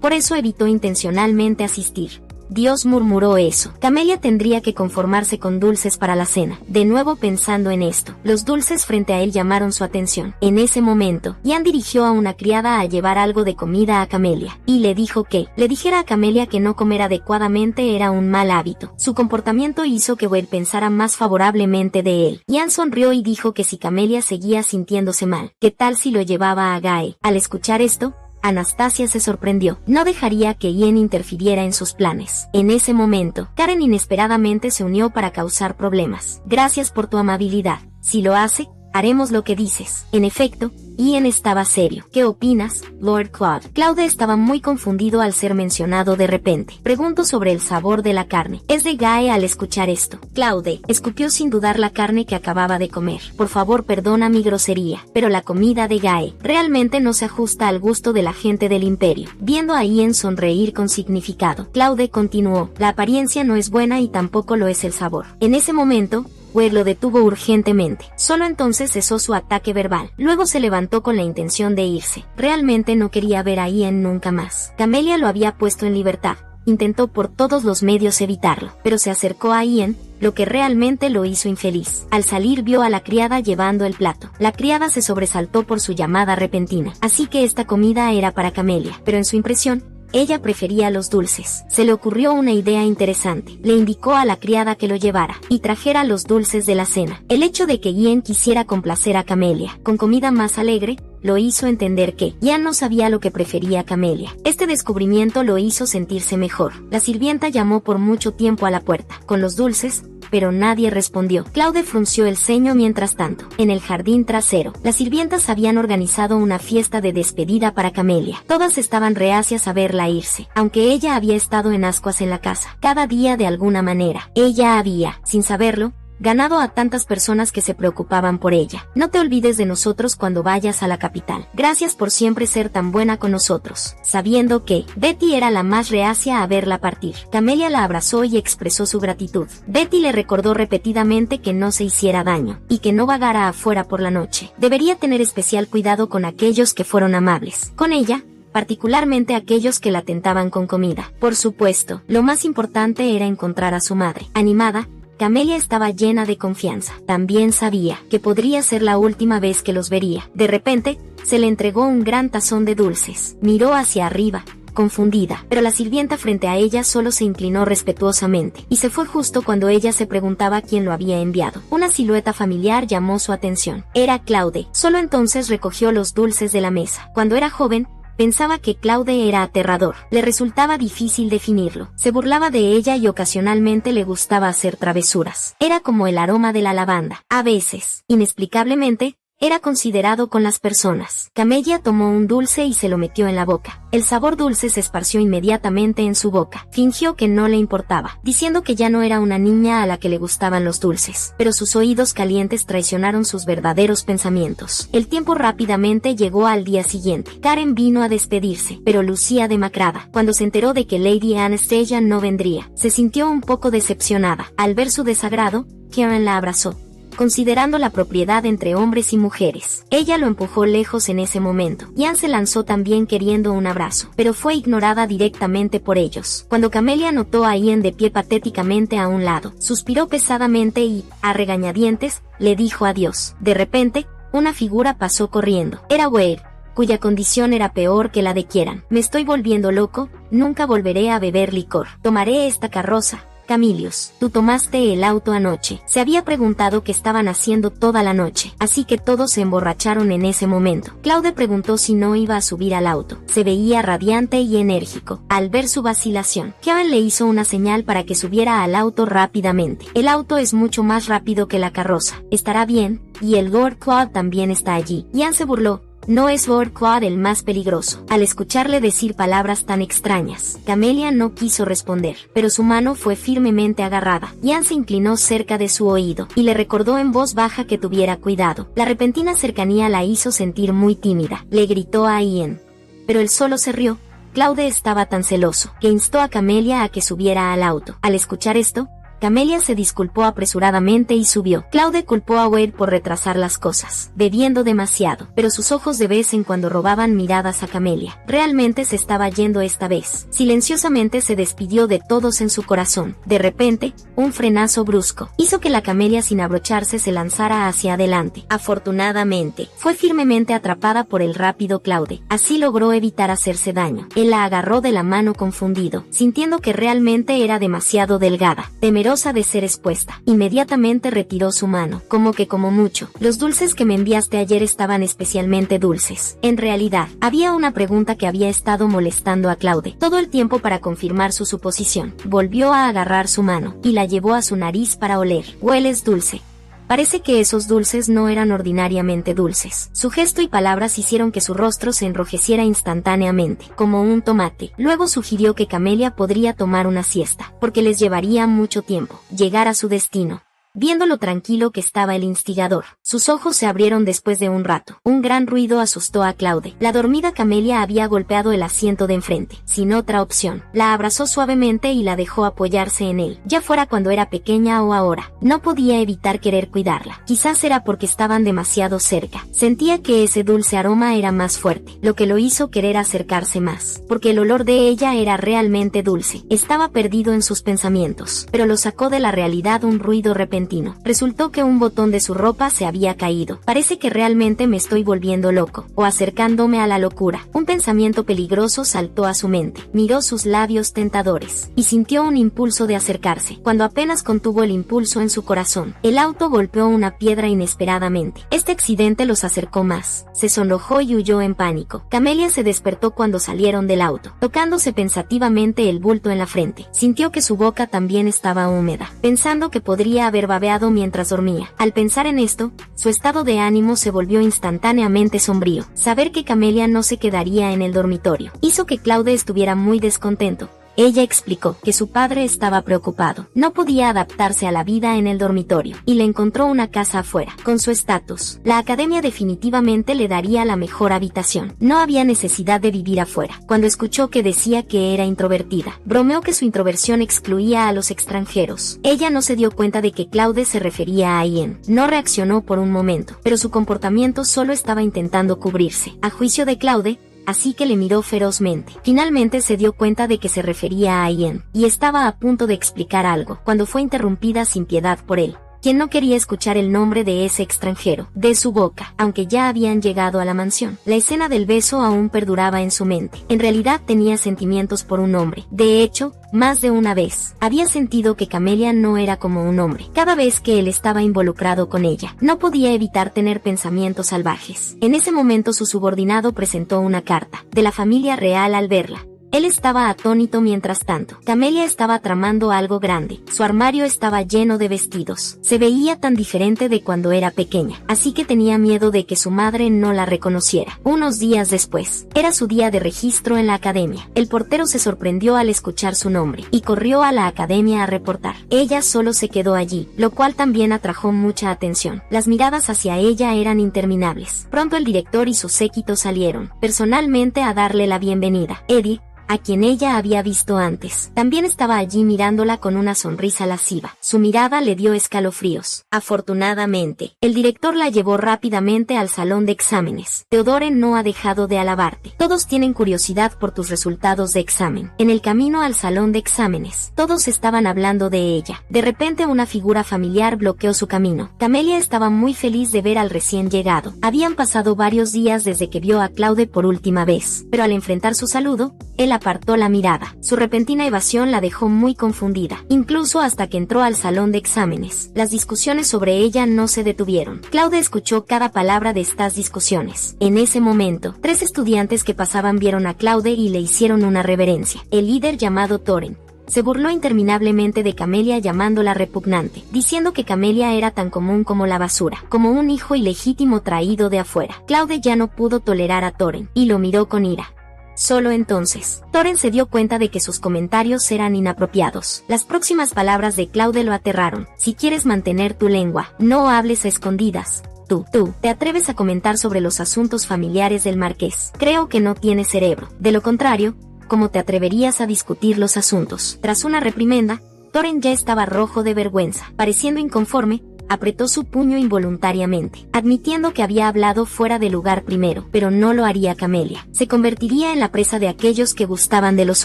Por eso evitó intencionalmente asistir. Dios, murmuró eso. Camelia tendría que conformarse con dulces para la cena. De nuevo pensando en esto, los dulces frente a él llamaron su atención. En ese momento, Ian dirigió a una criada a llevar algo de comida a Camelia, y le dijo que le dijera a Camelia que no comer adecuadamente era un mal hábito. Su comportamiento hizo que Wade pensara más favorablemente de él. Ian sonrió y dijo que si Camelia seguía sintiéndose mal, ¿qué tal si lo llevaba a Gae? Al escuchar esto, Anastasia se sorprendió. No dejaría que Ian interfiriera en sus planes. En ese momento, Karen inesperadamente se unió para causar problemas. Gracias por tu amabilidad. Si lo hace, haremos lo que dices. En efecto, Ian estaba serio. ¿Qué opinas, Lord Claude? Claude estaba muy confundido al ser mencionado de repente. Preguntó sobre el sabor de la carne. Es de Gae. Al escuchar esto, Claude escupió sin dudar la carne que acababa de comer. Por favor, perdona mi grosería, pero la comida de Gae realmente no se ajusta al gusto de la gente del imperio. Viendo a Ian sonreír con significado, Claude continuó: la apariencia no es buena y tampoco lo es el sabor. En ese momento, Wade lo detuvo urgentemente. Solo entonces cesó su ataque verbal. Luego se levantó con la intención de irse. Realmente no quería ver a Ian nunca más. Camelia lo había puesto en libertad. Intentó por todos los medios evitarlo, pero se acercó a Ian, lo que realmente lo hizo infeliz. Al salir vio a la criada llevando el plato. La criada se sobresaltó por su llamada repentina. Así que esta comida era para Camelia, pero en su impresión, ella prefería los dulces. Se le ocurrió una idea interesante. Le indicó a la criada que lo llevara y trajera los dulces de la cena. El hecho de que Ian quisiera complacer a Camelia con comida más alegre lo hizo entender que Ian no sabía lo que prefería Camelia. Este descubrimiento lo hizo sentirse mejor. La sirvienta llamó por mucho tiempo a la puerta con los dulces, pero nadie respondió. Claude frunció el ceño mientras tanto. En el jardín trasero, las sirvientas habían organizado una fiesta de despedida para Camelia. Todas estaban reacias a verla irse, aunque ella había estado en ascuas en la casa. Cada día de alguna manera, ella había, sin saberlo, ganado a tantas personas que se preocupaban por ella. No te olvides de nosotros cuando vayas a la capital. Gracias por siempre ser tan buena con nosotros. Sabiendo que Betty era la más reacia a verla partir, Camelia la abrazó y expresó su gratitud. Betty le recordó repetidamente que no se hiciera daño y que no vagara afuera por la noche. Debería tener especial cuidado con aquellos que fueron amables con ella, particularmente aquellos que la tentaban con comida. Por supuesto, lo más importante era encontrar a su madre. Animada, Camelia estaba llena de confianza. También sabía que podría ser la última vez que los vería. De repente, se le entregó un gran tazón de dulces. Miró hacia arriba, confundida, pero la sirvienta frente a ella solo se inclinó respetuosamente, y se fue justo cuando ella se preguntaba quién lo había enviado. Una silueta familiar llamó su atención. Era Claude. Solo entonces recogió los dulces de la mesa. Cuando era joven, pensaba que Claude era aterrador. Le resultaba difícil definirlo. Se burlaba de ella y ocasionalmente le gustaba hacer travesuras. Era como el aroma de la lavanda. A veces, inexplicablemente, Era considerado con las personas. Camelia tomó un dulce y se lo metió en la boca. El sabor dulce se esparció inmediatamente en su boca. Fingió que no le importaba, diciendo que ya no era una niña a la que le gustaban los dulces. Pero sus oídos calientes traicionaron sus verdaderos pensamientos. El tiempo rápidamente llegó al día siguiente. Karen vino a despedirse, pero lucía demacrada. Cuando se enteró de que Lady Anastasia no vendría, se sintió un poco decepcionada. Al ver su desagrado, Karen la abrazó, considerando la propiedad entre hombres y mujeres. Ella lo empujó lejos en ese momento. Ian se lanzó también queriendo un abrazo, pero fue ignorada directamente por ellos. Cuando Camelia notó a Ian de pie patéticamente a un lado, suspiró pesadamente y, a regañadientes, le dijo adiós. De repente, una figura pasó corriendo. Era Wade, cuya condición era peor que la de Kieran. Me estoy volviendo loco, nunca volveré a beber licor. Tomaré esta carroza. Camilius, tú tomaste el auto anoche. Se había preguntado qué estaban haciendo toda la noche, así que todos se emborracharon en ese momento. Claude preguntó si no iba a subir al auto. Se veía radiante y enérgico al ver su vacilación. Kevin le hizo una señal para que subiera al auto rápidamente. El auto es mucho más rápido que la carroza. Estará bien, y el Lord Claude también está allí. Ian se burló. No es Lord Claude el más peligroso. Al escucharle decir palabras tan extrañas, Camelia no quiso responder, pero su mano fue firmemente agarrada. Ian se inclinó cerca de su oído y le recordó en voz baja que tuviera cuidado. La repentina cercanía la hizo sentir muy tímida. Le gritó a Ian, pero él solo se rió. Claude estaba tan celoso que instó a Camelia a que subiera al auto. Al escuchar esto, Camelia se disculpó apresuradamente y subió. Claude culpó a Wade por retrasar las cosas, bebiendo demasiado, pero sus ojos de vez en cuando robaban miradas a Camelia. Realmente se estaba yendo esta vez. Silenciosamente se despidió de todos en su corazón. De repente, un frenazo brusco hizo que la Camelia sin abrocharse se lanzara hacia adelante. Afortunadamente, fue firmemente atrapada por el rápido Claude. Así logró evitar hacerse daño. Él la agarró de la mano confundido, sintiendo que realmente era demasiado delgada. Temerosa de ser expuesta, inmediatamente retiró su mano, como mucho. Los dulces que me enviaste ayer estaban especialmente dulces. En realidad, había una pregunta que había estado molestando a Claude todo el tiempo para confirmar su suposición. Volvió a agarrar su mano, y la llevó a su nariz para oler. Hueles dulce. Parece que esos dulces no eran ordinariamente dulces. Su gesto y palabras hicieron que su rostro se enrojeciera instantáneamente, como un tomate. Luego sugirió que Camelia podría tomar una siesta, porque les llevaría mucho tiempo llegar a su destino. Viendo lo tranquilo que estaba el instigador, sus ojos se abrieron después de un rato. Un gran ruido asustó a Claude. La dormida Camelia había golpeado el asiento de enfrente, sin otra opción. La abrazó suavemente y la dejó apoyarse en él, ya fuera cuando era pequeña o ahora. No podía evitar querer cuidarla. Quizás era porque estaban demasiado cerca. Sentía que ese dulce aroma era más fuerte, lo que lo hizo querer acercarse más, porque el olor de ella era realmente dulce. Estaba perdido en sus pensamientos, pero lo sacó de la realidad un ruido repentino. Resultó que un botón de su ropa se había caído. Parece que realmente me estoy volviendo loco, o acercándome a la locura. Un pensamiento peligroso saltó a su mente. Miró sus labios tentadores, y sintió un impulso de acercarse. Cuando apenas contuvo el impulso en su corazón, el auto golpeó una piedra inesperadamente. Este accidente los acercó más. Se sonrojó y huyó en pánico. Camelia se despertó cuando salieron del auto, tocándose pensativamente el bulto en la frente. Sintió que su boca también estaba húmeda, pensando que podría haber babeado mientras dormía. Al pensar en esto, su estado de ánimo se volvió instantáneamente sombrío. Saber que Camelia no se quedaría en el dormitorio hizo que Claude estuviera muy descontento. Ella explicó que su padre estaba preocupado. No podía adaptarse a la vida en el dormitorio, y le encontró una casa afuera. Con su estatus, la academia definitivamente le daría la mejor habitación. No había necesidad de vivir afuera. Cuando escuchó que decía que era introvertida, bromeó que su introversión excluía a los extranjeros. Ella no se dio cuenta de que Claude se refería a Ian. No reaccionó por un momento, pero su comportamiento solo estaba intentando cubrirse. A juicio de Claude, así que le miró ferozmente. Finalmente se dio cuenta de que se refería a Ian, y estaba a punto de explicar algo, cuando fue interrumpida sin piedad por él, quien no quería escuchar el nombre de ese extranjero de su boca, aunque ya habían llegado a la mansión. La escena del beso aún perduraba en su mente. En realidad tenía sentimientos por un hombre. De hecho, más de una vez, había sentido que Camelia no era como un hombre. Cada vez que él estaba involucrado con ella, no podía evitar tener pensamientos salvajes. En ese momento su subordinado presentó una carta de la familia real al verla. Él estaba atónito mientras tanto. Camelia estaba tramando algo grande. Su armario estaba lleno de vestidos. Se veía tan diferente de cuando era pequeña, así que tenía miedo de que su madre no la reconociera. Unos días después, era su día de registro en la academia. El portero se sorprendió al escuchar su nombre y corrió a la academia a reportar. Ella solo se quedó allí, lo cual también atrajo mucha atención. Las miradas hacia ella eran interminables. Pronto el director y su séquito salieron, personalmente a darle la bienvenida. Eddie, a quien ella había visto antes, también estaba allí mirándola con una sonrisa lasciva. Su mirada le dio escalofríos. Afortunadamente, el director la llevó rápidamente al salón de exámenes. Theodore no ha dejado de alabarte. Todos tienen curiosidad por tus resultados de examen. En el camino al salón de exámenes, todos estaban hablando de ella. De repente una figura familiar bloqueó su camino. Camelia estaba muy feliz de ver al recién llegado. Habían pasado varios días desde que vio a Claude por última vez, pero al enfrentar su saludo, él apartó la mirada. Su repentina evasión la dejó muy confundida, incluso hasta que entró al salón de exámenes. Las discusiones sobre ella no se detuvieron. Claude escuchó cada palabra de estas discusiones. En ese momento, 3 estudiantes que pasaban vieron a Claude y le hicieron una reverencia. El líder, llamado Thoren, se burló interminablemente de Camelia llamándola repugnante, diciendo que Camelia era tan común como la basura, como un hijo ilegítimo traído de afuera. Claude ya no pudo tolerar a Thoren, y lo miró con ira. Solo entonces, Thoren se dio cuenta de que sus comentarios eran inapropiados. Las próximas palabras de Claude lo aterraron. Si quieres mantener tu lengua, no hables a escondidas. Tú, te atreves a comentar sobre los asuntos familiares del marqués. Creo que no tienes cerebro. De lo contrario, ¿cómo te atreverías a discutir los asuntos? Tras una reprimenda, Thoren ya estaba rojo de vergüenza. Pareciendo inconforme, apretó su puño involuntariamente, admitiendo que había hablado fuera de lugar primero, pero no lo haría Camelia. Se convertiría en la presa de aquellos que gustaban de los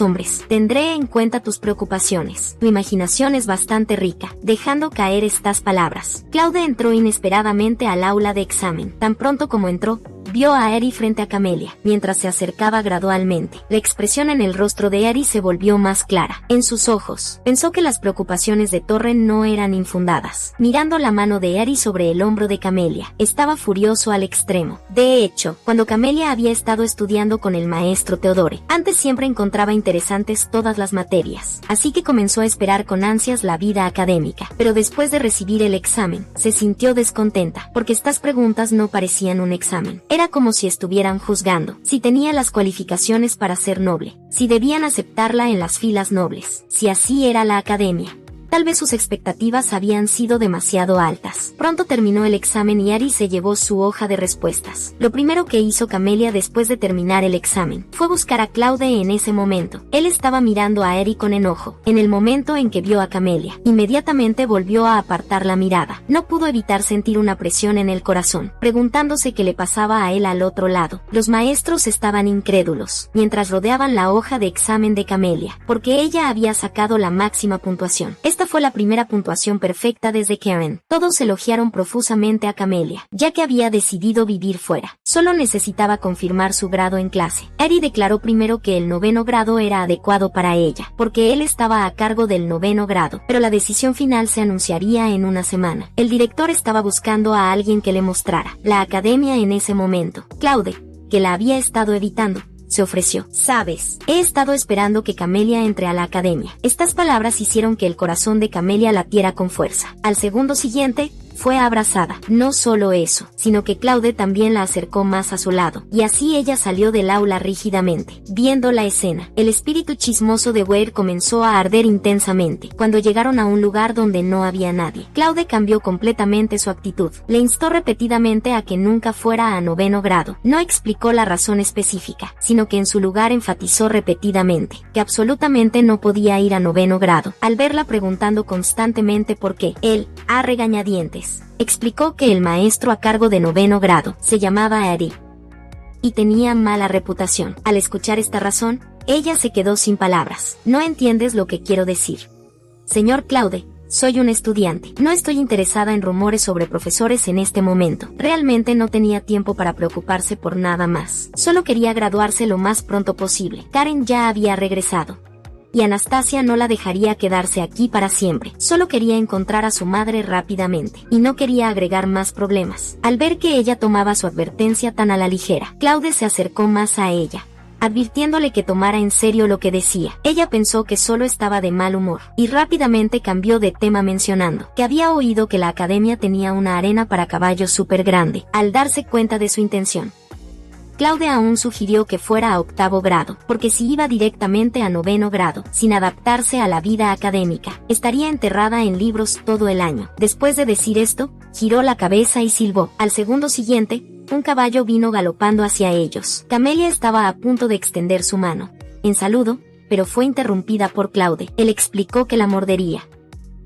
hombres. Tendré en cuenta tus preocupaciones. Tu imaginación es bastante rica. Dejando caer estas palabras, Claude entró inesperadamente al aula de examen. Tan pronto como entró, vio a Eri frente a Camelia, mientras se acercaba gradualmente. La expresión en el rostro de Eri se volvió más clara. En sus ojos, pensó que las preocupaciones de Thoren no eran infundadas. Mirando la mano de Eri sobre el hombro de Camelia, estaba furioso al extremo. De hecho, cuando Camelia había estado estudiando con el maestro Theodore, antes siempre encontraba interesantes todas las materias, así que comenzó a esperar con ansias la vida académica. Pero después de recibir el examen, se sintió descontenta, porque estas preguntas no parecían un examen. Era como si estuvieran juzgando si tenía las cualificaciones para ser noble, si debían aceptarla en las filas nobles, si así era la academia. Tal vez sus expectativas habían sido demasiado altas. Pronto terminó el examen y Ari se llevó su hoja de respuestas. Lo primero que hizo Camelia después de terminar el examen fue buscar a Claude en ese momento. Él estaba mirando a Ari con enojo. En el momento en que vio a Camelia, inmediatamente volvió a apartar la mirada. No pudo evitar sentir una presión en el corazón, preguntándose qué le pasaba a él al otro lado. Los maestros estaban incrédulos, mientras rodeaban la hoja de examen de Camelia, porque ella había sacado la máxima puntuación. Esta fue la primera puntuación perfecta desde Karen. Todos elogiaron profusamente a Camelia, ya que había decidido vivir fuera. Solo necesitaba confirmar su grado en clase. Eri declaró primero que el 9º grado era adecuado para ella, porque él estaba a cargo del 9º grado, pero la decisión final se anunciaría en una semana. El director estaba buscando a alguien que le mostrara la academia en ese momento. Claude, que la había estado evitando, se ofreció. Sabes, he estado esperando que Camelia entre a la academia. Estas palabras hicieron que el corazón de Camelia latiera con fuerza. Al segundo siguiente, fue abrazada. No solo eso, sino que Claude también la acercó más a su lado, y así ella salió del aula rígidamente. Viendo la escena, el espíritu chismoso de Wade comenzó a arder intensamente. Cuando llegaron a un lugar donde no había nadie, Claude cambió completamente su actitud. Le instó repetidamente a que nunca fuera a 9º grado. No explicó la razón específica, sino que en su lugar enfatizó repetidamente que absolutamente no podía ir a 9º grado. Al verla preguntando constantemente por qué, él, a regañadientes, explicó que el maestro a cargo de 9º grado se llamaba Eri y tenía mala reputación. Al escuchar esta razón, ella se quedó sin palabras. No entiendes lo que quiero decir. Señor Claude, soy un estudiante. No estoy interesada en rumores sobre profesores en este momento. Realmente no tenía tiempo para preocuparse por nada más. Solo quería graduarse lo más pronto posible. Karen ya había regresado, y Anastasia no la dejaría quedarse aquí para siempre. Solo quería encontrar a su madre rápidamente, y no quería agregar más problemas. Al ver que ella tomaba su advertencia tan a la ligera, Claude se acercó más a ella. advirtiéndole que tomara en serio lo que decía. Ella pensó que solo estaba de mal humor, y rápidamente cambió de tema mencionando que había oído que la academia tenía una arena para caballos súper grande, al darse cuenta de su intención. Claude aún sugirió que fuera a 8º grado, porque si iba directamente a 9º grado, sin adaptarse a la vida académica, estaría enterrada en libros todo el año. Después de decir esto, giró la cabeza y silbó. Al segundo siguiente, un caballo vino galopando hacia ellos. Camelia estaba a punto de extender su mano en saludo, pero fue interrumpida por Claude. Él explicó que la mordería,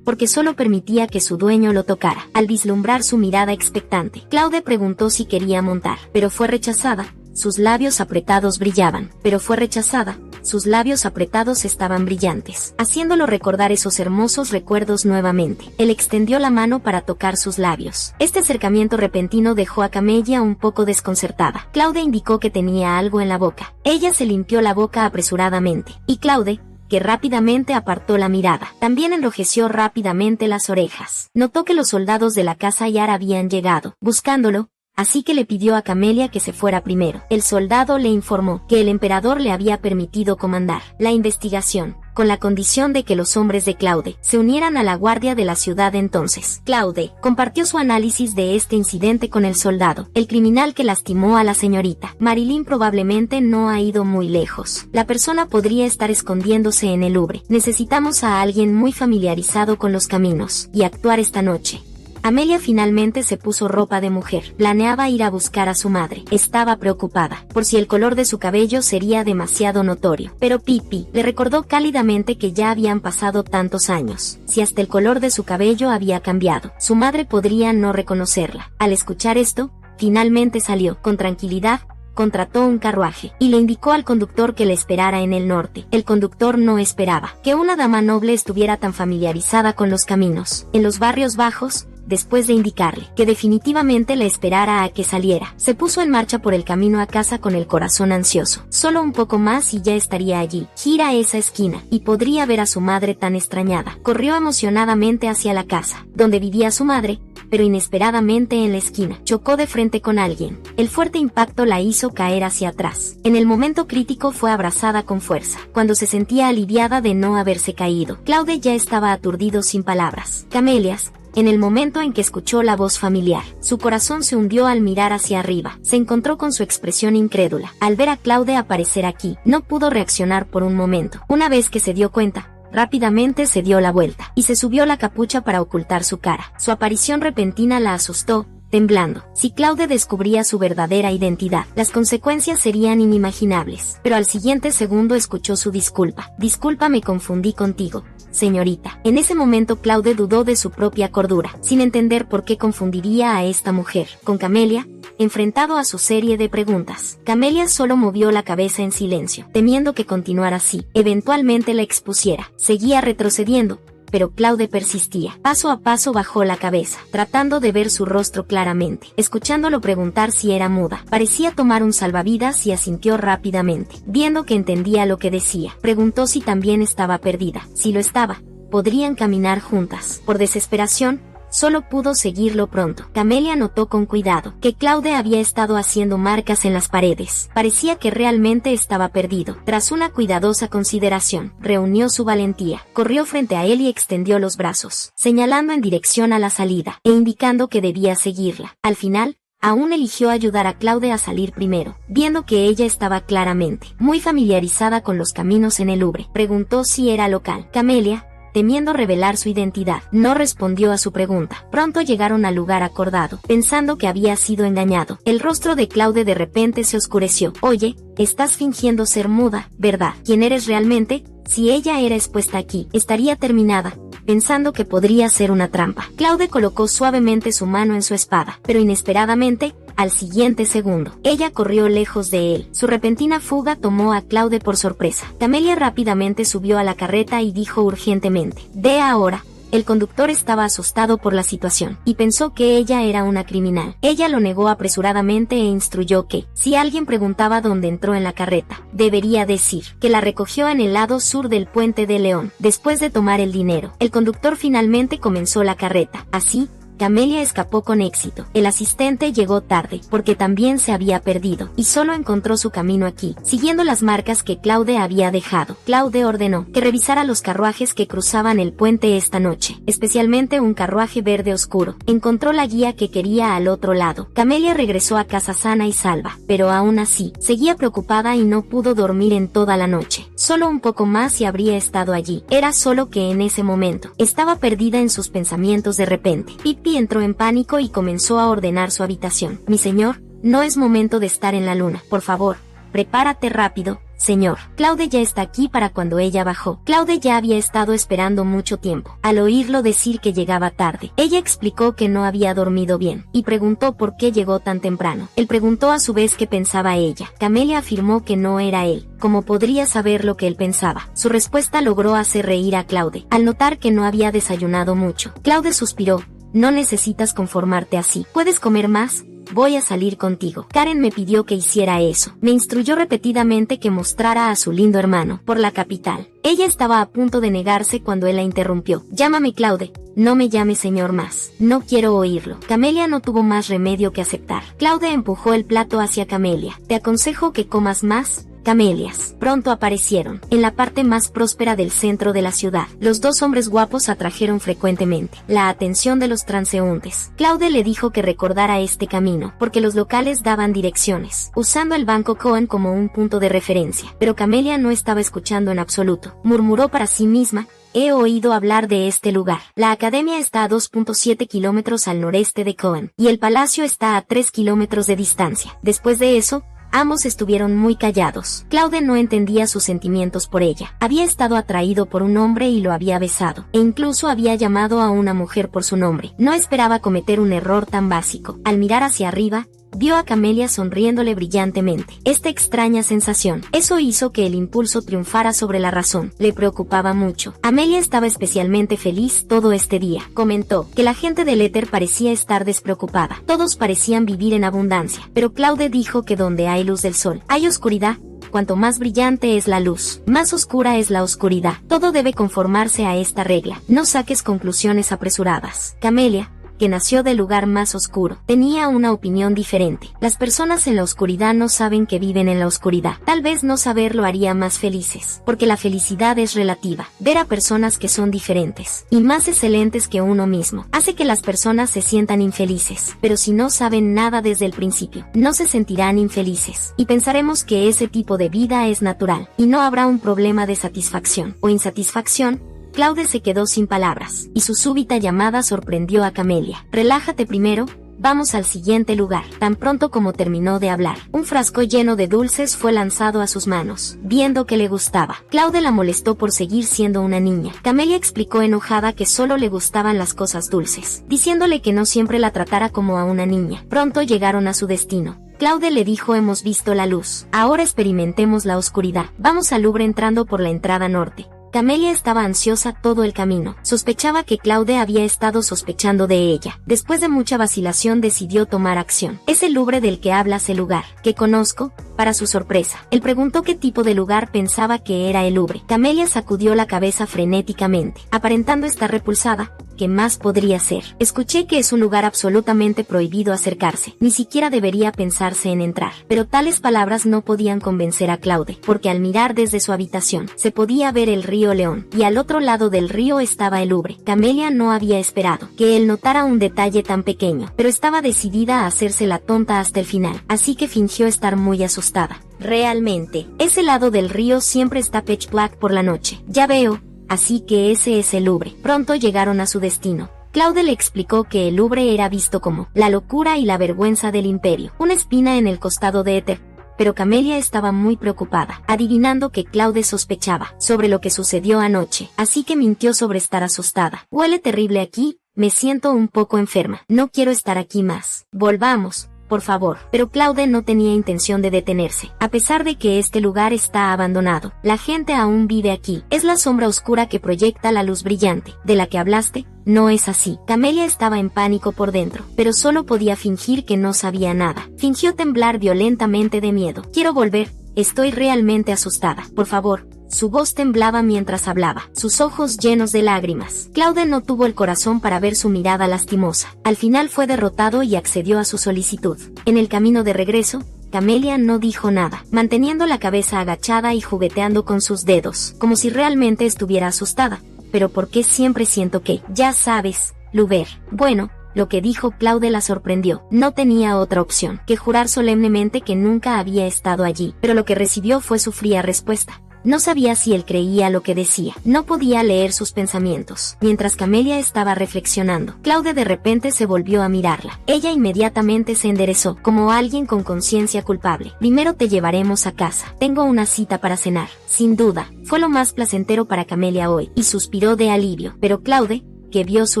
porque solo permitía que su dueño lo tocara. Al vislumbrar su mirada expectante, Claude preguntó si quería montar, pero fue rechazada. Sus labios apretados brillaban, pero fue rechazada. Sus labios apretados estaban brillantes, haciéndolo recordar esos hermosos recuerdos nuevamente. Él extendió la mano para tocar sus labios. Este acercamiento repentino dejó a Camelia un poco desconcertada. Claude indicó que tenía algo en la boca. Ella se limpió la boca apresuradamente, y Claude, que rápidamente apartó la mirada, también enrojeció rápidamente las orejas. Notó que los soldados de la casa Yar habían llegado, buscándolo, así que le pidió a Camelia que se fuera primero. El soldado le informó que el emperador le había permitido comandar la investigación, con la condición de que los hombres de Claude se unieran a la guardia de la ciudad entonces. Claude compartió su análisis de este incidente con el soldado. El criminal que lastimó a la señorita Marilyn probablemente no ha ido muy lejos. La persona podría estar escondiéndose en el Louvre. Necesitamos a alguien muy familiarizado con los caminos y actuar esta noche. Amelia finalmente se puso ropa de mujer. Planeaba ir a buscar a su madre. Estaba preocupada por si el color de su cabello sería demasiado notorio. Pero Pippi le recordó cálidamente que ya habían pasado tantos años. Si hasta el color de su cabello había cambiado, su madre podría no reconocerla. Al escuchar esto, finalmente salió. Con tranquilidad, contrató un carruaje y le indicó al conductor que le esperara en el norte. El conductor no esperaba que una dama noble estuviera tan familiarizada con los caminos en los barrios bajos. Después de indicarle que definitivamente le esperara a que saliera, se puso en marcha por el camino a casa con el corazón ansioso. Solo un poco más y ya estaría allí. Gira esa esquina y podría ver a su madre tan extrañada. Corrió emocionadamente hacia la casa, donde vivía su madre, pero inesperadamente en la esquina chocó de frente con alguien. El fuerte impacto la hizo caer hacia atrás. En el momento crítico fue abrazada con fuerza. Cuando se sentía aliviada de no haberse caído, Claude ya estaba aturdido sin palabras. Camelias. En el momento en que escuchó la voz familiar, su corazón se hundió al mirar hacia arriba. Se encontró con su expresión incrédula. Al ver a Claude aparecer aquí, no pudo reaccionar por un momento. Una vez que se dio cuenta, rápidamente se dio la vuelta y se subió la capucha para ocultar su cara. Su aparición repentina la asustó, temblando. Si Claude descubría su verdadera identidad, las consecuencias serían inimaginables. Pero al siguiente segundo escuchó su disculpa. Disculpa, me confundí contigo, señorita. En ese momento Claude dudó de su propia cordura, sin entender por qué confundiría a esta mujer con Camelia, enfrentado a su serie de preguntas. Camelia solo movió la cabeza en silencio, temiendo que continuara así, eventualmente la expusiera. Seguía retrocediendo, pero Claude persistía. Paso a paso bajó la cabeza, tratando de ver su rostro claramente. Escuchándolo preguntar si era muda, parecía tomar un salvavidas y asintió rápidamente. Viendo que entendía lo que decía, preguntó si también estaba perdida. Si lo estaba, podrían caminar juntas. Por desesperación, solo pudo seguirlo pronto. Camelia notó con cuidado que Claude había estado haciendo marcas en las paredes. Parecía que realmente estaba perdido. Tras una cuidadosa consideración, reunió su valentía, corrió frente a él y extendió los brazos, señalando en dirección a la salida, e indicando que debía seguirla. Al final, aún eligió ayudar a Claude a salir primero, viendo que ella estaba claramente muy familiarizada con los caminos en el Louvre. Preguntó si era local. Camelia, temiendo revelar su identidad, no respondió a su pregunta. Pronto llegaron al lugar acordado, pensando que había sido engañado. El rostro de Claude de repente se oscureció. Oye, estás fingiendo ser muda, ¿verdad? ¿Quién eres realmente? Si ella era expuesta aquí, estaría terminada, pensando que podría ser una trampa. Claude colocó suavemente su mano en su espada, pero inesperadamente, al siguiente segundo, ella corrió lejos de él. Su repentina fuga tomó a Claude por sorpresa. Camelia rápidamente subió a la carreta y dijo urgentemente: «Ve ahora». El conductor estaba asustado por la situación y pensó que ella era una criminal. Ella lo negó apresuradamente e instruyó que, si alguien preguntaba dónde entró en la carreta, debería decir que la recogió en el lado sur del Puente de León. Después de tomar el dinero, el conductor finalmente comenzó la carreta. Así, Camelia escapó con éxito. El asistente llegó tarde, porque también se había perdido, y solo encontró su camino aquí, siguiendo las marcas que Claude había dejado. Claude ordenó que revisara los carruajes que cruzaban el puente esta noche, especialmente un carruaje verde oscuro. Encontró la guía que quería al otro lado. Camelia regresó a casa sana y salva, pero aún así, seguía preocupada y no pudo dormir en toda la noche. Solo un poco más y habría estado allí. Era solo que en ese momento, estaba perdida en sus pensamientos de repente. Pippi entró en pánico y comenzó a ordenar su habitación. Mi señor, no es momento de estar en la luna. Por favor, prepárate rápido, señor. Claude ya está aquí para cuando ella bajó. Claude ya había estado esperando mucho tiempo. Al oírlo decir que llegaba tarde, ella explicó que no había dormido bien, y preguntó por qué llegó tan temprano. Él preguntó a su vez qué pensaba ella. Camelia afirmó que no era él. ¿Cómo podría saber lo que él pensaba? Su respuesta logró hacer reír a Claude, al notar que no había desayunado mucho. Claude suspiró. No necesitas conformarte así. ¿Puedes comer más? Voy a salir contigo. Karen me pidió que hiciera eso. Me instruyó repetidamente que mostrara a su lindo hermano por la capital. Ella estaba a punto de negarse cuando él la interrumpió. Llámame Claude. No me llame señor más. No quiero oírlo. Camelia no tuvo más remedio que aceptar. Claude empujó el plato hacia Camelia. Te aconsejo que comas más. Camelias pronto aparecieron en la parte más próspera del centro de la ciudad. Los dos hombres guapos atrajeron frecuentemente la atención de los transeúntes. Claude le dijo que recordara este camino, porque los locales daban direcciones, usando el Banco Cohen como un punto de referencia. Pero Camelia no estaba escuchando en absoluto. Murmuró para sí misma. He oído hablar de este lugar. La academia está a 2.7 kilómetros al noreste de Cohen, y el palacio está a 3 kilómetros de distancia. Después de eso, ambos estuvieron muy callados. Claude no entendía sus sentimientos por ella. Había estado atraído por un hombre y lo había besado, e incluso había llamado a una mujer por su nombre. No esperaba cometer un error tan básico. Al mirar hacia arriba, vio a Camelia sonriéndole brillantemente. Esta extraña sensación, eso hizo que el impulso triunfara sobre la razón. Le preocupaba mucho. Amelia estaba especialmente feliz todo este día. Comentó que la gente del éter parecía estar despreocupada. Todos parecían vivir en abundancia. Pero Claude dijo que donde hay luz del sol, hay oscuridad. Cuanto más brillante es la luz, más oscura es la oscuridad. Todo debe conformarse a esta regla. No saques conclusiones apresuradas. Camelia, que nació del lugar más oscuro, tenía una opinión diferente. Las personas en la oscuridad no saben que viven en la oscuridad. Tal vez no saberlo haría más felices, porque la felicidad es relativa. Ver a personas que son diferentes y más excelentes que uno mismo hace que las personas se sientan infelices. Pero si no saben nada desde el principio, no se sentirán infelices, y pensaremos que ese tipo de vida es natural, y no habrá un problema de satisfacción o insatisfacción. Claude se quedó sin palabras, y su súbita llamada sorprendió a Camelia. Relájate primero, vamos al siguiente lugar. Tan pronto como terminó de hablar, un frasco lleno de dulces fue lanzado a sus manos, viendo que le gustaba. Claude la molestó por seguir siendo una niña. Camelia explicó enojada que solo le gustaban las cosas dulces, diciéndole que no siempre la tratara como a una niña. Pronto llegaron a su destino. Claude le dijo: hemos visto la luz, ahora experimentemos la oscuridad. Vamos al Louvre entrando por la entrada norte. Camelia estaba ansiosa todo el camino. Sospechaba que Claude había estado sospechando de ella. Después de mucha vacilación decidió tomar acción. ¿Es el Louvre del que hablas el lugar que conozco? Para su sorpresa, él preguntó qué tipo de lugar pensaba que era el Louvre. Camelia sacudió la cabeza frenéticamente, aparentando estar repulsada. ¿Qué más podría ser? Escuché que es un lugar absolutamente prohibido acercarse. Ni siquiera debería pensarse en entrar. Pero tales palabras no podían convencer a Claude, porque al mirar desde su habitación, se podía ver el río León, y al otro lado del río estaba el Louvre. Camelia no había esperado que él notara un detalle tan pequeño, pero estaba decidida a hacerse la tonta hasta el final, así que fingió estar muy asustada. Realmente, ese lado del río siempre está pitch black por la noche. Ya veo. Así que ese es el Louvre. Pronto llegaron a su destino. Claude le explicó que el Louvre era visto como la locura y la vergüenza del imperio, una espina en el costado de éter. Pero Camelia estaba muy preocupada, adivinando que Claude sospechaba sobre lo que sucedió anoche, así que mintió sobre estar asustada. Huele terrible aquí, me siento un poco enferma, no quiero estar aquí más. Volvamos, por favor. Pero Claude no tenía intención de detenerse. A pesar de que este lugar está abandonado, la gente aún vive aquí. Es la sombra oscura que proyecta la luz brillante, de la que hablaste. No es así. Camelia estaba en pánico por dentro, pero solo podía fingir que no sabía nada. Fingió temblar violentamente de miedo. Quiero volver. Estoy realmente asustada. Por favor, Su voz temblaba mientras hablaba, sus ojos llenos de lágrimas. Claude no tuvo el corazón para ver su mirada lastimosa. Al final fue derrotado y accedió a su solicitud. En el camino de regreso, Camelia no dijo nada, manteniendo la cabeza agachada y jugueteando con sus dedos, como si realmente estuviera asustada. Pero ¿por qué siempre siento que, ya sabes, Lubert? Bueno, lo que dijo Claude la sorprendió. No tenía otra opción que jurar solemnemente que nunca había estado allí, pero lo que recibió fue su fría respuesta. No sabía si él creía lo que decía. No podía leer sus pensamientos. Mientras Camelia estaba reflexionando, Claude de repente se volvió a mirarla. Ella inmediatamente se enderezó, como alguien con conciencia culpable. Primero te llevaremos a casa. Tengo una cita para cenar. Sin duda, fue lo más placentero para Camelia hoy, y suspiró de alivio. Pero Claude, que vio su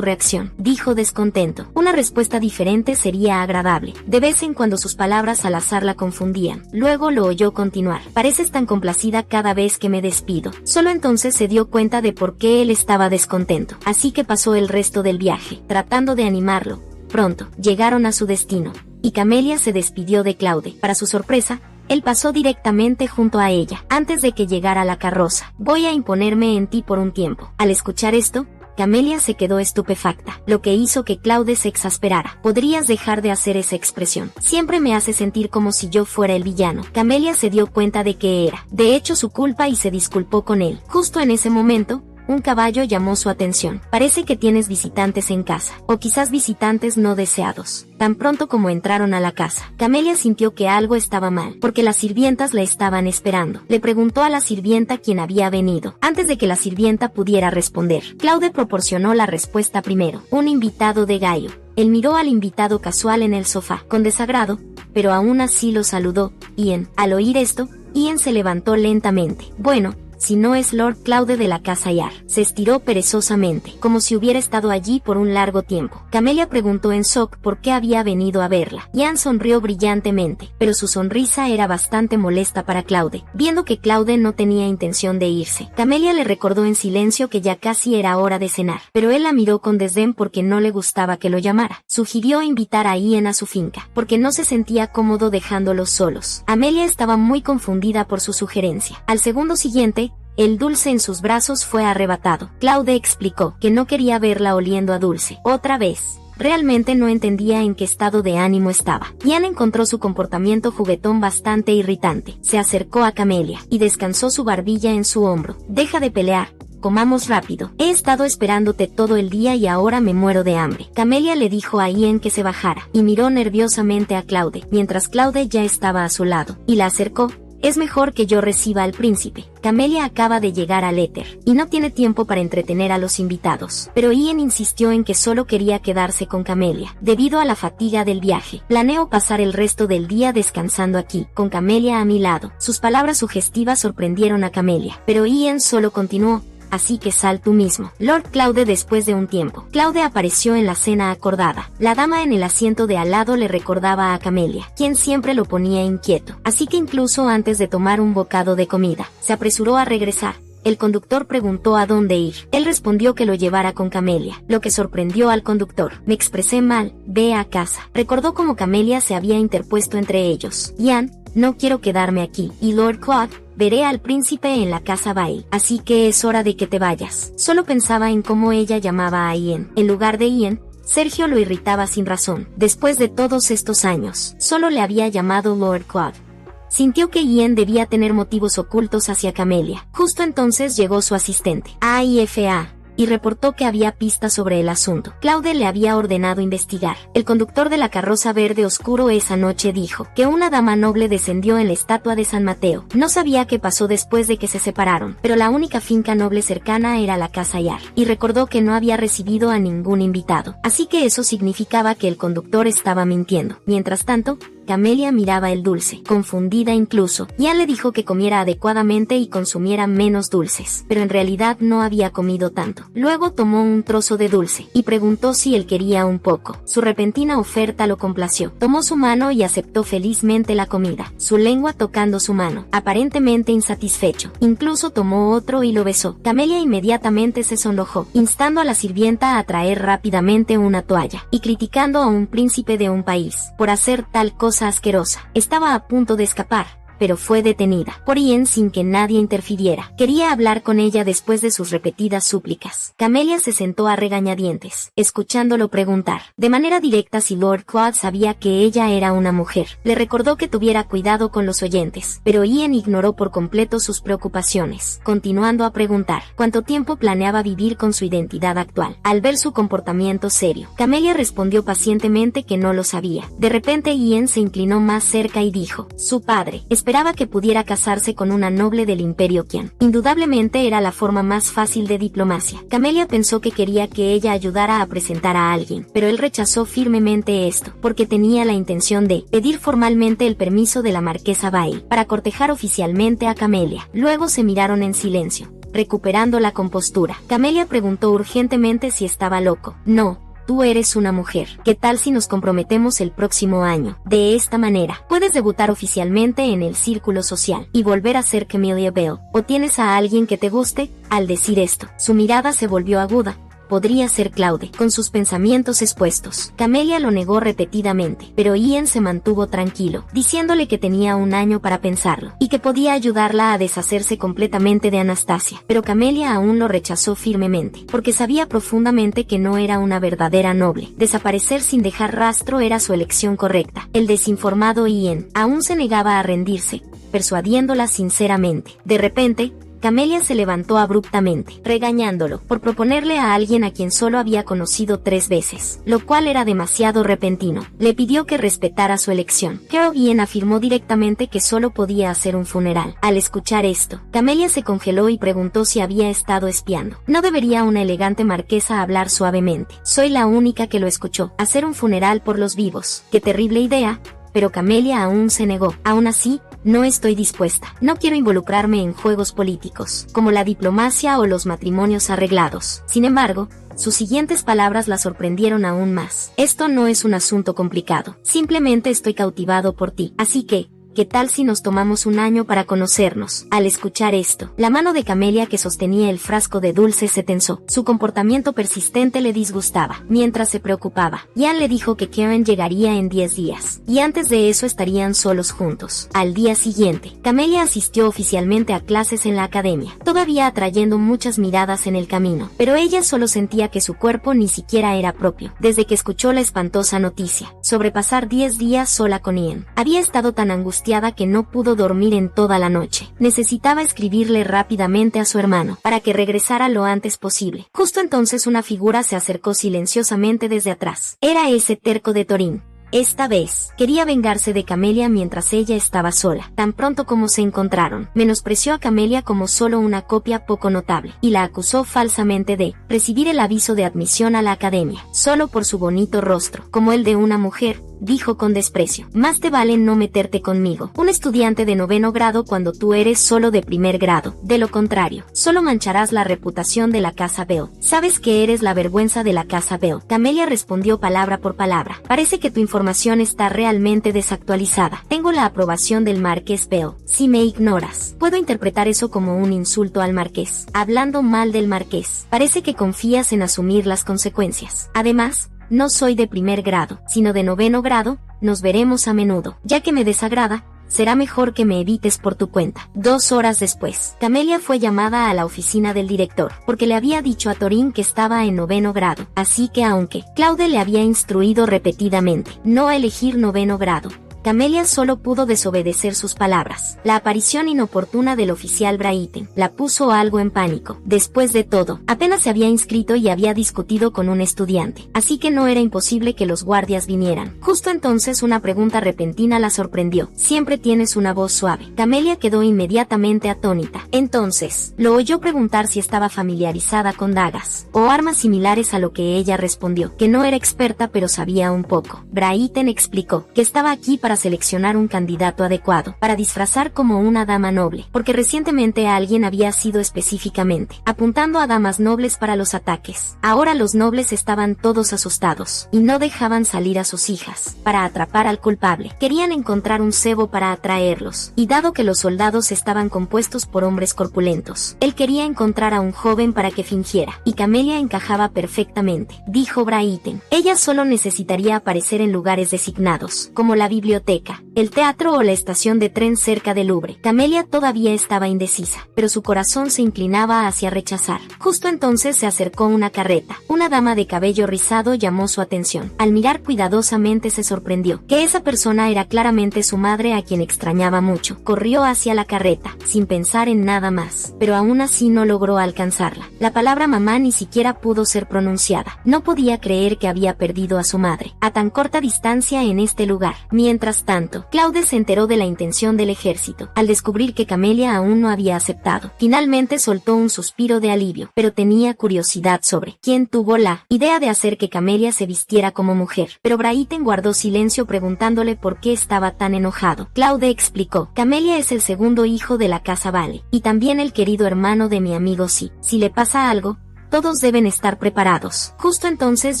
reacción, dijo descontento. Una respuesta diferente sería agradable. De vez en cuando sus palabras al azar la confundían. Luego lo oyó continuar. Pareces tan complacida cada vez que me despido. Solo entonces se dio cuenta de por qué él estaba descontento. Así que pasó el resto del viaje, tratando de animarlo. Pronto, llegaron a su destino, y Camelia se despidió de Claude. Para su sorpresa, él pasó directamente junto a ella, antes de que llegara la carroza. Voy a imponerme en ti por un tiempo. Al escuchar esto, Camelia se quedó estupefacta, lo que hizo que Claude se exasperara. Podrías dejar de hacer esa expresión. Siempre me hace sentir como si yo fuera el villano. Camelia se dio cuenta de que era, de hecho, su culpa y se disculpó con él. Justo en ese momento, un caballo llamó su atención. Parece que tienes visitantes en casa, o quizás visitantes no deseados. Tan pronto como entraron a la casa, Camelia sintió que algo estaba mal, porque las sirvientas la estaban esperando. Le preguntó a la sirvienta quién había venido. Antes de que la sirvienta pudiera responder, Claude proporcionó la respuesta primero. Un invitado de Gallo. Él miró al invitado casual en el sofá, con desagrado, pero aún así lo saludó. Ian. Al oír esto, Ian se levantó lentamente. Bueno, si no es Lord Claude de la casa Yar. Se estiró perezosamente, como si hubiera estado allí por un largo tiempo. Camelia preguntó en shock por qué había venido a verla. Ian sonrió brillantemente, pero su sonrisa era bastante molesta para Claude. Viendo que Claude no tenía intención de irse, Camelia le recordó en silencio que ya casi era hora de cenar, pero él la miró con desdén porque no le gustaba que lo llamara. Sugirió invitar a Ian a su finca, porque no se sentía cómodo dejándolos solos. Amelia estaba muy confundida por su sugerencia. Al segundo siguiente, el dulce en sus brazos fue arrebatado. Claude explicó que no quería verla oliendo a dulce. Otra vez. Realmente no entendía en qué estado de ánimo estaba. Ian encontró su comportamiento juguetón bastante irritante. Se acercó a Camelia y descansó su barbilla en su hombro. Deja de pelear. Comamos rápido. He estado esperándote todo el día y ahora me muero de hambre. Camelia le dijo a Ian que se bajara y miró nerviosamente a Claude, mientras Claude ya estaba a su lado, y la acercó. Es mejor que yo reciba al príncipe. Camelia acaba de llegar al éter, y no tiene tiempo para entretener a los invitados. Pero Ian insistió en que solo quería quedarse con Camelia, debido a la fatiga del viaje. Planeo pasar el resto del día descansando aquí, con Camelia a mi lado. Sus palabras sugestivas sorprendieron a Camelia, pero Ian solo continuó. Así que sal tú mismo. Lord Claude. Después de un tiempo, Claude apareció en la cena acordada. La dama en el asiento de al lado le recordaba a Camelia, quien siempre lo ponía inquieto. Así que incluso antes de tomar un bocado de comida, se apresuró a regresar. El conductor preguntó a dónde ir. Él respondió que lo llevara con Camelia, lo que sorprendió al conductor. Me expresé mal, ve a casa. Recordó cómo Camelia se había interpuesto entre ellos. Ian, no quiero quedarme aquí. Y Lord Claude, veré al príncipe en la casa Bail. Así que es hora de que te vayas. Solo pensaba en cómo ella llamaba a Ian. En lugar de Ian, Sergio lo irritaba sin razón. Después de todos estos años, solo le había llamado Lord Claude. Sintió que Ian debía tener motivos ocultos hacia Camelia. Justo entonces llegó su asistente, AIFA, y reportó que había pistas sobre el asunto. Claude le había ordenado investigar. El conductor de la carroza verde oscuro esa noche dijo que una dama noble descendió en la estatua de San Mateo. No sabía qué pasó después de que se separaron, pero la única finca noble cercana era la casa Yar, y recordó que no había recibido a ningún invitado. Así que eso significaba que el conductor estaba mintiendo. Mientras tanto, Camelia miraba el dulce, confundida incluso. Ian le dijo que comiera adecuadamente y consumiera menos dulces, pero en realidad no había comido tanto. Luego tomó un trozo de dulce y preguntó si él quería un poco. Su repentina oferta lo complació. Tomó su mano y aceptó felizmente la comida, su lengua tocando su mano, aparentemente insatisfecho. Incluso tomó otro y lo besó. Camelia inmediatamente se sonrojó, instando a la sirvienta a traer rápidamente una toalla, y criticando a un príncipe de un país por hacer tal cosa asquerosa. Estaba a punto de escapar, pero fue detenida por Ian sin que nadie interfiriera. Quería hablar con ella después de sus repetidas súplicas. Camelia se sentó a regañadientes, escuchándolo preguntar de manera directa si Lord Claude sabía que ella era una mujer. Le recordó que tuviera cuidado con los oyentes, pero Ian ignoró por completo sus preocupaciones, continuando a preguntar cuánto tiempo planeaba vivir con su identidad actual. Al ver su comportamiento serio, Camelia respondió pacientemente que no lo sabía. De repente Ian se inclinó más cerca y dijo: su padre esperaba que pudiera casarse con una noble del Imperio Qian. Indudablemente era la forma más fácil de diplomacia. Camelia pensó que quería que ella ayudara a presentar a alguien, pero él rechazó firmemente esto, porque tenía la intención de pedir formalmente el permiso de la marquesa Bail para cortejar oficialmente a Camelia. Luego se miraron en silencio, recuperando la compostura. Camelia preguntó urgentemente si estaba loco. No. Tú eres una mujer. ¿Qué tal si nos comprometemos el próximo año? De esta manera, puedes debutar oficialmente en el círculo social y volver a ser Camelia Bell. ¿O tienes a alguien que te guste? Al decir esto, su mirada se volvió aguda. Podría ser Claude, con sus pensamientos expuestos. Camelia lo negó repetidamente, pero Ian se mantuvo tranquilo, diciéndole que tenía un año para pensarlo, y que podía ayudarla a deshacerse completamente de Anastasia. Pero Camelia aún lo rechazó firmemente, porque sabía profundamente que no era una verdadera noble. Desaparecer sin dejar rastro era su elección correcta. El desinformado Ian aún se negaba a rendirse, persuadiéndola sinceramente. De repente, Camelia se levantó abruptamente, regañándolo por proponerle a alguien a quien solo había conocido 3 veces, lo cual era demasiado repentino. Le pidió que respetara su elección. Carol Ian afirmó directamente que solo podía hacer un funeral. Al escuchar esto, Camelia se congeló y preguntó si había estado espiando. ¿No debería una elegante marquesa hablar suavemente? Soy la única que lo escuchó. Hacer un funeral por los vivos. ¡Qué terrible idea! Pero Camelia aún se negó. Aún así, no estoy dispuesta. No quiero involucrarme en juegos políticos, como la diplomacia o los matrimonios arreglados. Sin embargo, sus siguientes palabras la sorprendieron aún más. Esto no es un asunto complicado. Simplemente estoy cautivado por ti. Así que, ¿qué tal si nos tomamos un año para conocernos? Al escuchar esto, la mano de Camelia que sostenía el frasco de dulce se tensó. Su comportamiento persistente le disgustaba. Mientras se preocupaba, Ian le dijo que Karen llegaría en 10 días, y antes de eso estarían solos juntos. Al día siguiente, Camelia asistió oficialmente a clases en la academia, todavía atrayendo muchas miradas en el camino, pero ella solo sentía que su cuerpo ni siquiera era propio, desde que escuchó la espantosa noticia sobre pasar 10 días sola con Ian. Había estado tan angustiada que no pudo dormir en toda la noche. Necesitaba escribirle rápidamente a su hermano para que regresara lo antes posible. Justo entonces una figura se acercó silenciosamente desde atrás. Era ese terco de Thorin. Esta vez, quería vengarse de Camelia mientras ella estaba sola. Tan pronto como se encontraron, menospreció a Camelia como solo una copia poco notable, y la acusó falsamente de recibir el aviso de admisión a la academia, solo por su bonito rostro, como el de una mujer. Dijo con desprecio: más te vale no meterte conmigo, un estudiante de 9º grado cuando tú eres solo de 1er grado. De lo contrario, solo mancharás la reputación de la casa Bell. Sabes que eres la vergüenza de la casa Bell. Camelia respondió palabra por palabra. Parece que tu información está realmente desactualizada. Tengo la aprobación del marqués Bell. Si me ignoras, puedo interpretar eso como un insulto al marqués. Hablando mal del marqués, parece que confías en asumir las consecuencias. Además, no soy de 1er grado, sino de 9º grado, nos veremos a menudo. Ya que me desagrada, será mejor que me evites por tu cuenta. 2 horas después, Camelia fue llamada a la oficina del director, porque le había dicho a Thorin que estaba en 9º grado. Así que aunque Claude le había instruido repetidamente no a elegir 9º grado, Camelia solo pudo desobedecer sus palabras. La aparición inoportuna del oficial Brayton la puso algo en pánico. Después de todo, apenas se había inscrito y había discutido con un estudiante, así que no era imposible que los guardias vinieran. Justo entonces una pregunta repentina la sorprendió. Siempre tienes una voz suave. Camelia quedó inmediatamente atónita. Entonces, lo oyó preguntar si estaba familiarizada con dagas o armas similares, a lo que ella respondió que no era experta pero sabía un poco. Brayton explicó que estaba aquí para seleccionar un candidato adecuado, para disfrazar como una dama noble, porque recientemente alguien había sido específicamente apuntando a damas nobles para los ataques. Ahora los nobles estaban todos asustados y no dejaban salir a sus hijas para atrapar al culpable. Querían encontrar un cebo para atraerlos, y dado que los soldados estaban compuestos por hombres corpulentos, él quería encontrar a un joven para que fingiera, y Camelia encajaba perfectamente, dijo Brayton. Ella solo necesitaría aparecer en lugares designados, como la biblioteca biblioteca, el teatro o la estación de tren cerca del Louvre. Camelia todavía estaba indecisa, pero su corazón se inclinaba hacia rechazar. Justo entonces se acercó una carreta. Una dama de cabello rizado llamó su atención. Al mirar cuidadosamente se sorprendió, que esa persona era claramente su madre, a quien extrañaba mucho. Corrió hacia la carreta, sin pensar en nada más, pero aún así no logró alcanzarla. La palabra mamá ni siquiera pudo ser pronunciada. No podía creer que había perdido a su madre, a tan corta distancia en este lugar. Mientras tanto, Claude se enteró de la intención del ejército, al descubrir que Camelia aún no había aceptado. Finalmente soltó un suspiro de alivio, pero tenía curiosidad sobre quién tuvo la idea de hacer que Camelia se vistiera como mujer. Pero Brayten guardó silencio, preguntándole por qué estaba tan enojado. Claude explicó: Camelia es el segundo hijo de la casa Vale, y también el querido hermano de mi amigo Si. Si le pasa algo, todos deben estar preparados. Justo entonces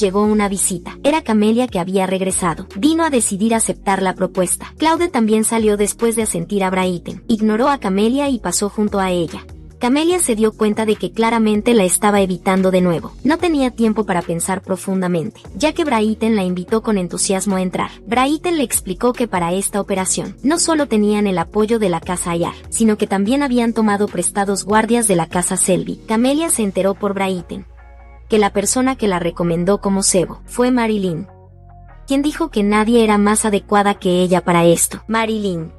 llegó una visita. Era Camelia, que había regresado. Vino a decidir aceptar la propuesta. Claude también salió después de asentir a Brayten. Ignoró a Camelia y pasó junto a ella. Camelia se dio cuenta de que claramente la estaba evitando de nuevo. No tenía tiempo para pensar profundamente, ya que Brayten la invitó con entusiasmo a entrar. Brayten le explicó que para esta operación no solo tenían el apoyo de la casa Ayar, sino que también habían tomado prestados guardias de la casa Selby. Camelia se enteró por Brayten que la persona que la recomendó como cebo fue Marilyn, quien dijo que nadie era más adecuada que ella para esto. Marilyn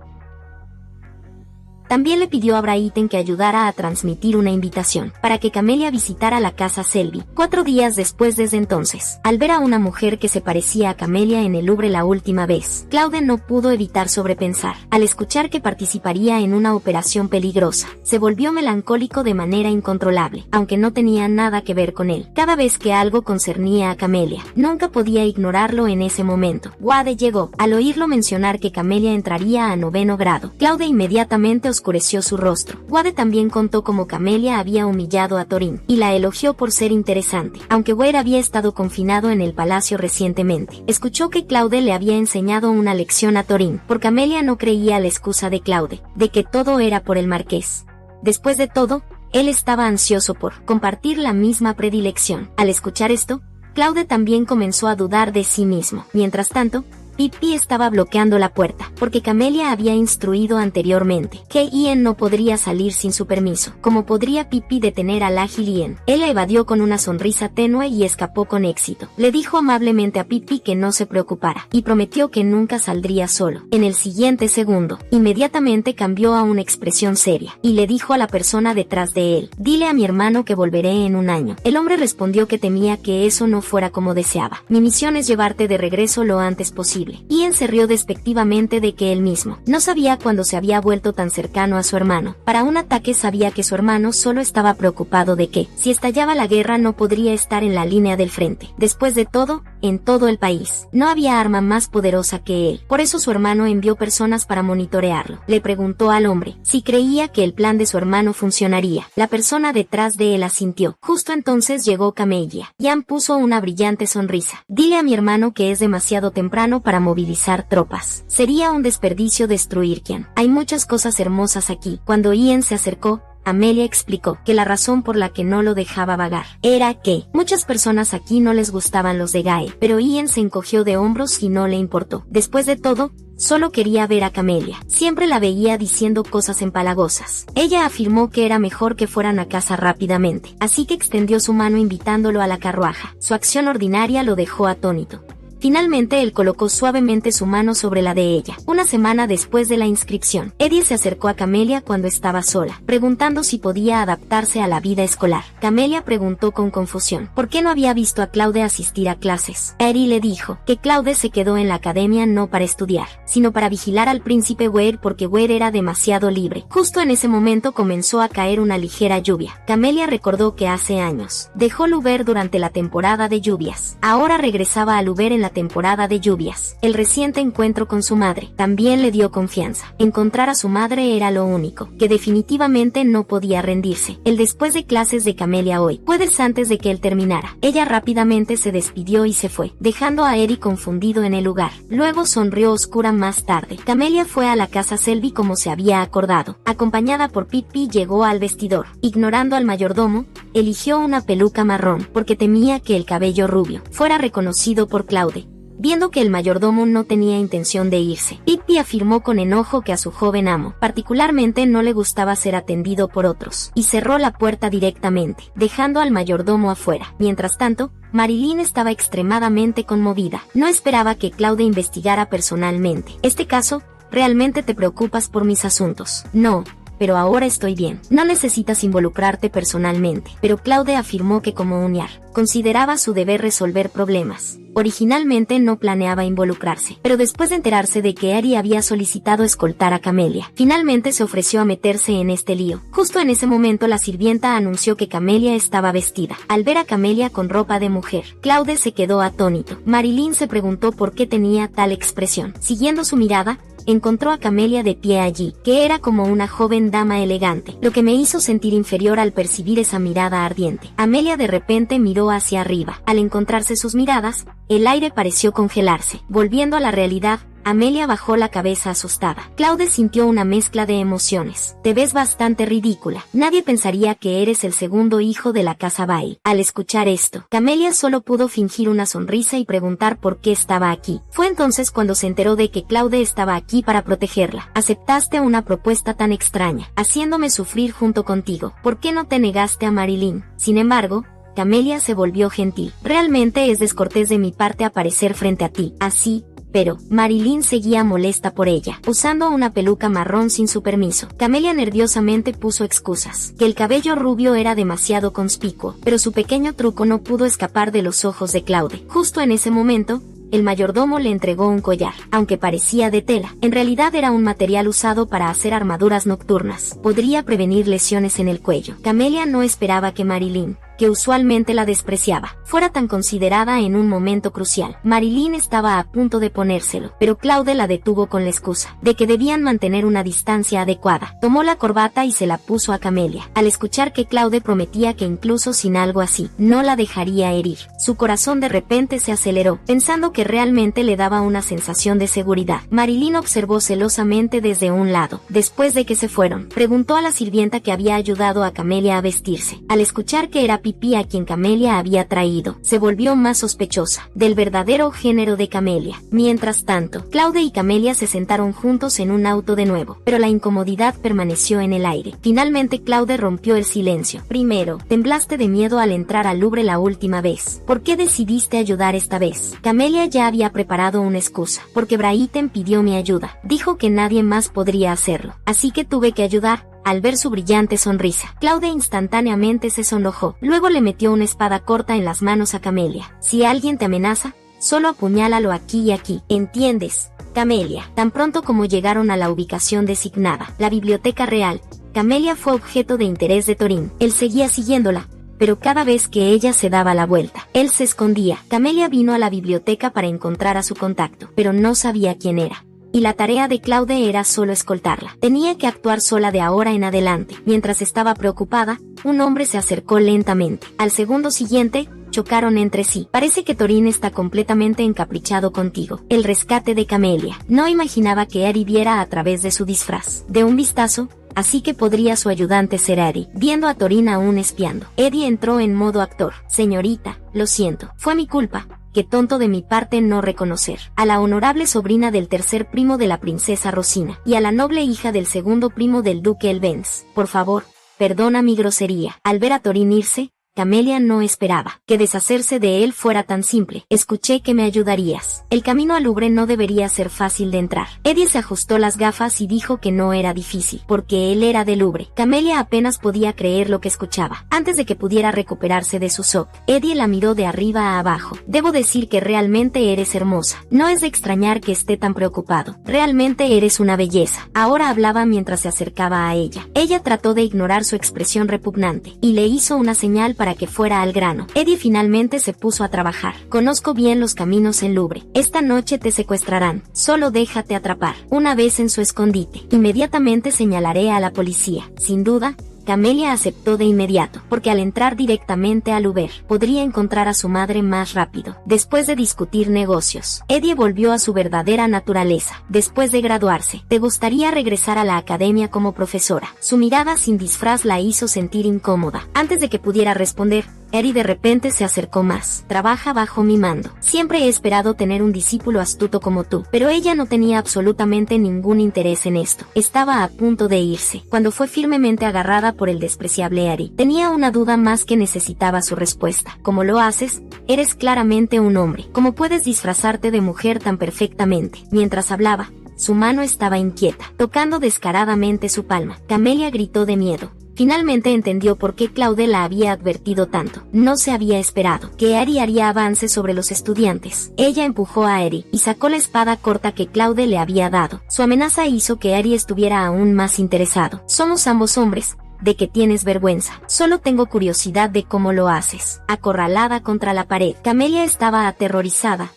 también le pidió a Brayten que ayudara a transmitir una invitación para que Camelia visitara la casa Selby. 4 días después desde entonces, al ver a una mujer que se parecía a Camelia en el Louvre la última vez, Claude no pudo evitar sobrepensar. Al escuchar que participaría en una operación peligrosa, se volvió melancólico de manera incontrolable, aunque no tenía nada que ver con él. Cada vez que algo concernía a Camelia, nunca podía ignorarlo en ese momento. Wade llegó. Al oírlo mencionar que Camelia entraría a 9º grado, Claude inmediatamente oscureció su rostro. Wade también contó cómo Camelia había humillado a Thorin, y la elogió por ser interesante, aunque Wade había estado confinado en el palacio recientemente. Escuchó que Claude le había enseñado una lección a Thorin, por Camelia no creía la excusa de Claude, de que todo era por el marqués. Después de todo, él estaba ansioso por compartir la misma predilección. Al escuchar esto, Claude también comenzó a dudar de sí mismo. Mientras tanto, Pippi estaba bloqueando la puerta, porque Camelia había instruido anteriormente que Ian no podría salir sin su permiso. ¿Cómo podría Pippi detener al ágil Ian? Él la evadió con una sonrisa tenue y escapó con éxito. Le dijo amablemente a Pippi que no se preocupara, y prometió que nunca saldría solo. En el siguiente segundo, inmediatamente cambió a una expresión seria, y le dijo a la persona detrás de él: dile a mi hermano que volveré en un año. El hombre respondió que temía que eso no fuera como deseaba. Mi misión es llevarte de regreso lo antes posible. Ian se rió despectivamente de que él mismo no sabía cuándo se había vuelto tan cercano a su hermano. Para un ataque sabía que su hermano solo estaba preocupado de que, si estallaba la guerra, no podría estar en la línea del frente. Después de todo, en todo el país, no había arma más poderosa que él. Por eso su hermano envió personas para monitorearlo. Le preguntó al hombre si creía que el plan de su hermano funcionaría. La persona detrás de él asintió. Justo entonces llegó Camelia. Ian puso una brillante sonrisa. Dile a mi hermano que es demasiado temprano para movilizar tropas. Sería un desperdicio destruir Kian. Hay muchas cosas hermosas aquí. Cuando Ian se acercó, Amelia explicó que la razón por la que no lo dejaba vagar era que muchas personas aquí no les gustaban los de Gae, pero Ian se encogió de hombros y no le importó. Después de todo, solo quería ver a Camelia. Siempre la veía diciendo cosas empalagosas. Ella afirmó que era mejor que fueran a casa rápidamente, así que extendió su mano invitándolo a la carruaja. Su acción ordinaria lo dejó atónito. Finalmente él colocó suavemente su mano sobre la de ella. Una semana después de la inscripción, Eddie se acercó a Camelia cuando estaba sola, preguntando si podía adaptarse a la vida escolar. Camelia preguntó con confusión por qué no había visto a Claude asistir a clases. Eddie le dijo que Claude se quedó en la academia no para estudiar, sino para vigilar al príncipe Wade, porque Wade era demasiado libre. Justo en ese momento comenzó a caer una ligera lluvia. Camelia recordó que hace años dejó Louvre durante la temporada de lluvias. Ahora regresaba a Louvre en la temporada de lluvias. El reciente encuentro con su madre también le dio confianza. Encontrar a su madre era lo único, que definitivamente no podía rendirse. El después de clases de Camelia hoy, jueves antes de que él terminara, ella rápidamente se despidió y se fue, dejando a Eddie confundido en el lugar. Luego sonrió oscura más tarde. Camelia fue a la casa Selby como se había acordado. Acompañada por Pippi llegó al vestidor. Ignorando al mayordomo, eligió una peluca marrón, porque temía que el cabello rubio fuera reconocido por Claude. viendo que el mayordomo no tenía intención de irse. Pippi afirmó con enojo que a su joven amo, particularmente, no le gustaba ser atendido por otros, y cerró la puerta directamente, dejando al mayordomo afuera. Mientras tanto, Marilyn estaba extremadamente conmovida. No esperaba que Claude investigara personalmente este caso. ¿Realmente te preocupas por mis asuntos? No, pero ahora estoy bien. No necesitas involucrarte personalmente. Pero Claude afirmó que como Uniar, consideraba su deber resolver problemas. Originalmente no planeaba involucrarse, pero después de enterarse de que Eddie había solicitado escoltar a Camelia, finalmente se ofreció a meterse en este lío. Justo en ese momento la sirvienta anunció que Camelia estaba vestida. Al ver a Camelia con ropa de mujer, Claude se quedó atónito. Marilyn se preguntó por qué tenía tal expresión. Siguiendo su mirada, encontró a Camelia de pie allí, que era como una joven dama elegante, lo que me hizo sentir inferior al percibir esa mirada ardiente. Amelia de repente miró hacia arriba. Al encontrarse sus miradas, el aire pareció congelarse. Volviendo a la realidad, Amelia bajó la cabeza asustada. Claude sintió una mezcla de emociones. Te ves bastante ridícula. Nadie pensaría que eres el segundo hijo de la casa Bale. Al escuchar esto, Camelia solo pudo fingir una sonrisa y preguntar por qué estaba aquí. Fue entonces cuando se enteró de que Claude estaba aquí para protegerla. Aceptaste una propuesta tan extraña, haciéndome sufrir junto contigo. ¿Por qué no te negaste a Marilyn? Sin embargo, Camelia se volvió gentil. Realmente es descortés de mi parte aparecer frente a ti, así. Pero Marilyn seguía molesta por ella, usando una peluca marrón sin su permiso. Camelia nerviosamente puso excusas, que el cabello rubio era demasiado conspicuo, pero su pequeño truco no pudo escapar de los ojos de Claude. Justo en ese momento, el mayordomo le entregó un collar, aunque parecía de tela. En realidad era un material usado para hacer armaduras nocturnas. Podría prevenir lesiones en el cuello. Camelia no esperaba que Marilyn, que usualmente la despreciaba, fuera tan considerada en un momento crucial. Marilyn estaba a punto de ponérselo, pero Claude la detuvo con la excusa de que debían mantener una distancia adecuada. Tomó la corbata y se la puso a Camelia. Al escuchar que Claude prometía que incluso sin algo así, no la dejaría herir, su corazón de repente se aceleró, pensando que realmente le daba una sensación de seguridad. Marilyn observó celosamente desde un lado. Después de que se fueron, preguntó a la sirvienta que había ayudado a Camelia a vestirse. Al escuchar que era Pippi a quien Camelia había traído, se volvió más sospechosa del verdadero género de Camelia. Mientras tanto, Claude y Camelia se sentaron juntos en un auto de nuevo, pero la incomodidad permaneció en el aire. Finalmente Claude rompió el silencio. Primero, temblaste de miedo al entrar al Louvre la última vez. ¿Por qué decidiste ayudar esta vez? Camelia ya había preparado una excusa, porque Brayton pidió mi ayuda. Dijo que nadie más podría hacerlo, así que tuve que ayudar. Al ver su brillante sonrisa, Claude instantáneamente se sonrojó. Luego le metió una espada corta en las manos a Camelia. Si alguien te amenaza, solo apuñálalo aquí y aquí. ¿Entiendes, Camelia? Tan pronto como llegaron a la ubicación designada, la Biblioteca Real, Camelia fue objeto de interés de Thorin. Él seguía siguiéndola, pero cada vez que ella se daba la vuelta, él se escondía. Camelia vino a la biblioteca para encontrar a su contacto, pero no sabía quién era. Y la tarea de Claude era solo escoltarla. Tenía que actuar sola de ahora en adelante. Mientras estaba preocupada, un hombre se acercó lentamente. Al segundo siguiente, chocaron entre sí. Parece que Thorin está completamente encaprichado contigo. El rescate de Camelia. No imaginaba que Eddie viera a través de su disfraz. De un vistazo, así que podría su ayudante ser Eddie. Viendo a Thorin aún espiando, Eddie entró en modo actor. Señorita, lo siento. Fue mi culpa. Qué tonto de mi parte no reconocer a la honorable sobrina del tercer primo de la princesa Rosina y a la noble hija del segundo primo del duque Elbens. Por favor, perdona mi grosería. Al ver a Thorin irse, Camelia no esperaba que deshacerse de él fuera tan simple. Escuché que me ayudarías. El camino al Louvre no debería ser fácil de entrar. Eddie se ajustó las gafas y dijo que no era difícil, porque él era del Louvre. Camelia apenas podía creer lo que escuchaba. Antes de que pudiera recuperarse de su shock, Eddie la miró de arriba a abajo. Debo decir que realmente eres hermosa. No es de extrañar que esté tan preocupado. Realmente eres una belleza. Ahora hablaba mientras se acercaba a ella. Ella trató de ignorar su expresión repugnante y le hizo una señal para que fuera al grano. Eddie finalmente se puso a trabajar. Conozco bien los caminos en Louvre. Esta noche te secuestrarán. Solo déjate atrapar. Una vez en su escondite, inmediatamente señalaré a la policía. Sin duda, Camelia aceptó de inmediato, porque al entrar directamente al Louvre, podría encontrar a su madre más rápido. Después de discutir negocios, Eddie volvió a su verdadera naturaleza. Después de graduarse, ¿te gustaría regresar a la academia como profesora? Su mirada sin disfraz la hizo sentir incómoda. Antes de que pudiera responder, Eri de repente se acercó más. Trabaja bajo mi mando. Siempre he esperado tener un discípulo astuto como tú. Pero ella no tenía absolutamente ningún interés en esto. Estaba a punto de irse, cuando fue firmemente agarrada por el despreciable Eri. Tenía una duda más que necesitaba su respuesta. ¿Cómo lo haces? Eres claramente un hombre. ¿Cómo puedes disfrazarte de mujer tan perfectamente? Mientras hablaba, su mano estaba inquieta, tocando descaradamente su palma. Camelia gritó de miedo. Finalmente entendió por qué Claude la había advertido tanto. No se había esperado que Eri haría avance sobre los estudiantes. Ella empujó a Eri y sacó la espada corta que Claude le había dado. Su amenaza hizo que Eri estuviera aún más interesado. Somos ambos hombres. ¿De que tienes vergüenza? Solo tengo curiosidad de cómo lo haces. Acorralada contra la pared, Camelia estaba aterrorizada.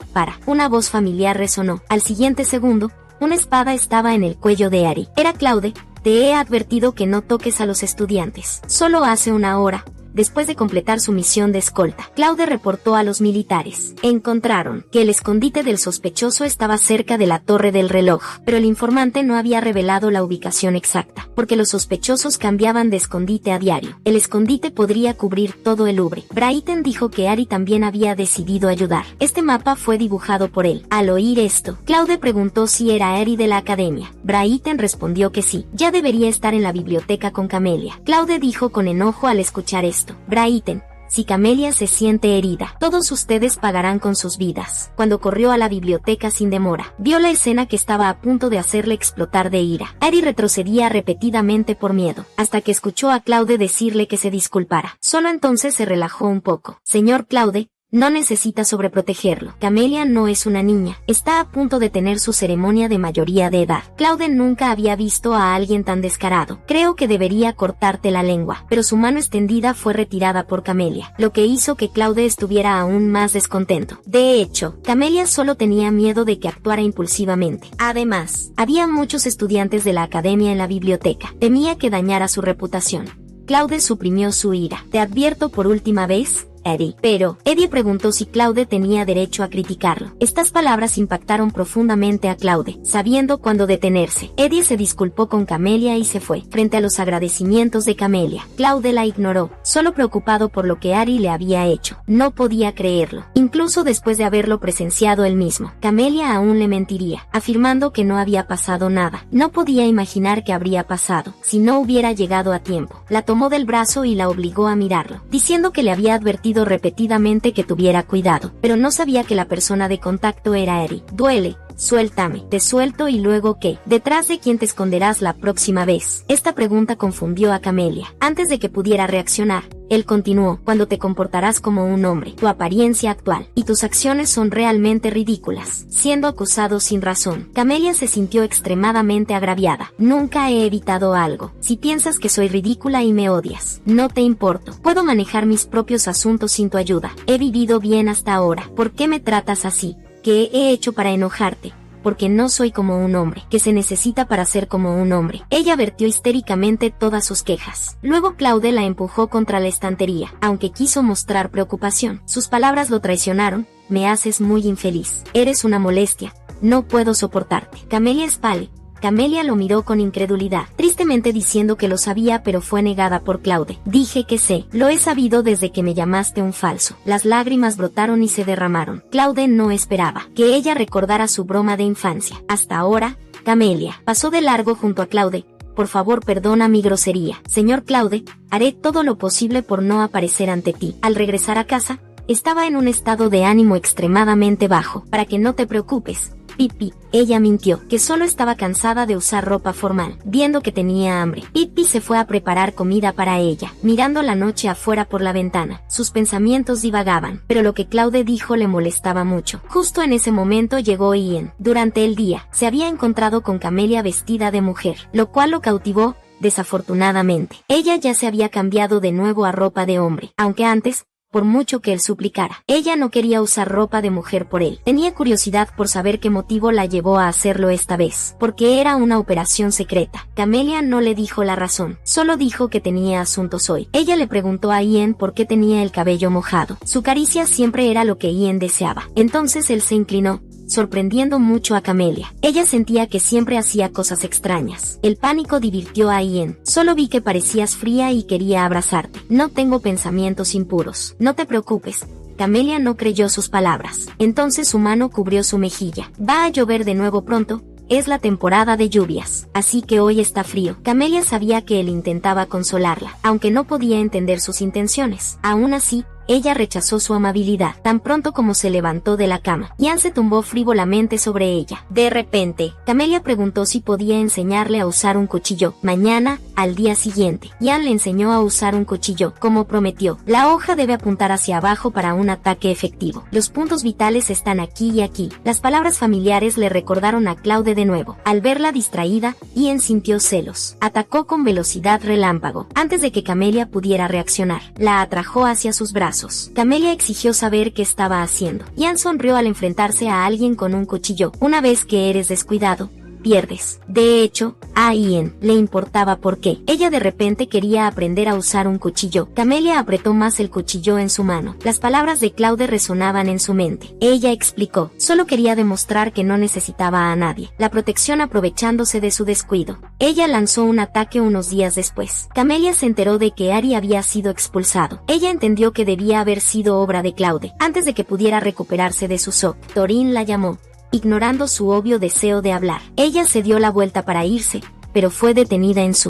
Una voz familiar resonó. Al siguiente segundo, una espada estaba en el cuello de Eri. Era Claude. Te he advertido que no toques a los estudiantes. Solo hace una hora, después de completar su misión de escolta, Claude reportó a los militares. Encontraron que el escondite del sospechoso estaba cerca de la torre del reloj, pero el informante no había revelado la ubicación exacta, porque los sospechosos cambiaban de escondite a diario. El escondite podría cubrir todo el Louvre. Brayton dijo que Eri también había decidido ayudar. Este mapa fue dibujado por él. Al oír esto, Claude preguntó si era Eri de la academia. Brayton respondió que sí. Ya debería estar en la biblioteca con Camelia. Claude dijo con enojo al escuchar esto. Brayton, si Camelia se siente herida, todos ustedes pagarán con sus vidas. Cuando corrió a la biblioteca sin demora, vio la escena que estaba a punto de hacerle explotar de ira. Eri retrocedía repetidamente por miedo, hasta que escuchó a Claude decirle que se disculpara. Solo entonces se relajó un poco. Señor Claude, no necesita sobreprotegerlo. Camelia no es una niña. Está a punto de tener su ceremonia de mayoría de edad. Claude nunca había visto a alguien tan descarado. Creo que debería cortarte la lengua. Pero su mano extendida fue retirada por Camelia, lo que hizo que Claude estuviera aún más descontento. De hecho, Camelia solo tenía miedo de que actuara impulsivamente. Además, había muchos estudiantes de la academia en la biblioteca. Temía que dañara su reputación. Claude suprimió su ira. Te advierto por última vez, Eri. Pero, Eddie preguntó si Claude tenía derecho a criticarlo. Estas palabras impactaron profundamente a Claude, sabiendo cuándo detenerse. Eddie se disculpó con Camelia y se fue. Frente a los agradecimientos de Camelia, Claude la ignoró, solo preocupado por lo que Eri le había hecho. No podía creerlo, incluso después de haberlo presenciado él mismo. Camelia aún le mentiría, afirmando que no había pasado nada. No podía imaginar qué habría pasado, si no hubiera llegado a tiempo. La tomó del brazo y la obligó a mirarlo, diciendo que le había advertido repetidamente que tuviera cuidado, pero no sabía que la persona de contacto era Eri. Duele. Suéltame. Te suelto y luego ¿qué? ¿Detrás de quién te esconderás la próxima vez? Esta pregunta confundió a Camelia. Antes de que pudiera reaccionar, él continuó. Cuando te comportarás como un hombre, tu apariencia actual y tus acciones son realmente ridículas, siendo acusado sin razón. Camelia se sintió extremadamente agraviada. Nunca he evitado algo. Si piensas que soy ridícula y me odias, no te importo. Puedo manejar mis propios asuntos sin tu ayuda. He vivido bien hasta ahora. ¿Por qué me tratas así? ¿Qué he hecho para enojarte? Porque no soy como un hombre, que se necesita para ser como un hombre. Ella vertió histéricamente todas sus quejas. Luego Claude la empujó contra la estantería, aunque quiso mostrar preocupación. Sus palabras lo traicionaron. Me haces muy infeliz. Eres una molestia. No puedo soportarte. Camelia Spale. Camelia lo miró con incredulidad, tristemente diciendo que lo sabía, pero fue negada por Claude. Dije que sé, lo he sabido desde que me llamaste un falso. Las lágrimas brotaron y se derramaron. Claude no esperaba que ella recordara su broma de infancia. Hasta ahora, Camelia pasó de largo junto a Claude. Por favor, perdona mi grosería. Señor Claude, haré todo lo posible por no aparecer ante ti. Al regresar a casa, estaba en un estado de ánimo extremadamente bajo. Para que no te preocupes, Pippi. Ella mintió, que solo estaba cansada de usar ropa formal. Viendo que tenía hambre, Pippi se fue a preparar comida para ella, mirando la noche afuera por la ventana. Sus pensamientos divagaban, pero lo que Claude dijo le molestaba mucho. Justo en ese momento llegó Ian. Durante el día, se había encontrado con Camelia vestida de mujer, lo cual lo cautivó. Desafortunadamente, ella ya se había cambiado de nuevo a ropa de hombre, aunque antes, por mucho que él suplicara, ella no quería usar ropa de mujer por él. Tenía curiosidad por saber qué motivo la llevó a hacerlo esta vez, porque era una operación secreta. Camelia no le dijo la razón, solo dijo que tenía asuntos hoy. Ella le preguntó a Ian por qué tenía el cabello mojado. Su caricia siempre era lo que Ian deseaba. Entonces él se inclinó, sorprendiendo mucho a Camelia. Ella sentía que siempre hacía cosas extrañas. El pánico divirtió a Ian. Solo vi que parecías fría y quería abrazarte. No tengo pensamientos impuros. No te preocupes. Camelia no creyó sus palabras. Entonces su mano cubrió su mejilla. Va a llover de nuevo pronto. Es la temporada de lluvias, así que hoy está frío. Camelia sabía que él intentaba consolarla, aunque no podía entender sus intenciones. Aún así, ella rechazó su amabilidad tan pronto como se levantó de la cama. Ian se tumbó frívolamente sobre ella. De repente, Camelia preguntó si podía enseñarle a usar un cuchillo. Mañana, al día siguiente, Ian le enseñó a usar un cuchillo, como prometió. La hoja debe apuntar hacia abajo para un ataque efectivo. Los puntos vitales están aquí y aquí. Las palabras familiares le recordaron a Claude de nuevo. Al verla distraída, Ian sintió celos. Atacó con velocidad relámpago. Antes de que Camelia pudiera reaccionar, la atrajo hacia sus brazos. Camelia exigió saber qué estaba haciendo. Ian sonrió al enfrentarse a alguien con un cuchillo. Una vez que eres descuidado, pierdes. De hecho, a Ian le importaba por qué. Ella de repente quería aprender a usar un cuchillo. Camelia apretó más el cuchillo en su mano. Las palabras de Claude resonaban en su mente. Ella explicó, solo quería demostrar que no necesitaba a nadie. La protección aprovechándose de su descuido. Ella lanzó un ataque unos días después. Camelia se enteró de que Ari había sido expulsado. Ella entendió que debía haber sido obra de Claude. Antes de que pudiera recuperarse de su shock, Torin la llamó, ignorando su obvio deseo de hablar. Ella se dio la vuelta para irse, pero fue detenida en su